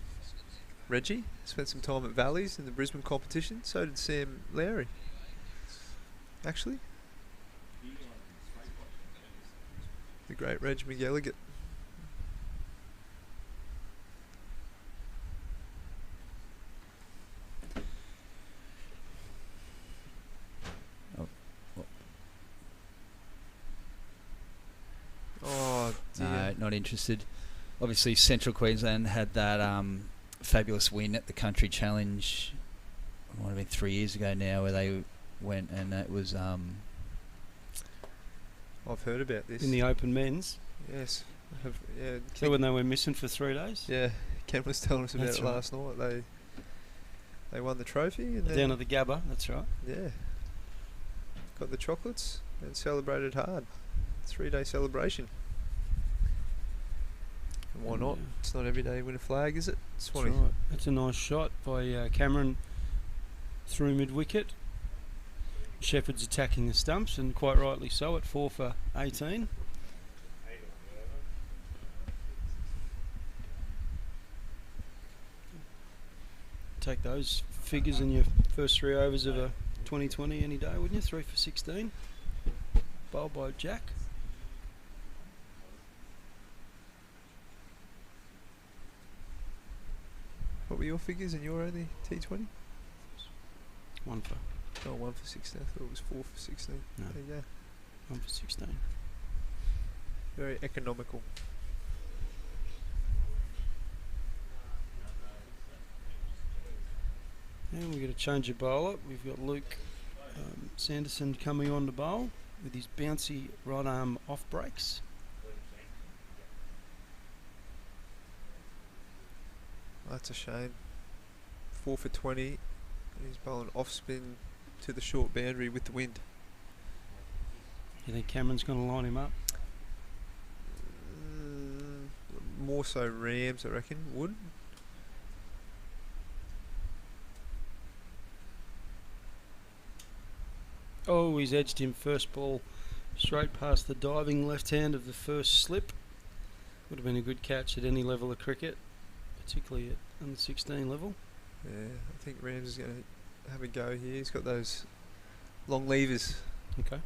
Reggie spent some time at Valleys in the Brisbane competition. So did Sam Lowry. Actually. The great Reg McGilligan. Oh, dear. No, not interested. Obviously, Central Queensland had that fabulous win at the Country Challenge. It might have been 3 years ago now, where they went and it was. I've heard about this. In the Open Men's. Yes. Yeah, So when they were missing for 3 days? Yeah, Ken was telling us about That's it right. last night. They won the trophy. And Down then at the Gabba, that's right. Yeah. Got the chocolates and celebrated hard. 3-day celebration. And why not? It's not every day you win a flag, is it? That's right. That's a nice shot by Cameron through mid-wicket. Shepherd's attacking the stumps, and quite rightly so, at 4 for 18. Take those figures in your first 3 overs of a 2020 any day, wouldn't you? 3 for 16. Bowled by Jack. What were your figures in your only T20? 1 for. Oh, 1 for 16. I thought it was 4 for 16. No. There you go. 1 for 16. Very economical. And we've got to change a bowler. We've got Luke Sanderson coming on to bowl with his bouncy right arm off breaks. That's a shame. 4 for 20. And he's bowling off spin to the short boundary with the wind. You think Cameron's going to line him up? More so Rams, I reckon, would. Oh, he's edged him first ball straight past the diving left hand of the first slip. Would have been a good catch at any level of cricket, particularly at under 16 level. Yeah, I think Rams is going to have a go here. He's got those long levers. Okay.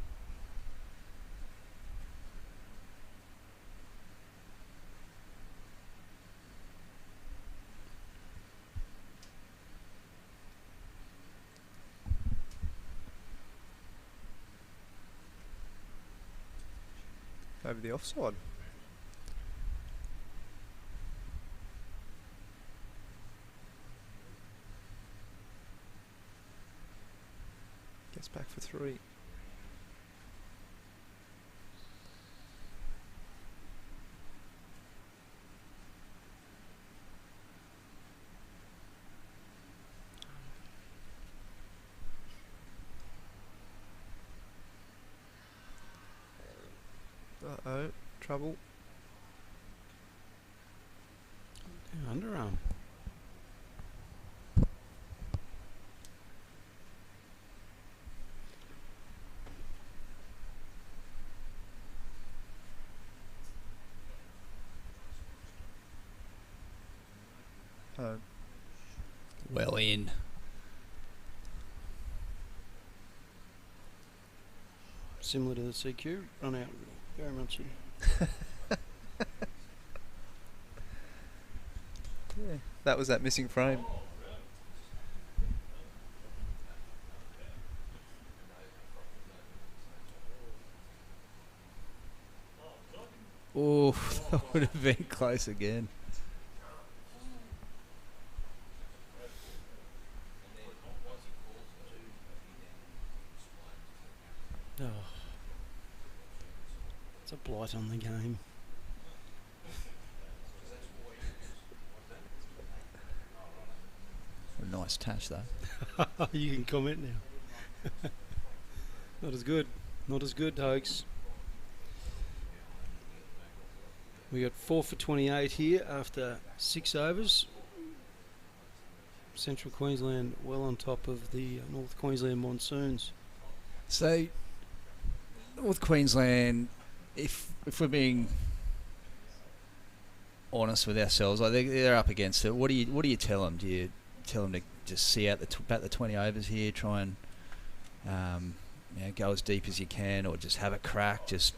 Over the offside. It's back for 3. Uh-oh, trouble. Underarm. Home. Well in. Similar to the CQ, run out very much in. Yeah, that was that missing frame. Oh, that would have been close again. Oh. It's a blight on the game. A nice touch though. You can comment now. Not as good. Not as good, Hoax. We got 4 for 28 here after 6 overs. Central Queensland well on top of the North Queensland Monsoons. So, North Queensland, if we're being honest with ourselves, like they're up against it. What do you tell them? Do you tell them to just see out about the 20 overs here, try and go as deep as you can, or just have a crack? Just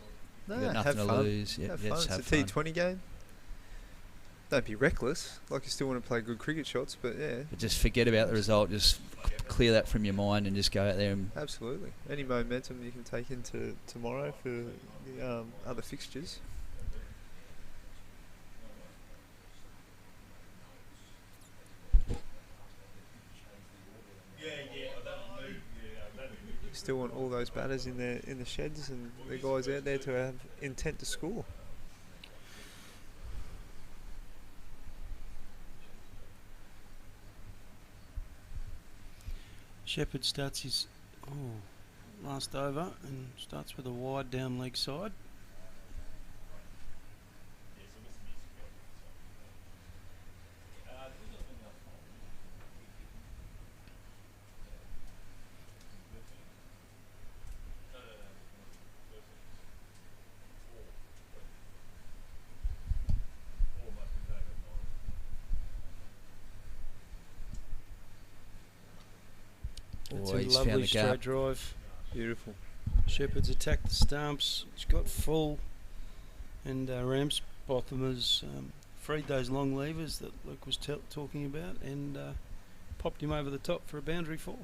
No, you got nothing to fun. lose. Yeah, Have yeah, fun. just It's have a fun. T20 game. Don't be reckless. Like you still want to play good cricket shots, but yeah. But just forget about the result. Just clear that from your mind and just go out there and Absolutely. Any momentum you can take into tomorrow for the other fixtures. You still want all those batters in the sheds and the guys out there to have intent to score. Shepherd starts his last over and starts with a wide down leg side. That's a he's lovely found the straight gap. drive. Beautiful. Shepherd's attacked the stumps. He's got full, and Ramsbotham has freed those long levers that Luke was talking about, and popped him over the top for a boundary fall.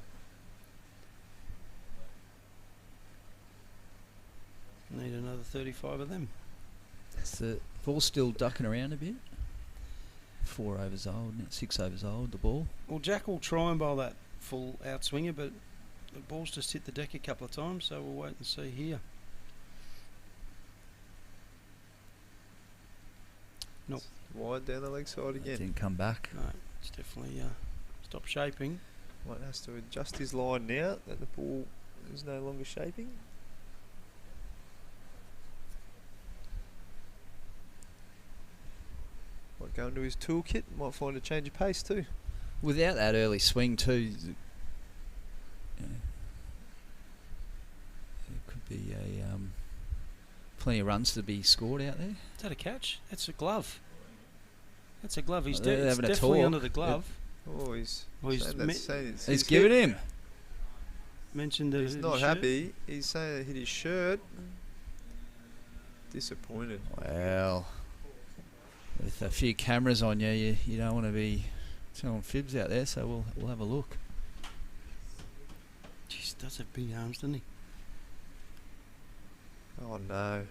Need another 35 of them. That's the ball's still ducking around a bit. 4 overs old, 6 overs old. The ball. Well, Jack will try and bowl that full outswinger, but the ball's just hit the deck a couple of times, so we'll wait and see here. Nope. Wide down the leg side again. Didn't come back. No, it's definitely stopped shaping. Might have to adjust his line now that the ball is no longer shaping. Might go into his toolkit. Might find a change of pace too. Without that early swing too, it could be a plenty of runs to be scored out there. Is that a catch? That's a glove. That's a glove. He's They're it's having a definitely talk. under the glove. Oh, he's Well, he's saying that's saying it's He's his giving hit. him. Mentioned that He's it not his happy. He's saying it hit his shirt. Disappointed. Well, with a few cameras on you, you don't want to be telling fibs out there. So we'll have a look. Jeez, does have big arms, doesn't he? Oh no.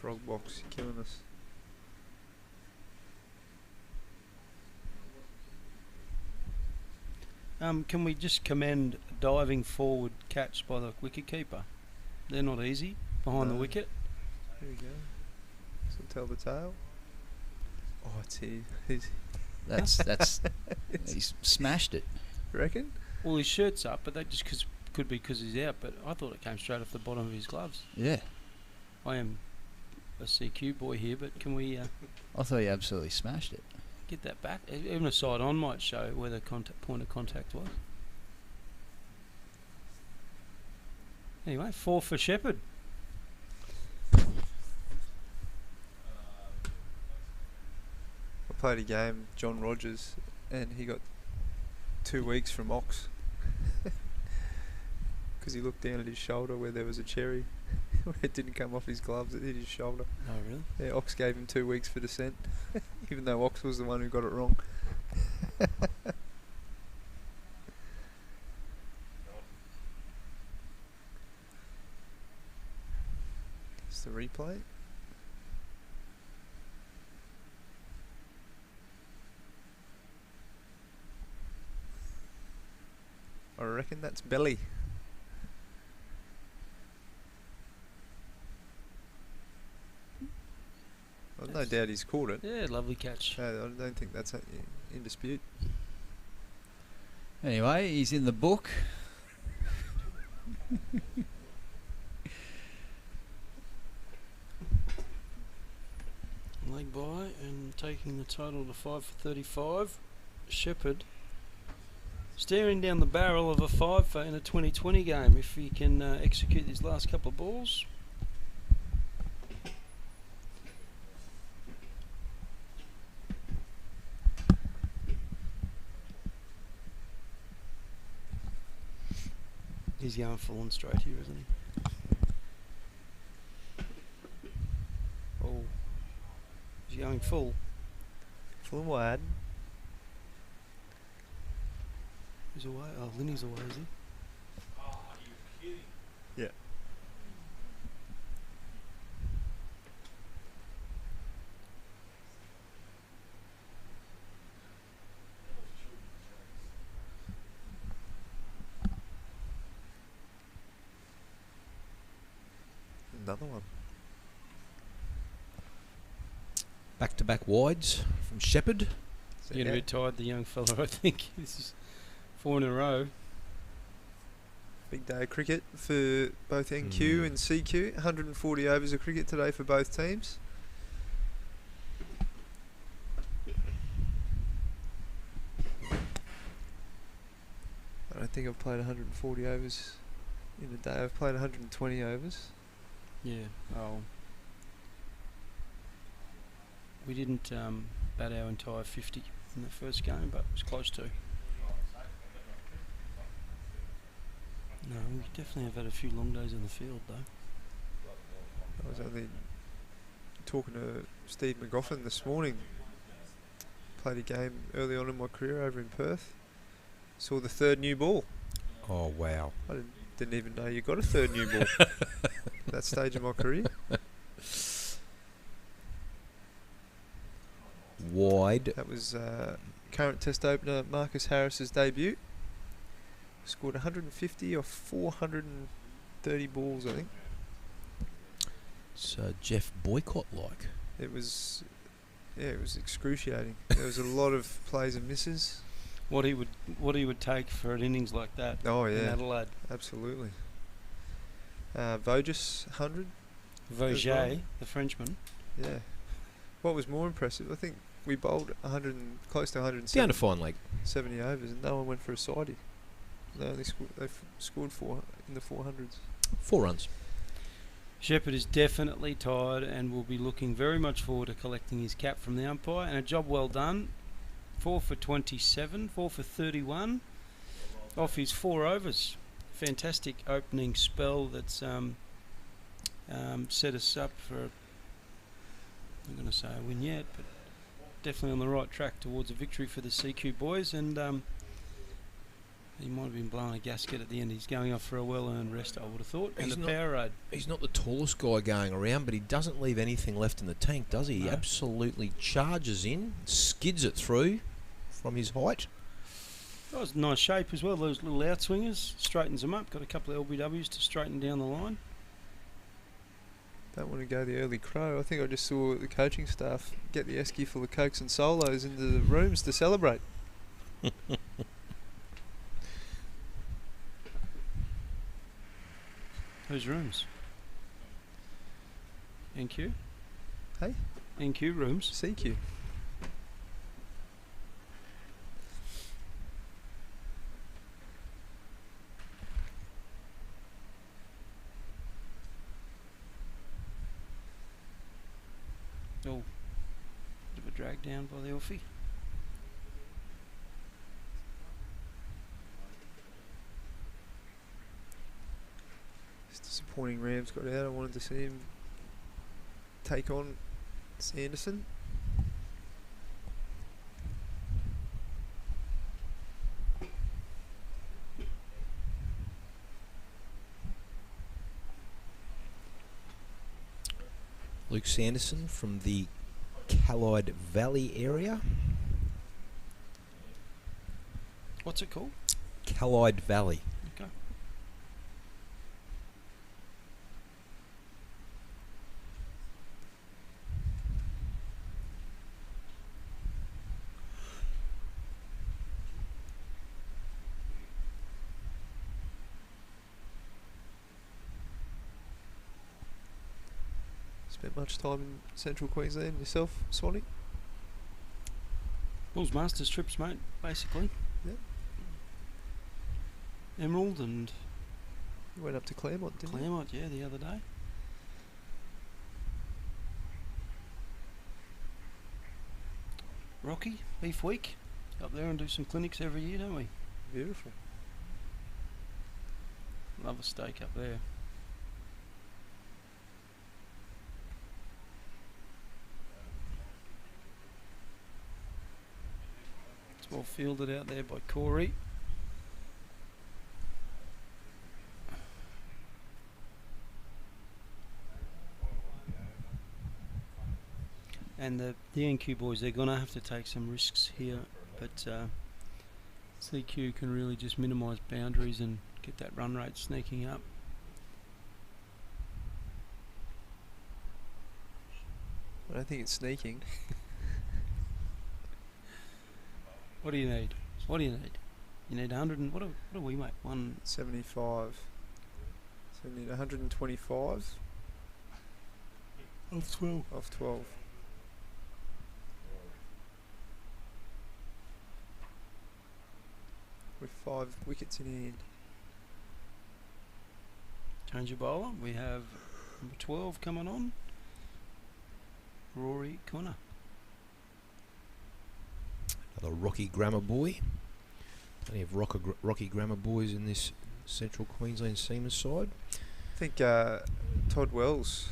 Frog box, you're killing us. Can we just commend a diving forward catch by the wicket keeper? They're not easy behind the No. wicket. There we go. So tell the tale. Oh, it's here. That's he's smashed it. Reckon? Well, his shirt's up, but that just could be because he's out. But I thought it came straight off the bottom of his gloves. Yeah. I am a CQ boy here, but can we I thought he absolutely smashed it. get that back? Even a side on might show where the point of contact was. Anyway, 4 for Shepherd. I played a game, John Rogers, and he got 2 weeks from Ox because he looked down at his shoulder where there was a cherry. Where it didn't come off his gloves, it hit his shoulder. Oh, really? Yeah, Ox gave him 2 weeks for descent, even though Ox was the one who got it wrong. It's the replay. I reckon that's belly. I've no doubt he's caught it. Yeah, lovely catch. I don't think that's in dispute. Anyway, he's in the book. Leg by and taking the total to 5 for 35. Shepherd staring down the barrel of a 5 for in a 2020 game if he can execute these last couple of balls. He's going full and straight here, isn't he? Oh. He's going full. Full and wide. He's away. Oh, Linny's away, is he? Yeah. Another one. Back-to-back wides from Shepherd. Getting a bit tired, the young fella, I think. This is 4 in a row. Big day of cricket for both NQ and CQ. 140 overs of cricket today for both teams. I don't think I've played 140 overs in a day. I've played 120 overs. Yeah. Oh. We didn't bat our entire 50 in the first game, but it was close to. No, we definitely have had a few long days in the field, though. I was only talking to Steve McGoffin this morning. Played a game early on in my career over in Perth. Saw the 3rd new ball. Oh, wow. I didn't even know you got a 3rd new ball at that stage of my career. Wide. That was current Test opener Marcus Harris's debut. Scored 150 off 430 balls, I think. It's Jeff Boycott-like. It was excruciating. There was a lot of plays and misses. What he would take for an innings like that. Oh yeah, in Adelaide. Absolutely. Voges 100. Voget, the Frenchman. Yeah. What was more impressive? I think we bowled 100 close to 170. Down to fine leg. 70 overs, and no one went for a sidey. They only scored 4 in the 400s. 4 runs. Shepherd is definitely tired and will be looking very much forward to collecting his cap from the umpire. And a job well done. 4 for 27, 4 for 31 off his 4 overs. Fantastic opening spell that's set us up for, I'm going to say a win yet, but definitely on the right track towards a victory for the CQ boys. And he might have been blowing a gasket at the end. He's going off for a well-earned rest, I would have thought. And a Powerade. He's not the tallest guy going around, but he doesn't leave anything left in the tank, does he? No. He absolutely charges in, skids it through from his height. That was nice shape as well. Those little outswingers straightens them up. Got a couple of LBWs to straighten down the line. Don't want to go the early crow. I think I just saw the coaching staff get the esky full of cokes and solos into the rooms to celebrate. Whose rooms? NQ? Hey? NQ rooms? CQ. Oh, bit of a drag down by the Orphy. It's disappointing Rams got out. I wanted to see him take on Sanderson. Luke Sanderson from the Callide Valley area. What's it called? Callide Valley. Okay. Spent much time in central Queensland yourself, Swanee? Bulls Masters trips, mate, basically. Yep. Emerald and... You went up to Claremont, didn't you? Claremont, yeah, the other day. Rocky, Beef Week. Up there and do some clinics every year, don't we? Beautiful. Love a steak up there. It's well fielded out there by Corey. And the NQ boys, they're going to have to take some risks here, but CQ can really just minimise boundaries and get that run rate sneaking up. I don't think it's sneaking. What do you need? What do you need? You need 100 and... What do we make? 175. So you need 125. Of 12. Of 12. With 5 wickets in hand. Change your bowler. We have number 12 coming on. Rory Connor. Another Rocky Grammar boy. Plenty of Rocky Grammar boys in this central Queensland Seamers side. I think Todd Wells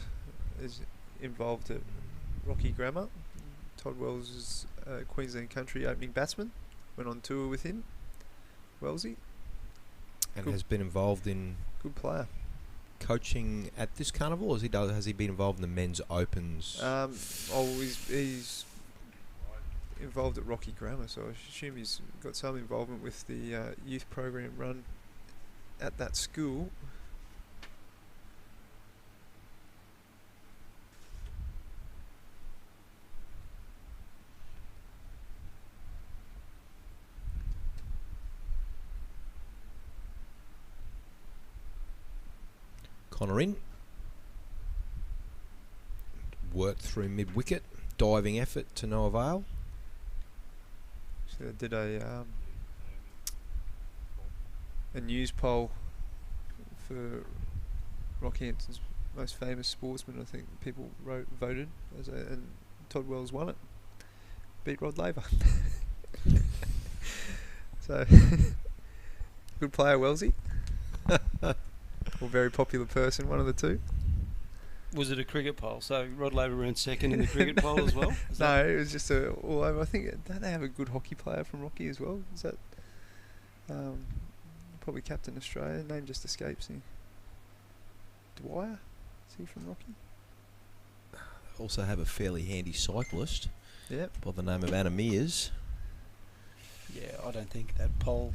is involved at Rocky Grammar. Todd Wells is a Queensland Country opening batsman. Went on tour with him. Wellsy. And Good. has been involved in Good player. coaching at this carnival, or has he been involved in the men's opens? He's involved at Rocky Grammar, so I assume he's got some involvement with the youth program run at that school. Connor in. Worked through mid-wicket. Diving effort to no avail. So I did a news poll for Rockhampton's most famous sportsman. I think people voted, and Todd Wells won it. Beat Rod Laver. So, good player, Wellsy. Or very popular person, one of the two. Was it a cricket poll? So Rod Laver ran second in the cricket poll as well? No, it was just all over. I think, don't they have a good hockey player from Rocky as well? Is that probably Captain Australia? Name just escapes me. Dwyer? Is he from Rocky? Also have a fairly handy cyclist. Yep. By the name of Anna Mears. Yeah, I don't think that poll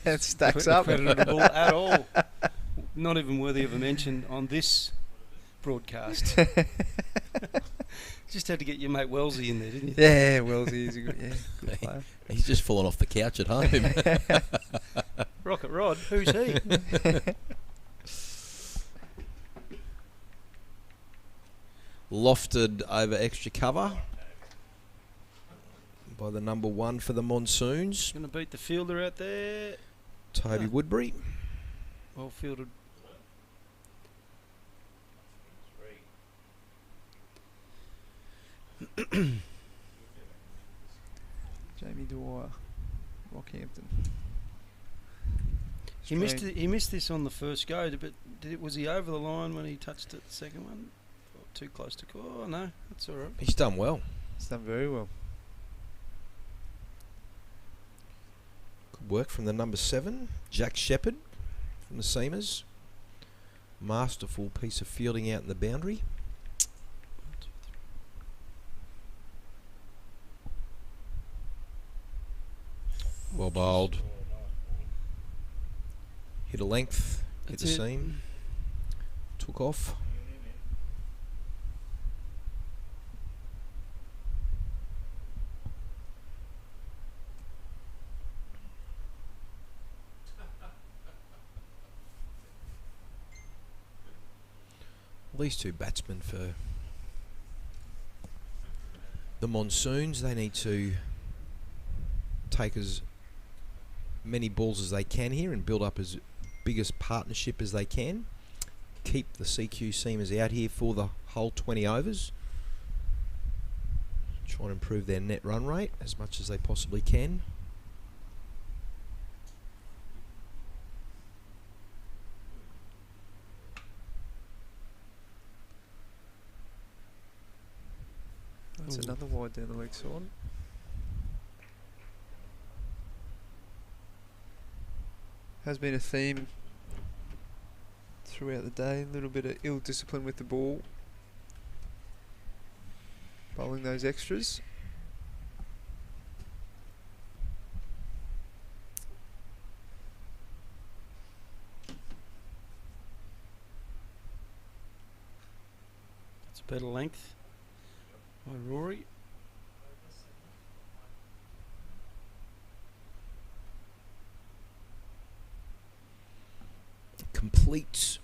It stacks up. creditable at all. Not even worthy of a mention on this broadcast. Just had to get your mate Wellesley in there, didn't you? Yeah, Wellesley is a good, good player. He's just fallen off the couch at home. Rocket Rod, who's he? Lofted over extra cover by the number 1 for the Monsoons. Going to beat the fielder out there. Toby Woodbury. Well fielded. Jamie Dwyer, Rockhampton. He missed this on the first go, but was he over the line when he touched it the second one? Or too close to call? Oh no, that's all right. He's done well. He's done very well. Good work from the number 7, Jack Shepherd from the Seamers. Masterful piece of fielding out in the boundary. Well bowled. Hit a length, hit the seam, took off. These two batsmen for the Monsoons, they need to take as many balls as they can here and build up as biggest partnership as they can. Keep the CQ seamers out here for the whole 20 overs. Try and improve their net run rate as much as they possibly can. That's another wide down the leg side. Has been a theme throughout the day. A little bit of ill discipline with the ball. Bowling those extras. It's a better length by Rory. Completes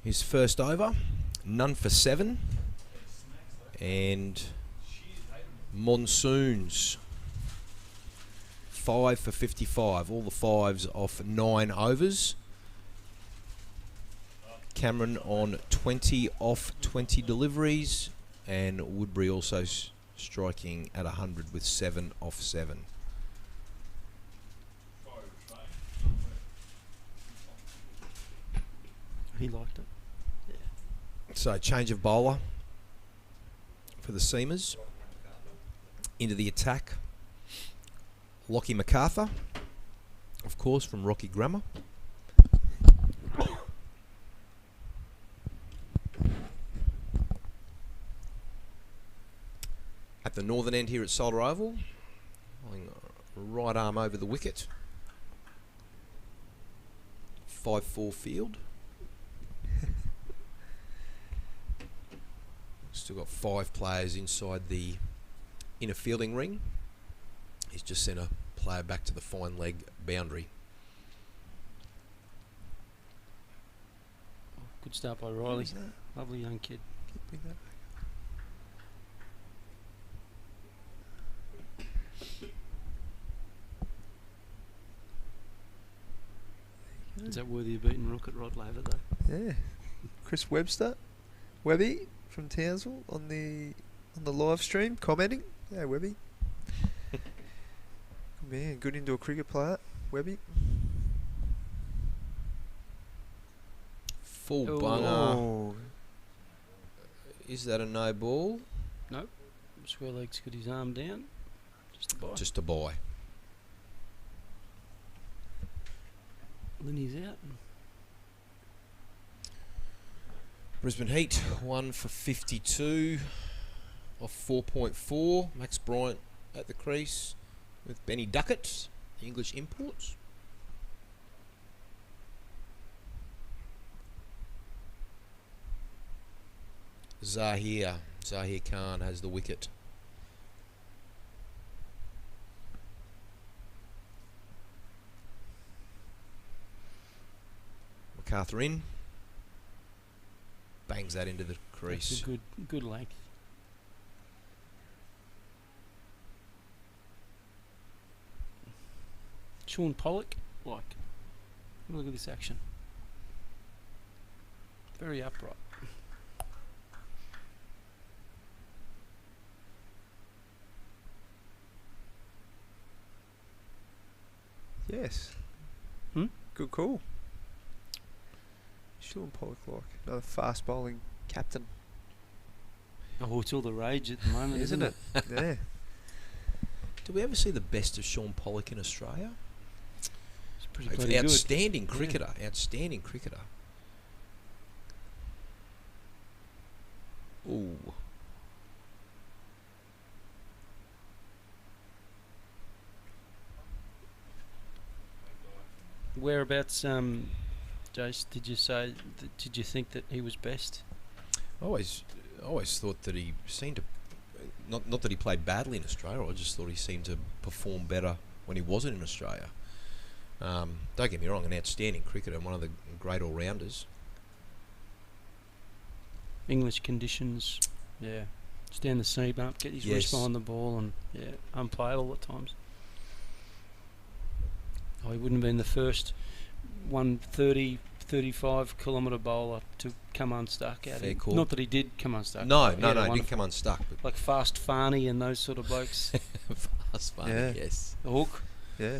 his first over, none for 7, and Monsoons 5 for 55, all the 5s off 9 overs. Cameron on 20 off 20 deliveries, and Woodbury also striking at 100 with 7 off 7. He liked it. Yeah. So change of bowler for the Seamers. Into the attack, Lockie MacArthur, of course, from Rocky Grammar. At the northern end here at Solder Oval, right arm over the wicket. 5-4 field. Still got 5 players inside the inner fielding ring. He's just sent a player back to the fine leg boundary. Good start by Riley. Lovely young kid. Bring that back. Is that worthy of beating Rocket Rod later though? Yeah. Chris Webster, Webby from Townsville on the live stream commenting. Yeah, Webby. Man, good indoor cricket player, Webby. Full bunger. Is that a no ball? Nope. Square leg's got his arm down. Just a bye. Just a bye. Linny's out. Brisbane Heat 1 for 52 off 4.4. Max Bryant at the crease. with Benny Duckett, English imports. Zahir Khan has the wicket. MacArthur in. Bangs that into the crease. That's a good length. Sean Pollock, look at this action. Very upright. Yes. Good call. Sean Pollock, another fast bowling captain. Oh, it's all the rage at the moment, isn't it? Yeah. Do we ever see the best of Sean Pollock in Australia? He's pretty bloody good. Outstanding cricketer. Outstanding cricketer. Ooh. Whereabouts, Jace, did you think that he was best? I always thought that he seemed to, not that he played badly in Australia, I just thought he seemed to perform better when he wasn't in Australia. Don't get me wrong, an outstanding cricketer and one of the great all-rounders. English conditions, yeah. Stand the seam up, get his wrist behind the ball, and unplayable at times. Oh, he wouldn't have been the first 35 kilometre bowler to come unstuck out Fair of call. Not that he did come unstuck. No, he didn't come unstuck. But like Fast Farney and those sort of blokes. Fast Farney, yes. The hook. Yeah.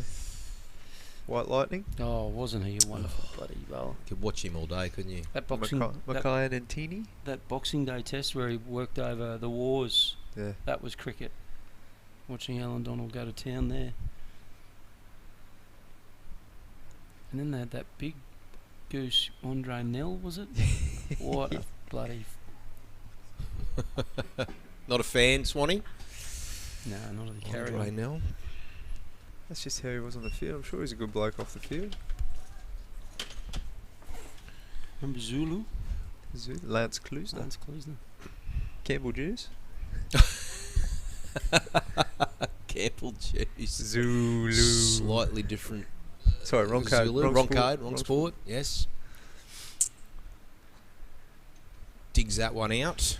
White Lightning. Oh, wasn't he a wonderful bloody bowler? Could watch him all day, couldn't you? That boxing, Mackay and Tini. That Boxing Day test where he worked over the wars. Yeah. That was cricket. Watching Alan Donald go to town there. And then they had that big goose, Andre Nell, was it? What a bloody... Not a fan, Swanee? No, not a carry. Andre Nell. That's just how he was on the field. I'm sure he's a good bloke off the field. Remember Zulu? Lance Klusener. Campbell Juice. Campbell Juice. Zulu. Slightly different. Sorry, wrong code. Zulu. Wrong code, wrong sport. Yes. Digs that one out.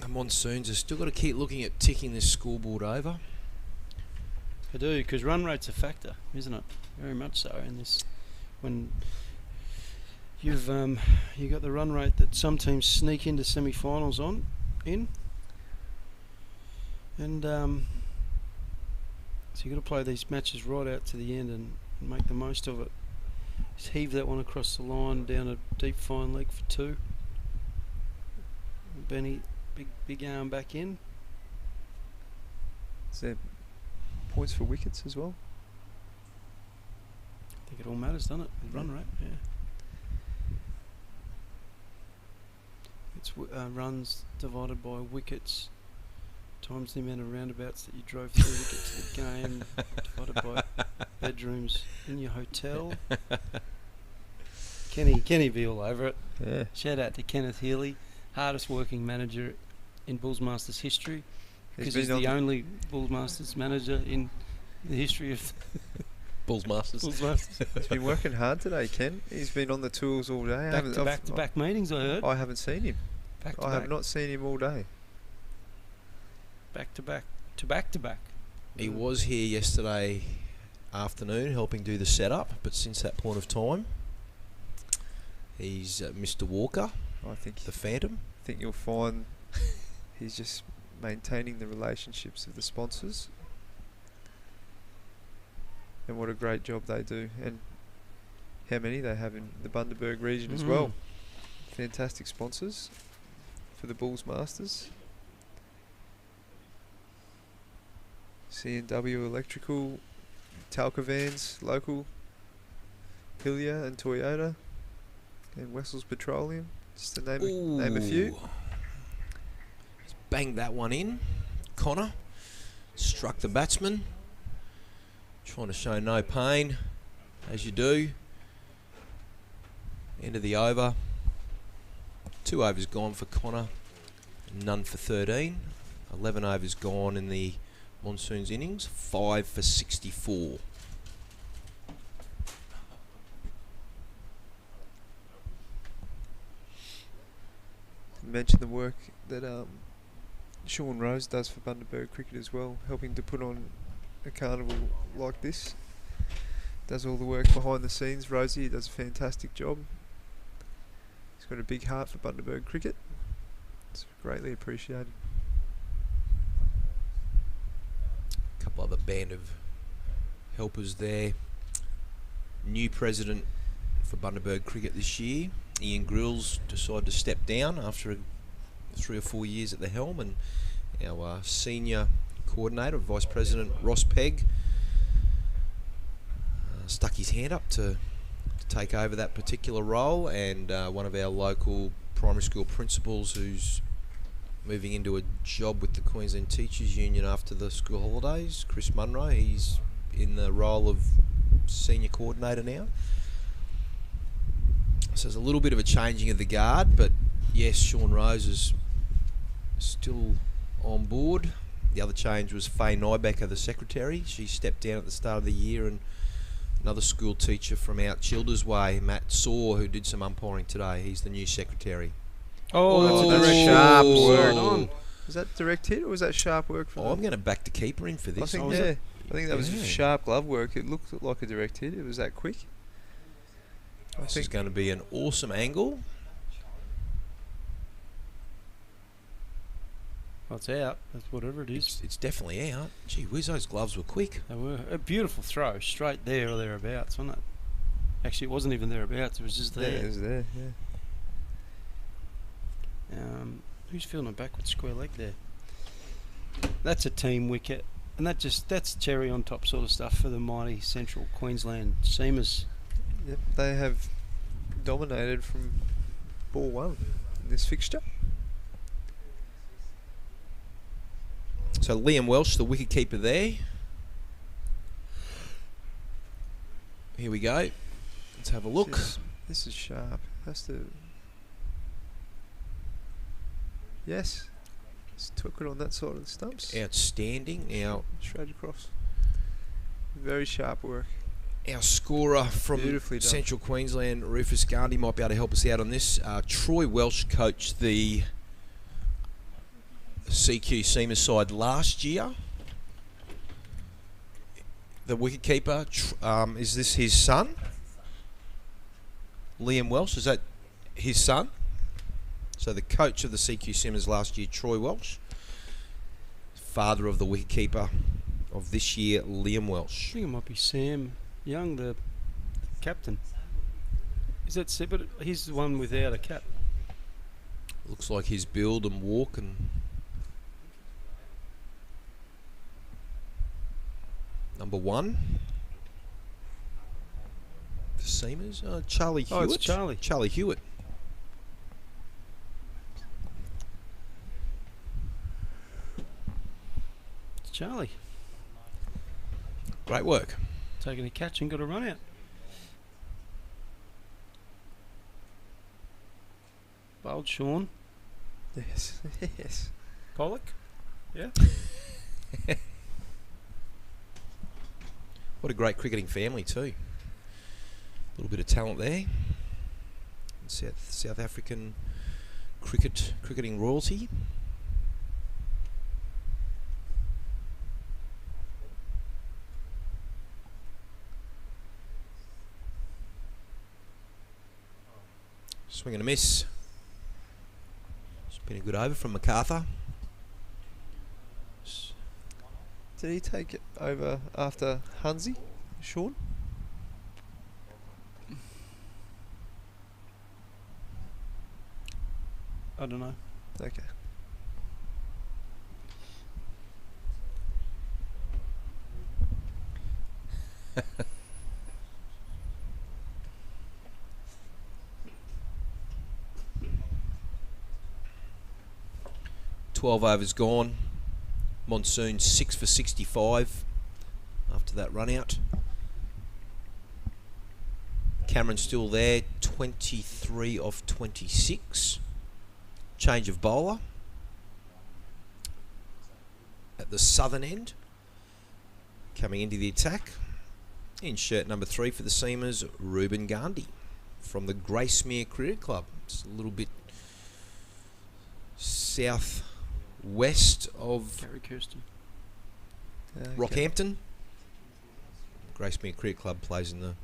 The Monsoons have still got to keep looking at ticking this scoreboard over. I do, because run rate's a factor, isn't it? Very much so in this. When you've got the run rate that some teams sneak into semi-finals and so you've got to play these matches right out to the end and make the most of it. Just heave that one across the line down a deep fine leg for 2. Benny, big arm back in. Is there points for wickets as well? I think it all matters, doesn't it? The run rate, yeah. It's runs divided by wickets times the amount of roundabouts that you drove through to get to the game, divided by bedrooms in your hotel. Kenny be all over it. Yeah. Shout out to Kenneth Healy, hardest working manager in Bulls Masters history, because he's the only Bulls Masters manager in the history of Bulls Masters. He's been working hard today, Ken. He's been on the tools all day. Back-to-back meetings, I heard. I haven't seen him. Back-to-back. I have not seen him all day. Back-to-back. He was here yesterday afternoon helping do the setup, but since that point of time, he's Mr. Walker, I think the Phantom. I think you'll find he's just maintaining the relationships of the sponsors. And what a great job they do, and how many they have in the Bundaberg region as well. Fantastic sponsors for the Bulls Masters. C&W Electrical, Talca Vans, local, Hillier and Toyota, and Wessels Petroleum, just to name a few. He's banged that one in. Connor struck the batsman, trying to show no pain, as you do. End of the over. 2 overs gone for Connor, none for 13. 11 overs gone in the Monsoons innings, 5 for 64. Mention the work that Sean Rose does for Bundaberg Cricket as well, helping to put on a carnival like this. Does all the work behind the scenes. Rosie does a fantastic job. He's got a big heart for Bundaberg Cricket. It's greatly appreciated. A couple other band of helpers there. New president for Bundaberg Cricket this year, Ian Grills, decided to step down after 3 or 4 years at the helm, and our senior coordinator, Vice President Ross Pegg, stuck his hand up to take over that particular role, and one of our local primary school principals who's moving into a job with the Queensland Teachers Union after the school holidays, Chris Munro, he's in the role of senior coordinator now. So there's a little bit of a changing of the guard, but yes, Sean Rose is still on board. The other change was Faye Nybecker, the secretary. She stepped down at the start of the year, and another school teacher from out Childers Way, Matt Saw, who did some umpiring today, he's the new secretary. Oh, that's sharp work. Was that direct hit or was that sharp work for them? I'm going to back the keeper in for this. I think, I think that was sharp glove work. It looked like a direct hit. It was that quick. This is going to be an awesome angle. Well, it's out. That's whatever it is. It's definitely out. Gee whiz, those gloves were quick. They were. A beautiful throw, straight there or thereabouts, wasn't it? Actually, it wasn't even thereabouts. It was just there. Yeah, it was there, yeah. Who's feeling a backward square leg there? That's a team wicket. And that's cherry on top sort of stuff for the mighty Central Queensland Seamers. Yep, they have dominated from ball one in this fixture. So Liam Welsh, the wicketkeeper there. Here we go. Let's have a look. This is sharp. Has to. Yes. Just took it on that side of the stumps. Outstanding. Now straight across. Very sharp work. Our scorer from Central Queensland, Rufus Gandhi, might be able to help us out on this. Troy Welsh coached the CQ Seamers side last year. The wicketkeeper, is this his son? Liam Welsh, is that his son? So the coach of the CQ Seamers last year, Troy Welsh. Father of the wicketkeeper of this year, Liam Welsh. I think it might be Sam Young, the captain. Is that Seb? He's the one without a cap. Looks like his build and walk and number 1 for Seamers. Charlie Hewitt. Oh, it's Charlie. Charlie Hewitt. It's Charlie. Great work. Taking a catch and got a run out. Bold Sean. Yes, yes. Pollock. Yeah. What a great cricketing family too. A little bit of talent there. South African cricketing royalty. Swing and a miss. It's been a good over from MacArthur. Did he take it over after Hansi, Sean? I don't know. Okay. 12 overs gone. Monsoon 6 for 65 after that run out. Cameron still there, 23 of 26. Change of bowler at the southern end. Coming into the attack in shirt number 3 for the Seamers, Reuben Gandhi from the Gracemere Cricket Club. It's a little bit south-west of Gary Kirsten. Rockhampton. Gracemere Cricket Club plays in the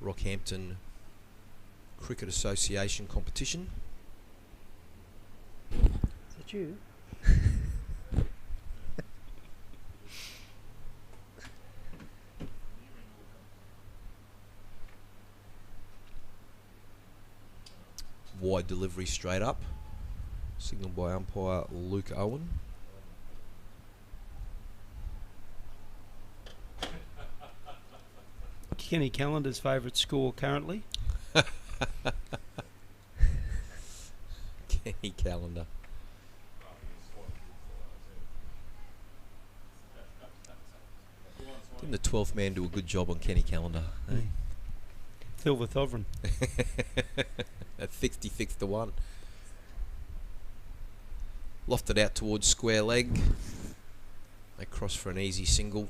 Rockhampton Cricket Association competition. Is that you? Wide delivery straight up. Signalled by umpire Luke Owen. Kenny Callender's favourite score currently. Kenny Callender. Didn't the 12th man do a good job on Kenny Callender? Eh? Silver Sovereign. At 66 to 1. Lofted out towards square leg. They cross for an easy single.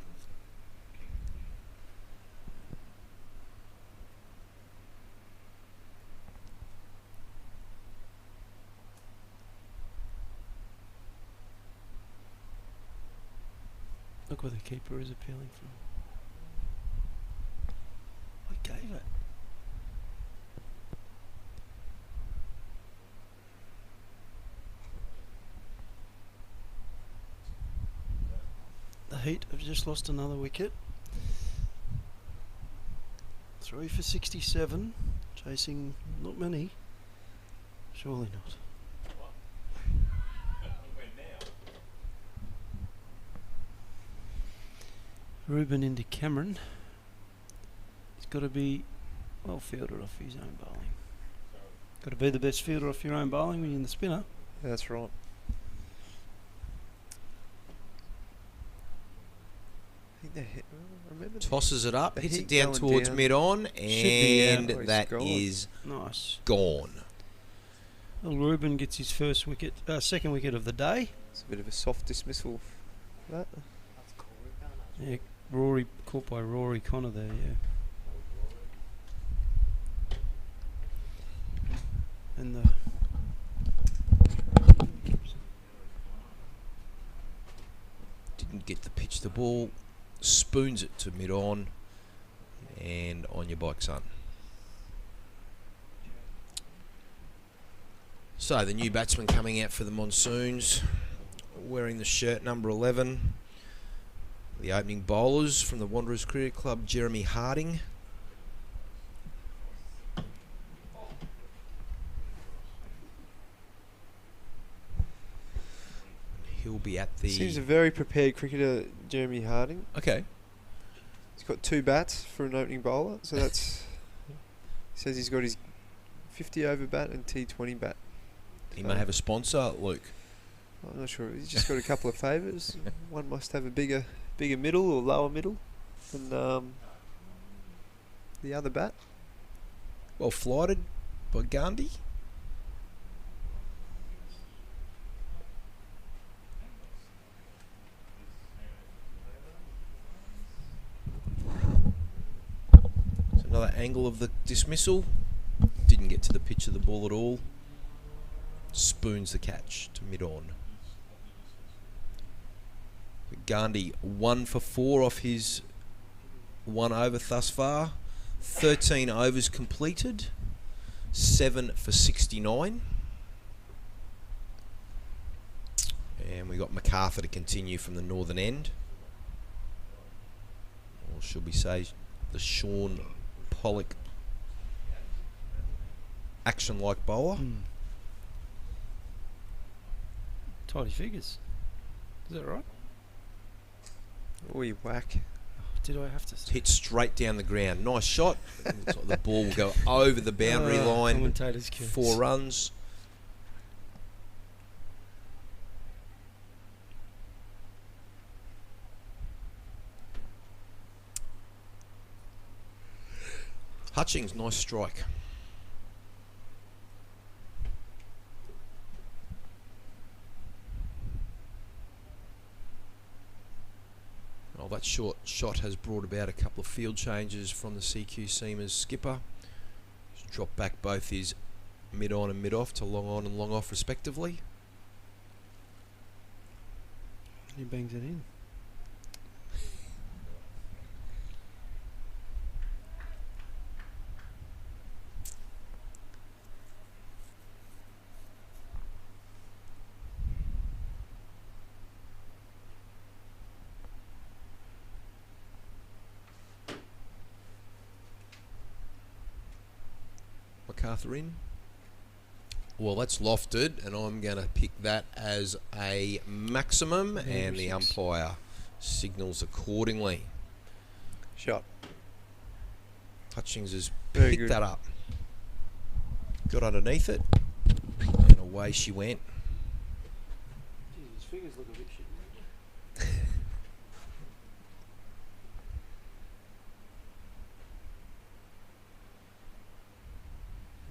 Look where the keeper is appealing from. I gave it. The Heat have just lost another wicket. 3 for 67. Chasing not many. Surely not. Reuben into Cameron. He's got to be well fielded off his own bowling. Got to be the best fielder off your own bowling when you're in the spinner. Yeah, that's right. I think they hit. Remember Tosses it up, the hits heat it down going towards down. mid-on, and Oh, he's that gone. is Nice. gone. Well, Reuben gets his first wicket, second wicket of the day. It's a bit of a soft dismissal. That. Yeah, Rory caught by Rory Connor there. Yeah. And the Didn't get to pitch the ball. Spoons it to mid-on, and on your bike, son. So the new batsman coming out for the Monsoons, wearing the shirt number 11. The opening bowlers from the Wanderers Cricket Club, Jeremy Harding. He'll be at the... Seems a very prepared cricketer, Jeremy Harding. Okay. He's got 2 bats for an opening bowler, so that's... He says he's got his 50 over bat and T20 bat. He may have a sponsor, Luke. I'm not sure. He's just got a couple of favours. One must have a bigger middle or lower middle than the other bat. Well flighted by Gandhi. So another angle of the dismissal. Didn't get to the pitch of the ball at all. Spoons the catch to mid-on. Gandhi 1 for 4 off his 1 over thus far. 13 overs completed. 7 for 69. And we got MacArthur to continue from the northern end. Or should we say the Sean Pollock action-like bowler. Tidy figures. Is that right? We whack. Did I have to? Hit straight down the ground. Nice shot. Looks like the ball will go over the boundary line. Commentators' cues. 4 runs. Hutchings, nice strike. Well, that short shot has brought about a couple of field changes from the CQ Seamers skipper. He's dropped back both his mid-on and mid-off to long on and long off respectively. He bangs it in. MacArthur in. Well, that's lofted, and I'm going to pick that as a maximum, and the umpire signals accordingly. Shot. Hutchings has Very picked good. that up. Got underneath it, and away she went. His fingers look a bit shit.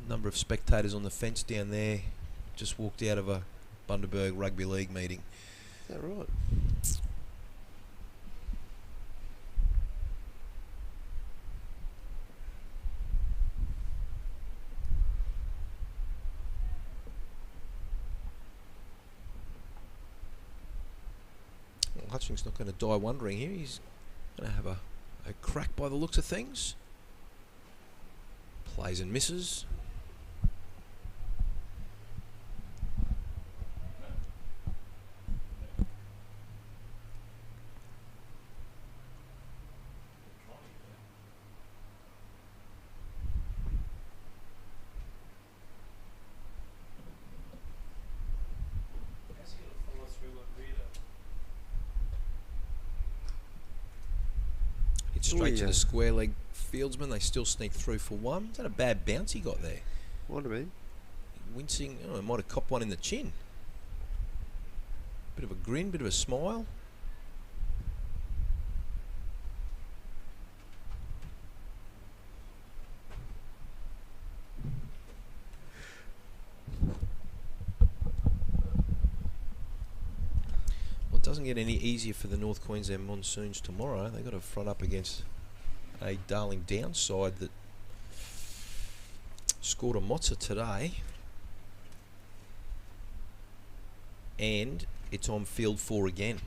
Number of spectators on the fence down there. Just walked out of a Bundaberg Rugby League meeting. Is that right? Well, Hutchings not going to die wondering here. He's going to have a crack by the looks of things. Plays and misses. Hit straight to the square leg fieldsman. They still sneak through for one. Is that a bad bounce he got there? Might have been. Wincing. Oh, he might have copped one in the chin. Bit of a grin, bit of a smile. Well, it doesn't get any easier for the North Queensland Monsoons tomorrow. They've got to front up against a Darling Downs side that scored a mozza today, and it's on field 4 again.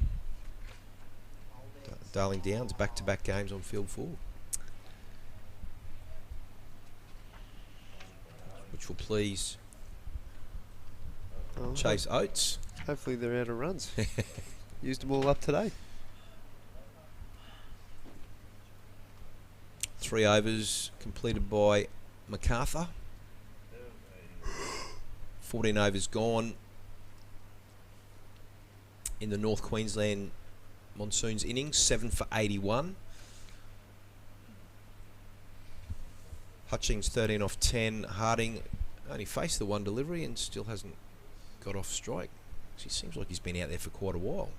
Darling Downs back-to-back games on field 4, which will please Chase Oates. Hopefully they're out of runs. Used them all up today. 3 overs completed by MacArthur. 14 overs gone in the North Queensland Monsoons innings, 7 for 81. Hutchings 13 off 10. Harding only faced the one delivery and still hasn't got off strike. He seems like he's been out there for quite a while.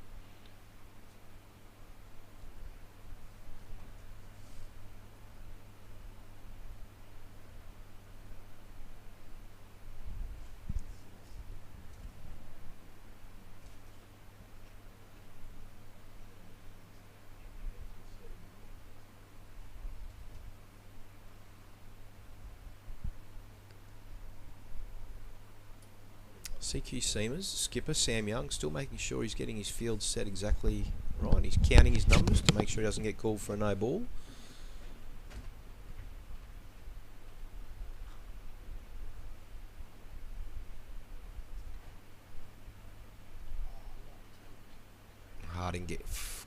CQ Seamers, skipper Sam Young, still making sure he's getting his field set exactly right. He's counting his numbers to make sure he doesn't get called for a no ball. Harding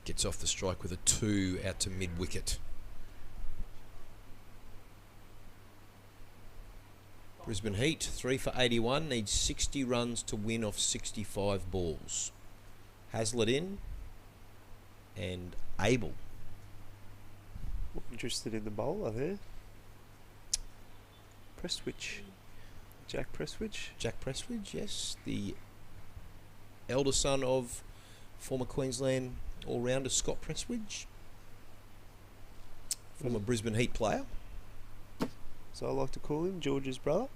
gets off the strike with a 2 out to mid wicket. Brisbane Heat, 3 for 81, needs 60 runs to win off 65 balls. Hazlitt in, and Abel. Interested in the bowler there. Prestwich. Jack Prestwich. Jack Prestwich, yes. The elder son of former Queensland all-rounder Scott Prestwich. Former Brisbane Heat player. so I like to call him, George's brother.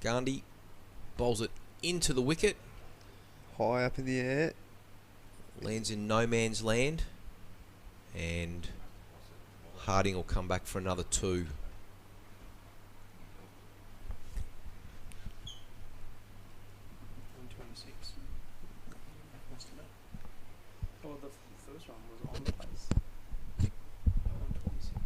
Gandhi bowls it into the wicket. High up in the air. Lands in no man's land. And Harding will come back for another 2. Oh, the first one was on pace. 126.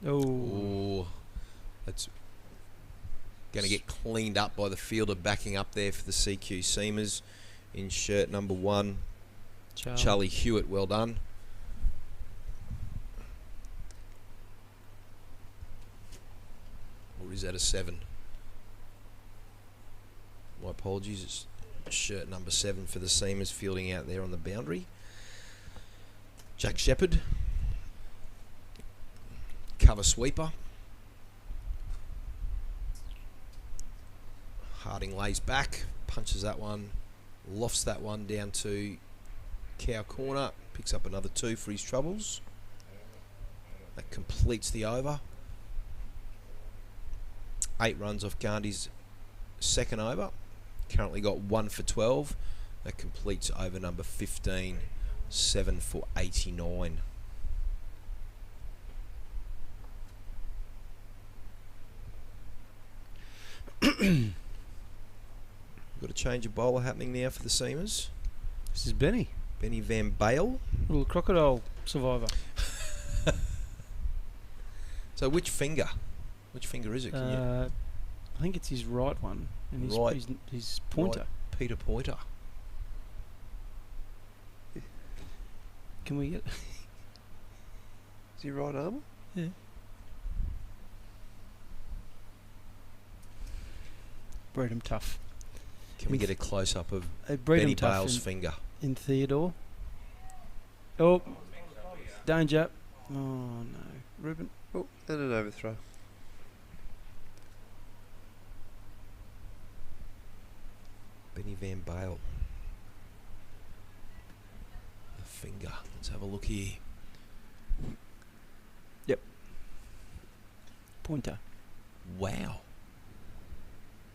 Oh, that's going to get cleaned up by the fielder backing up there for the CQ Seamers in shirt number 1. Charlie Hewitt, well done. Or is that a 7? My apologies, it's shirt number 7 for the Seamers fielding out there on the boundary. Jack Shepherd. Cover sweeper. Harding lays back, punches that one, lofts that one down to cow corner, picks up another 2 for his troubles. That completes the over. 8 runs off Gandhi's second over. Currently got 1 for 12. That completes over number 15, 7 for 89. Got a change of bowler happening now for the Seamers. This is Benny. Benny Van Bale. Little crocodile survivor. So which finger? Which finger is it? Can you? I think it's his right one. And his, Right. his pointer. Right, Peter Pointer. Can we get... Is he right arm? Yeah. Bred him tough. Can we get a close-up of bred Benny him tough Bale's in- finger? In Theodore. Oh, danger. Oh no, Ruben. Oh, and an overthrow. Benny Van Bale. The finger. Let's have a look here. Yep. Pointer. Wow.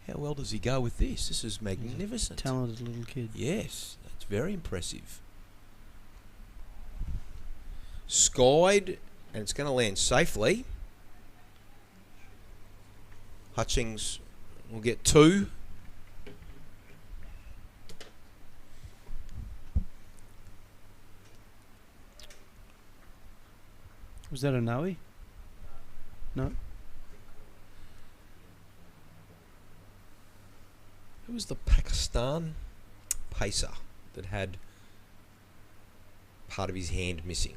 How well does he go with this? This is magnificent. Talented little kid. Yes, that's very impressive. Skied, and it's going to land safely. Hutchings will get 2. Was that a Noe? No. Who was the Pakistan pacer that had part of his hand missing?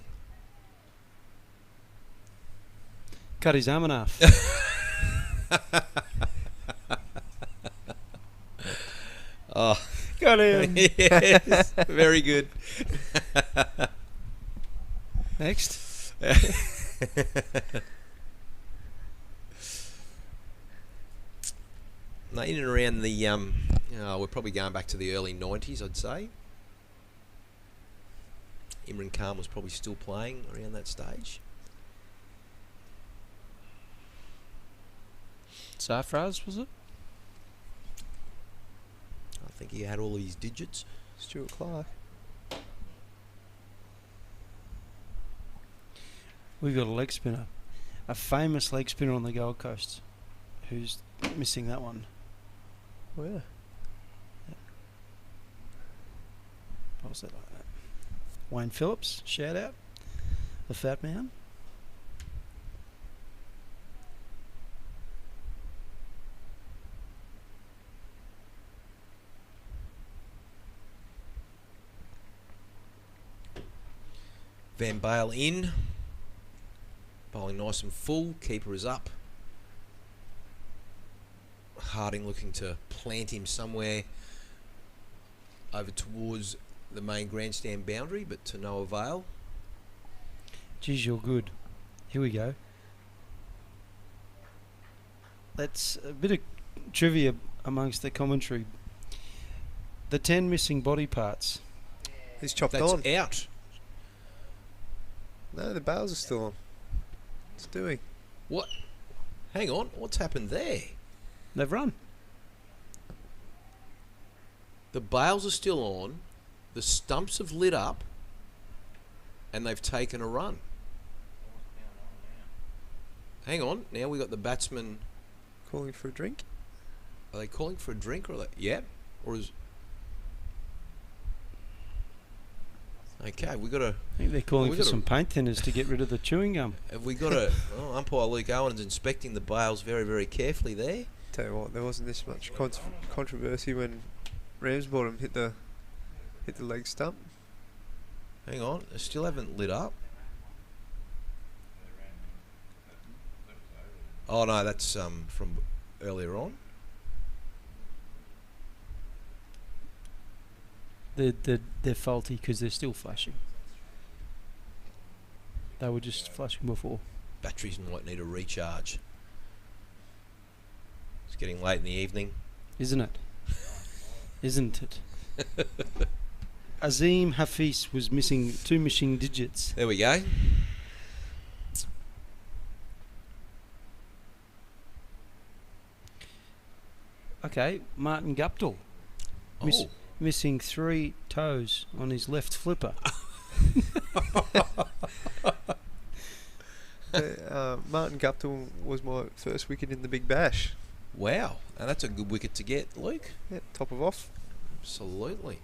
Cut his arm in half. Oh, got him. Yes, very good. Next. Now, in and around the we're probably going back to the early 90s, I'd say. Imran Khan was probably still playing around that stage. Sarfraz, was it? I think he had all of his digits. Stuart Clark. We've got a leg spinner. A famous leg spinner on the Gold Coast who's missing that one. Where? What was that like that? Wayne Phillips, shout out. The fat man. Van Bale in. Bowling nice and full. Keeper is up. Harding looking to plant him somewhere over towards the main grandstand boundary, but to no avail. Geez, you're good. Here we go. That's a bit of trivia amongst the commentary. The 10 missing body parts. He's chopped That's on. out. No, the bails are still on. What's it doing? What? Hang on. What's happened there? They've run. The bails are still on. The stumps have lit up. And they've taken a run. Hang on. Now we got the batsman calling for a drink. Are they calling for a drink, or are they? Yeah. Or is? Okay, we got to. I think they're calling for some paint thinners to get rid of the chewing gum. Have we got a? Oh, umpire Luke Owen's inspecting the bails very, very carefully there. Tell you what, there wasn't this much controversy when Ramsbottom hit the leg stump. Hang on, they still haven't lit up. Oh no, that's from earlier on. They're faulty because they're still flashing. They were just flashing before. Batteries might need a recharge. It's getting late in the evening. Isn't it? Isn't it? Azim Hafiz was missing 2 missing digits. There we go. Okay, Martin Guptill. Oh. Missing 3 toes on his left flipper. Martin Guptill was my first wicket in the Big Bash. Wow, and that's a good wicket to get, Luke. Yeah, top of off. Absolutely.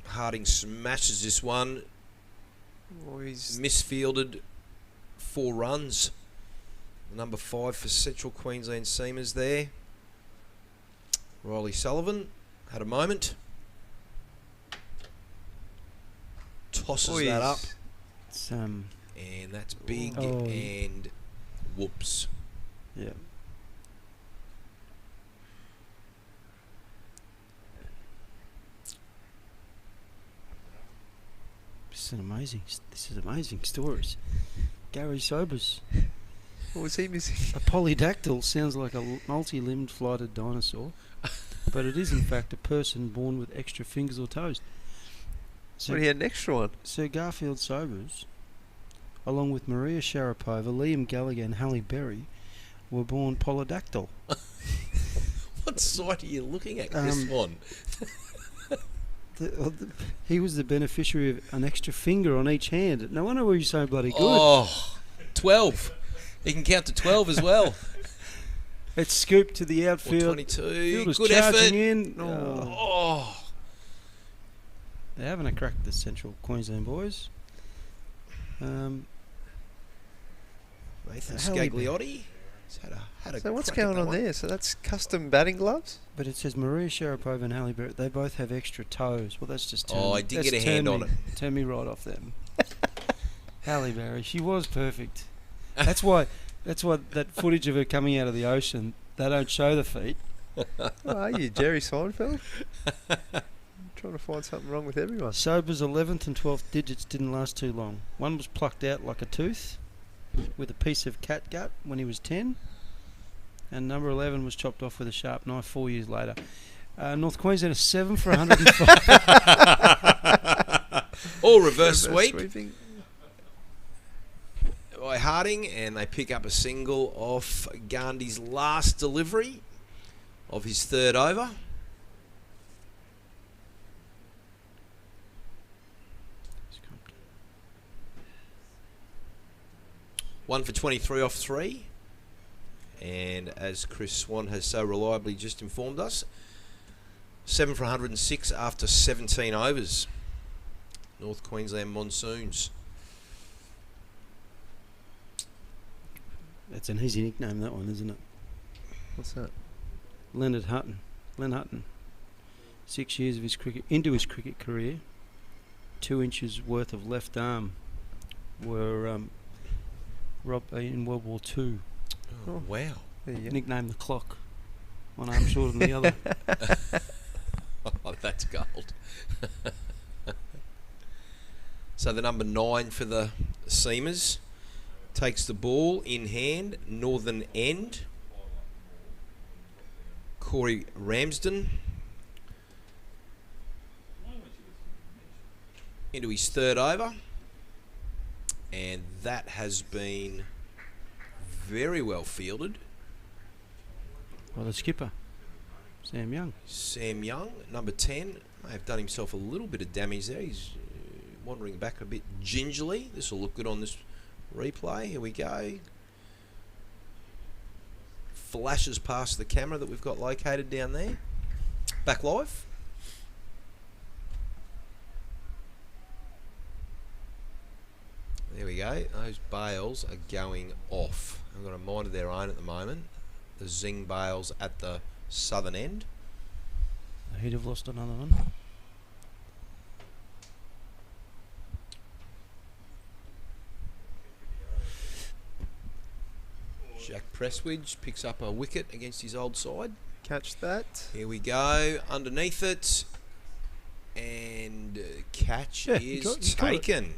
Harding smashes this one. Oh, he's misfielded 4 runs. Number 5 for Central Queensland Seamers there. Riley Sullivan had a moment. Tosses that up. It's, and that's big Oh. and whoops. Yeah. This is amazing stories. Gary Sobers. What was he missing? A polydactyl sounds like a multi-limbed flighted dinosaur, but it is in fact a person born with extra fingers or toes. But he had an extra one. Sir Garfield Sobers, along with Maria Sharapova, Liam Gallagher and Halle Berry, were born polydactyl. What site are you looking at this one? He was the beneficiary of an extra finger on each hand. No wonder we were so bloody good. Oh, 12. He can count to 12 as well. It's scooped to the outfield. 22. Fielders Good charging effort. in. Oh. They're having a crack at the Central Queensland boys. Nathan Halle Scagliotti. Had a So what's crack at going that on one. there? So that's custom batting gloves? But it says Maria Sharapova and Halle Berry. They both have extra toes. Well, that's just Oh, I did get a hand on it. Turn me right off them. Halle Berry, she was perfect. That's why that footage of her coming out of the ocean, they don't show the feet. What are you, Jerry Seinfeld? I'm trying to find something wrong with everyone. Sober's 11th and 12th digits didn't last too long. One was plucked out like a tooth with a piece of catgut when he was 10. And number 11 was chopped off with a sharp knife 4 years later. North Queensland is 7 for 105. All reverse sweep Sweeping. by Harding, and they pick up a single off Gandhi's last delivery of his 3rd over. One for 23 off 3. And as Chris Swan has so reliably just informed us, 7 for 106 after 17 overs. North Queensland Monsoons. That's an easy nickname, that one, isn't it? What's that? Leonard Hutton. Len Hutton. 6 years of his into his cricket career. 2 inches worth of left arm were robbed in World War II. Oh, wow. There you go. Nicknamed the Clock one arm shorter than the other. Oh, that's gold. So the number 9 for the Seamers takes the ball in hand, northern end. Corey Ramsden into his third over, and that has been very well fielded. Well, the skipper, Sam Young. Sam Young, number 10, may have done himself a little bit of damage there. He's wandering back a bit gingerly. This will look good on this replay. Here we go. Flashes past the camera that we've got located down there. Back live. There we go. Those bales are going off. They've got a mind of their own at the moment. The Zing bales at the southern end. He'd have lost another one. Jack Presswidge picks up a wicket against his old side. Catch that. Here we go, underneath it, and catch is taken.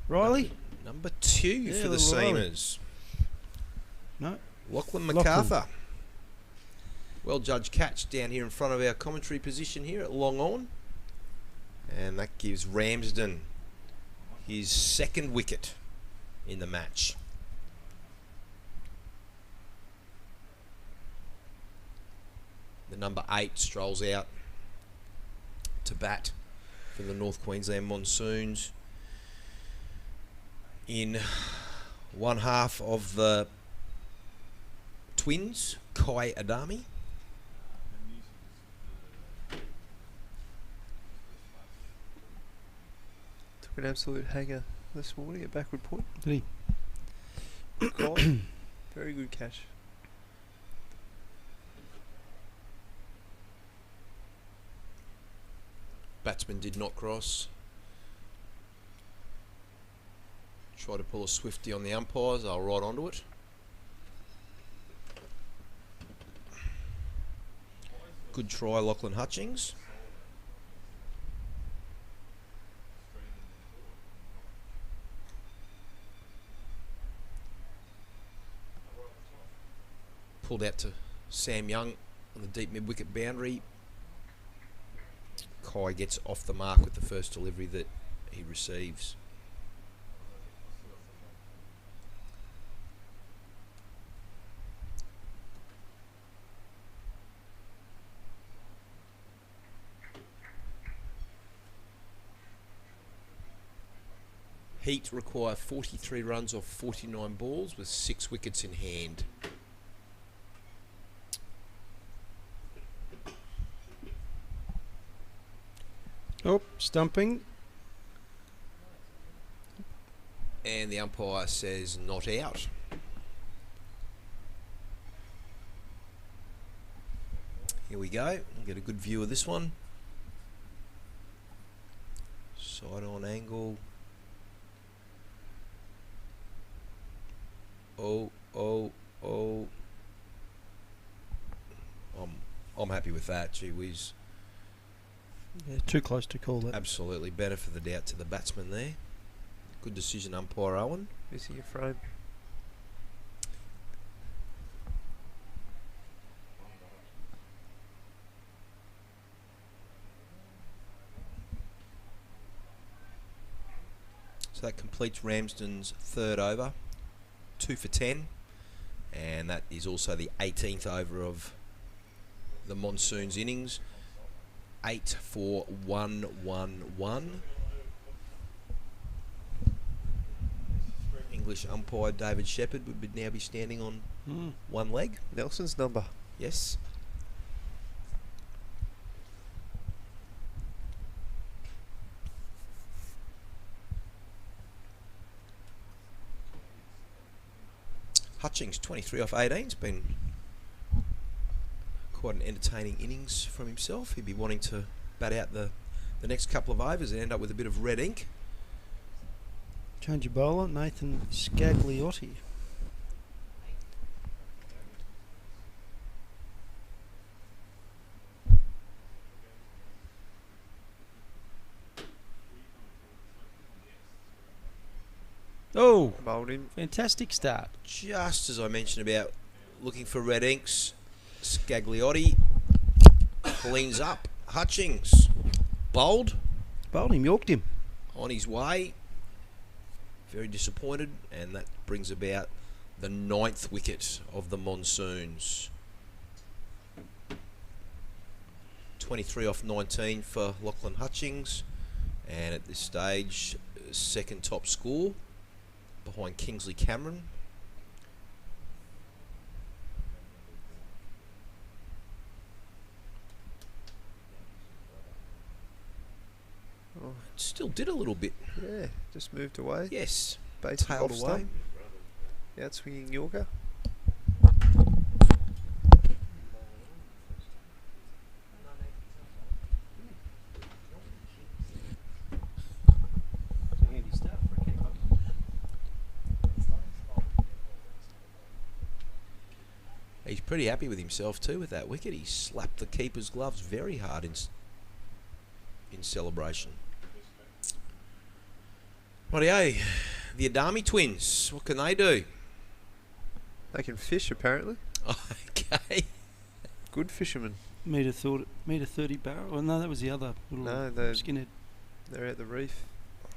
Riley? Number 2 for the Seamers. No. Lachlan MacArthur. Well judged catch down here in front of our commentary position here at long on. And that gives Ramsden his second wicket in the match. The number 8 strolls out to bat for the North Queensland Monsoons in one half of the Twins, Kai Adami. Took an absolute hanger this morning at backward point. Did he? Kai, very good catch. Batsman did not cross. Try to pull a swifty on the umpires. They'll right onto it. Good try, Lachlan Hutchings. Pulled out to Sam Young on the deep mid-wicket boundary. Kai gets off the mark with the first delivery that he receives. Heat require 43 runs off 49 balls with 6 wickets in hand. Oh, stumping. And the umpire says not out. Here we go. We'll get a good view of this one. Side on angle. Oh. I'm happy with that. Gee whiz. Yeah, too close to call that. Absolutely. Benefit of the doubt to the batsman there. Good decision, umpire Owen. Missing a frame. So that completes Ramsden's third over. 2 for 10. And that is also the 18th over of the Monsoons innings. 8 for 111. English umpire David Shepherd would now be standing on one leg. Nelson's number. Yes. Hutchings, 23 off 18. It's been quite an entertaining innings from himself. He'd be wanting to bat out the next couple of overs and end up with a bit of red ink. Change your bowler, Nathan Scagliotti. Oh, bowled him. fantastic start. Just as I mentioned about looking for red inks, Scagliotti cleans up. Hutchings bowled him, yorked him. on his way. Very disappointed, and that brings about the 9th wicket of the Monsoons. 23 off 19 for Lachlan Hutchings, and at this stage, second top score behind Kingsley Cameron. Oh, Still did a little bit. yeah, just moved away. Yes. Base Tailed off away. stump. Out swinging Yorker. He's pretty happy with himself too with that wicket. He slapped the keeper's gloves very hard in celebration. Rightio, the Adami twins, what can they do? They can fish, apparently. Okay. Good fishermen. Metre 30 barrel. Oh, no, that was the other little No, they're skinhead. They're at the reef.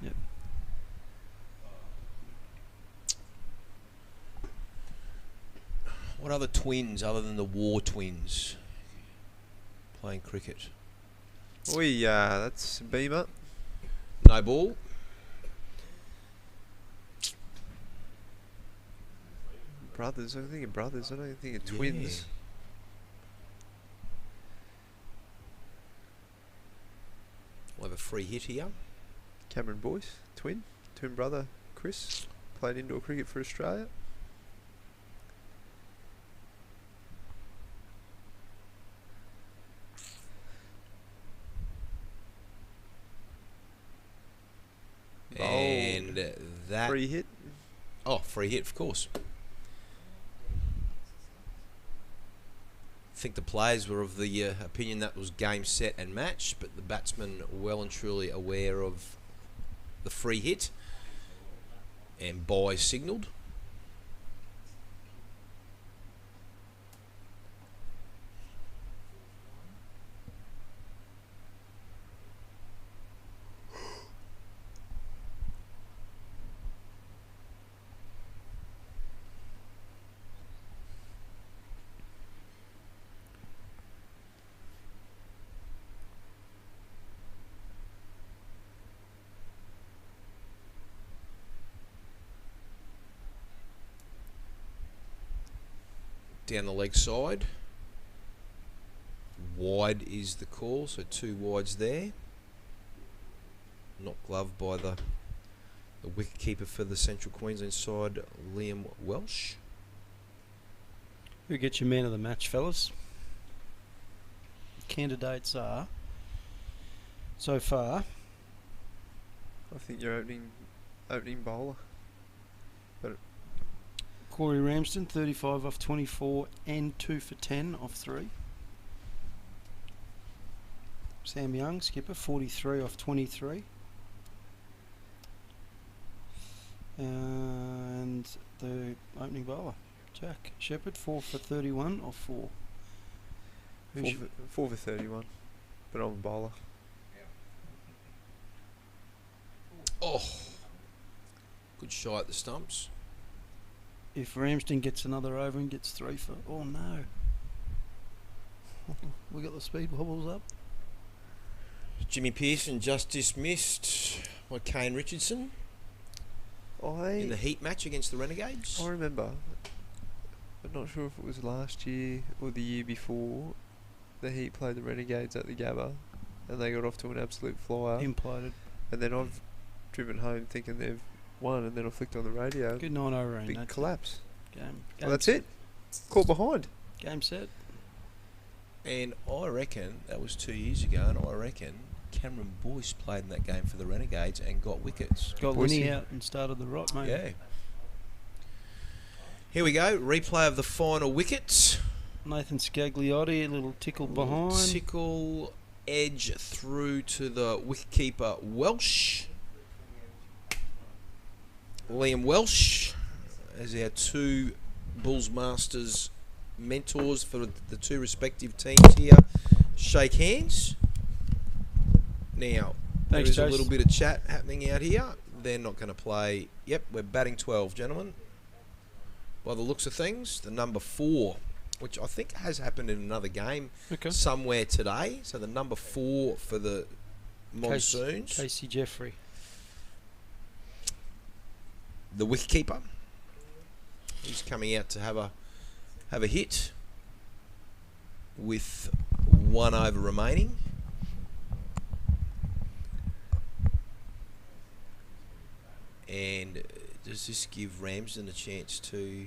Yep. What other twins other than the War twins playing cricket? That's Beamer. No ball. Brothers. I think of brothers. I don't think of twins. We'll have a free hit here. Cameron Boyce, twin brother Chris, played indoor cricket for Australia. And that free hit. Oh, free hit, of course. I think the players were of the opinion that was game, set and match, but the batsmen well and truly aware of the free hit and bye signalled. Down the leg side. Wide is the call, so 2 wides there. Not gloved by the wicket keeper for the Central Queensland side, Liam Welsh. Who gets your man of the match, fellas? Candidates are, so far, I think your opening bowler. But Corey Ramsden, 35 off 24 and 2 for 10 off 3. Sam Young, skipper, 43 off 23. And the opening bowler, Jack Shepherd, 4 for 31 off 4. 4 for 31, but I'm a bowler. Oh, good shot at the stumps. If Ramsden gets another over and gets 3 for... Oh, no. We got the speed wobbles up. Jimmy Pearson just dismissed by Kane Richardson in the heat match against the Renegades. I remember, I'm not sure if it was last year or the year before, the Heat played the Renegades at the Gabba and they got off to an absolute flyer. Imploded. And then I've driven home thinking they've won, and then I flicked on the radio. Good 9 over rain. Big collapse. Game Well, that's it. Caught behind. Game set. And I reckon that was 2 years ago, and I reckon Cameron Boyce played in that game for the Renegades and got wickets. Got Winnie out and started the rot, mate. Yeah. Here we go. Replay of the final wickets. Nathan Scagliotti, a little tickle behind. Tickle edge through to the wicketkeeper Welsh. Liam Welsh as our two Bulls Masters mentors for the two respective teams here shake hands. Now, Thanks, there is a Jace. little bit of chat happening out here. They're not going to play. Yep, we're batting 12, gentlemen. By the looks of things, the number 4, which I think has happened in another game somewhere today. So the number 4 for the Monsoons. Casey Jeffrey. The wicketkeeper. He's coming out to have a hit with 1 over remaining. And does this give Ramsden a chance to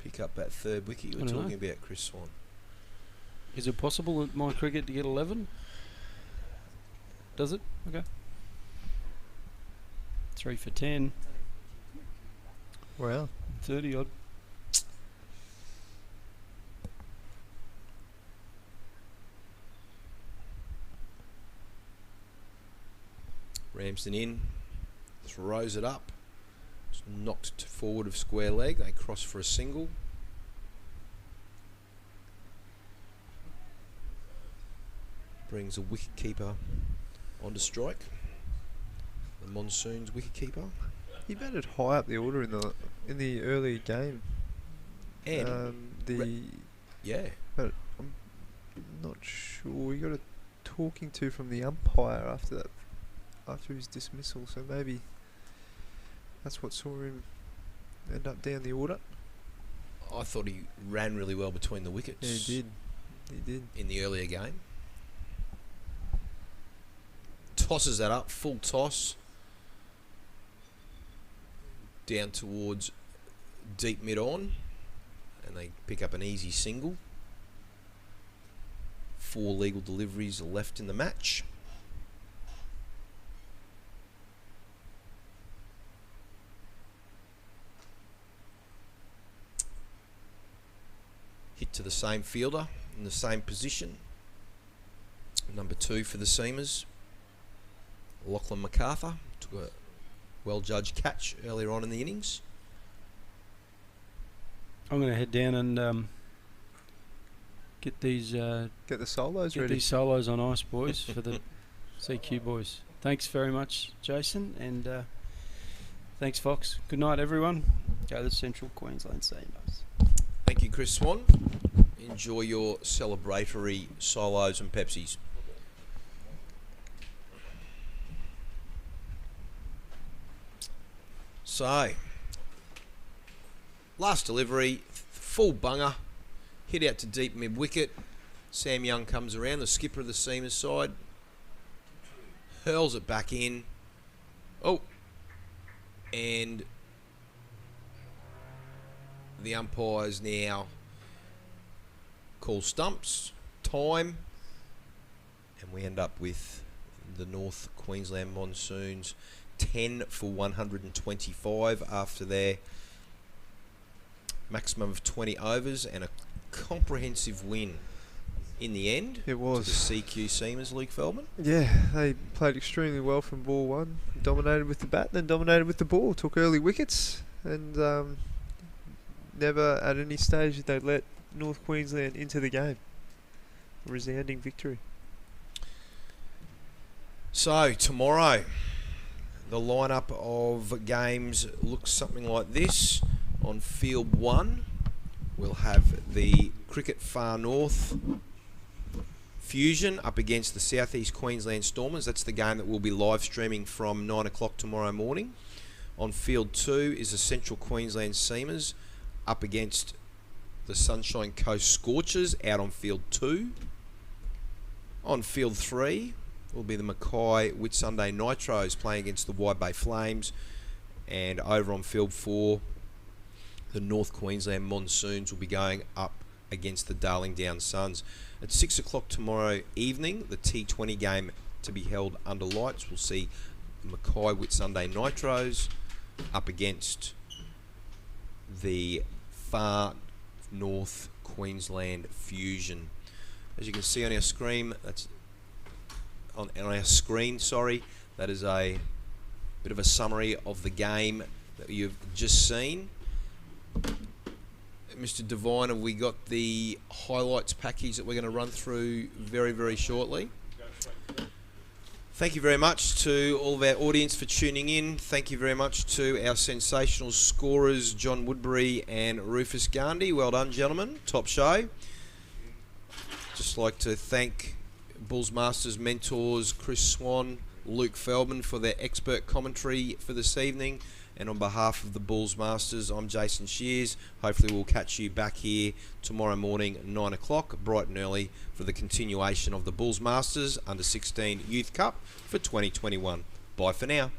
pick up that third wicket you were talking about, Chris Swan? Is it possible at my cricket to get 11? Does it? Okay. 3 for 10. Well, 30 odd. Ramsden in, throws it up, it's knocked forward of square leg. They cross for a single. Brings a wicketkeeper onto strike. The Monsoons wicketkeeper. He batted high up the order in the early game. And yeah, but I'm not sure. We got a talking to from the umpire after that, after his dismissal. So maybe that's what saw him end up down the order. I thought he ran really well between the wickets. Yeah, he did. He did in the earlier game. Tosses that up, full toss. Down towards deep mid-on, and they pick up an easy single. 4 legal deliveries left in the match. Hit to the same fielder in the same position. Number 2 for the Seamers, Lachlan MacArthur, took a well-judged catch earlier on in the innings. I'm going to head down and get these get the solos get ready. These solos on ice, boys, for the CQ boys. Thanks very much, Jason, and thanks, Fox. Good night, everyone. Go the Central Queensland Seamers. Thank you, Chris Swan. Enjoy your celebratory solos and Pepsis. So, last delivery, full bunger, hit out to deep mid wicket. Sam Young comes around, the skipper of the Seamers side, hurls it back in. Oh, and the umpires now call stumps, time, and we end up with the North Queensland Monsoons 10 for 125 after their maximum of 20 overs, and a comprehensive win in the end. It was. To the CQ Seamers, Luke Feldman. Yeah, they played extremely well from ball 1. Dominated with the bat, then dominated with the ball. Took early wickets, and never at any stage did they let North Queensland into the game. A resounding victory. So, tomorrow, the lineup of games looks something like this. On field 1, we'll have the Cricket Far North Fusion up against the South East Queensland Stormers. That's the game that we'll be live streaming from 9 o'clock tomorrow morning. On field 2 is the Central Queensland Seamers up against the Sunshine Coast Scorchers out on field 2. On field 3 will be the Mackay Whitsunday Nitros playing against the Wide Bay Flames. And over on field 4, the North Queensland Monsoons will be going up against the Darling Downs Suns. At 6 o'clock tomorrow evening, the T20 game to be held under lights. We'll see Mackay Whitsunday Nitros up against the Far North Queensland Fusion. As you can see on our screen, that's on our screen. Sorry, that is a bit of a summary of the game that you've just seen. Mr. Devine, have we got the highlights package that we're going to run through very, very shortly? Thank you very much to all of our audience for tuning in. Thank you very much to our sensational scorers, John Woodbury and Rufus Gandhi. Well done, gentlemen. Top show. Just like to thank Bulls Masters mentors Chris Swan, Luke Feldman for their expert commentary for this evening. And on behalf of the Bulls Masters, I'm Jason Shears. Hopefully we'll catch you back here tomorrow morning at 9 o'clock, bright and early, for the continuation of the Bulls Masters Under-16 Youth Cup for 2021. Bye for now.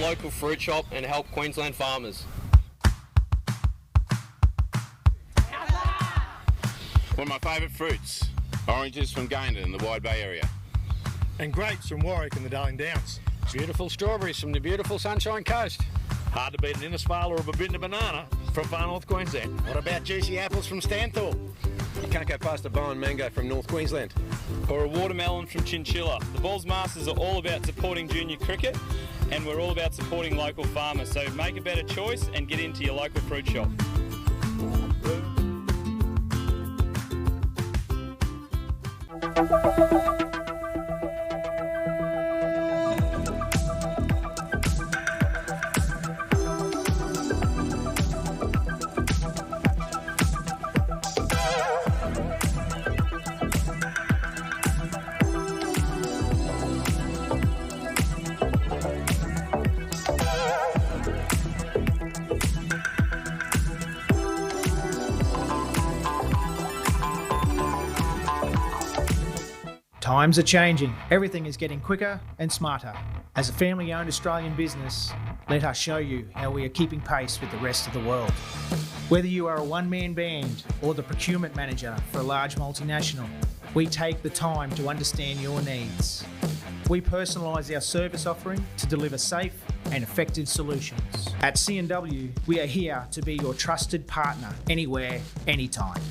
Local fruit shop and help Queensland farmers. One of my favourite fruits, oranges from Gayndah in the Wide Bay area. And grapes from Warwick and the Darling Downs. Beautiful strawberries from the beautiful Sunshine Coast. Hard to beat an Innisfail or a Babinda banana from far north Queensland. What about juicy apples from Stanthorpe? You can't go past a Bowen mango from North Queensland. Or a watermelon from Chinchilla. The Bulls Masters are all about supporting junior cricket, and we're all about supporting local farmers. So make a better choice and get into your local fruit shop. Times are changing. Everything is getting quicker and smarter. As a family-owned Australian business, let us show you how we are keeping pace with the rest of the world. Whether you are a one-man band or the procurement manager for a large multinational, we take the time to understand your needs. We personalise our service offering to deliver safe and effective solutions. At C&W, we are here to be your trusted partner anywhere, anytime.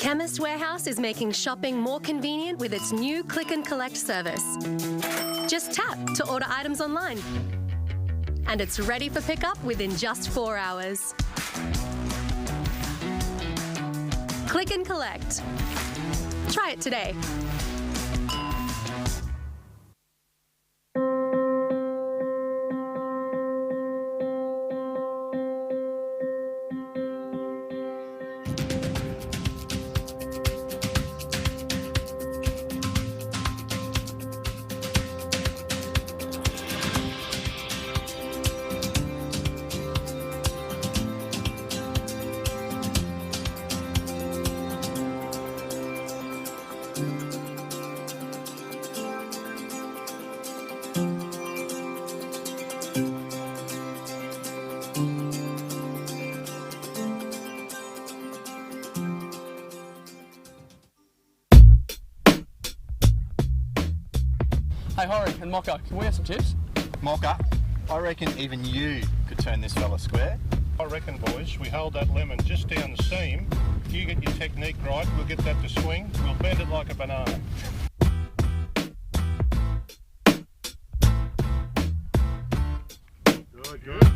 Chemist Warehouse is making shopping more convenient with its new click and collect service. Just tap to order items online. And it's ready for pickup within just 4 hours. Click and collect. Try it today. Hey, Horry and Mocha, can we have some chips? Mocha, I reckon even you could turn this fella square. I reckon, boys, we hold that lemon just down the seam. You get your technique right, we'll get that to swing. We'll bend it like a banana. Good, good.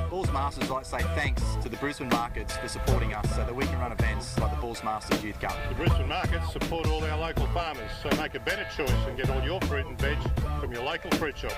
Bulls Masters like to say thanks to the Brisbane markets for supporting us so that we can run events like the Bulls Masters Youth Cup. The Brisbane markets support all our local farmers, so make a better choice and get all your fruit and veg from your local fruit shop.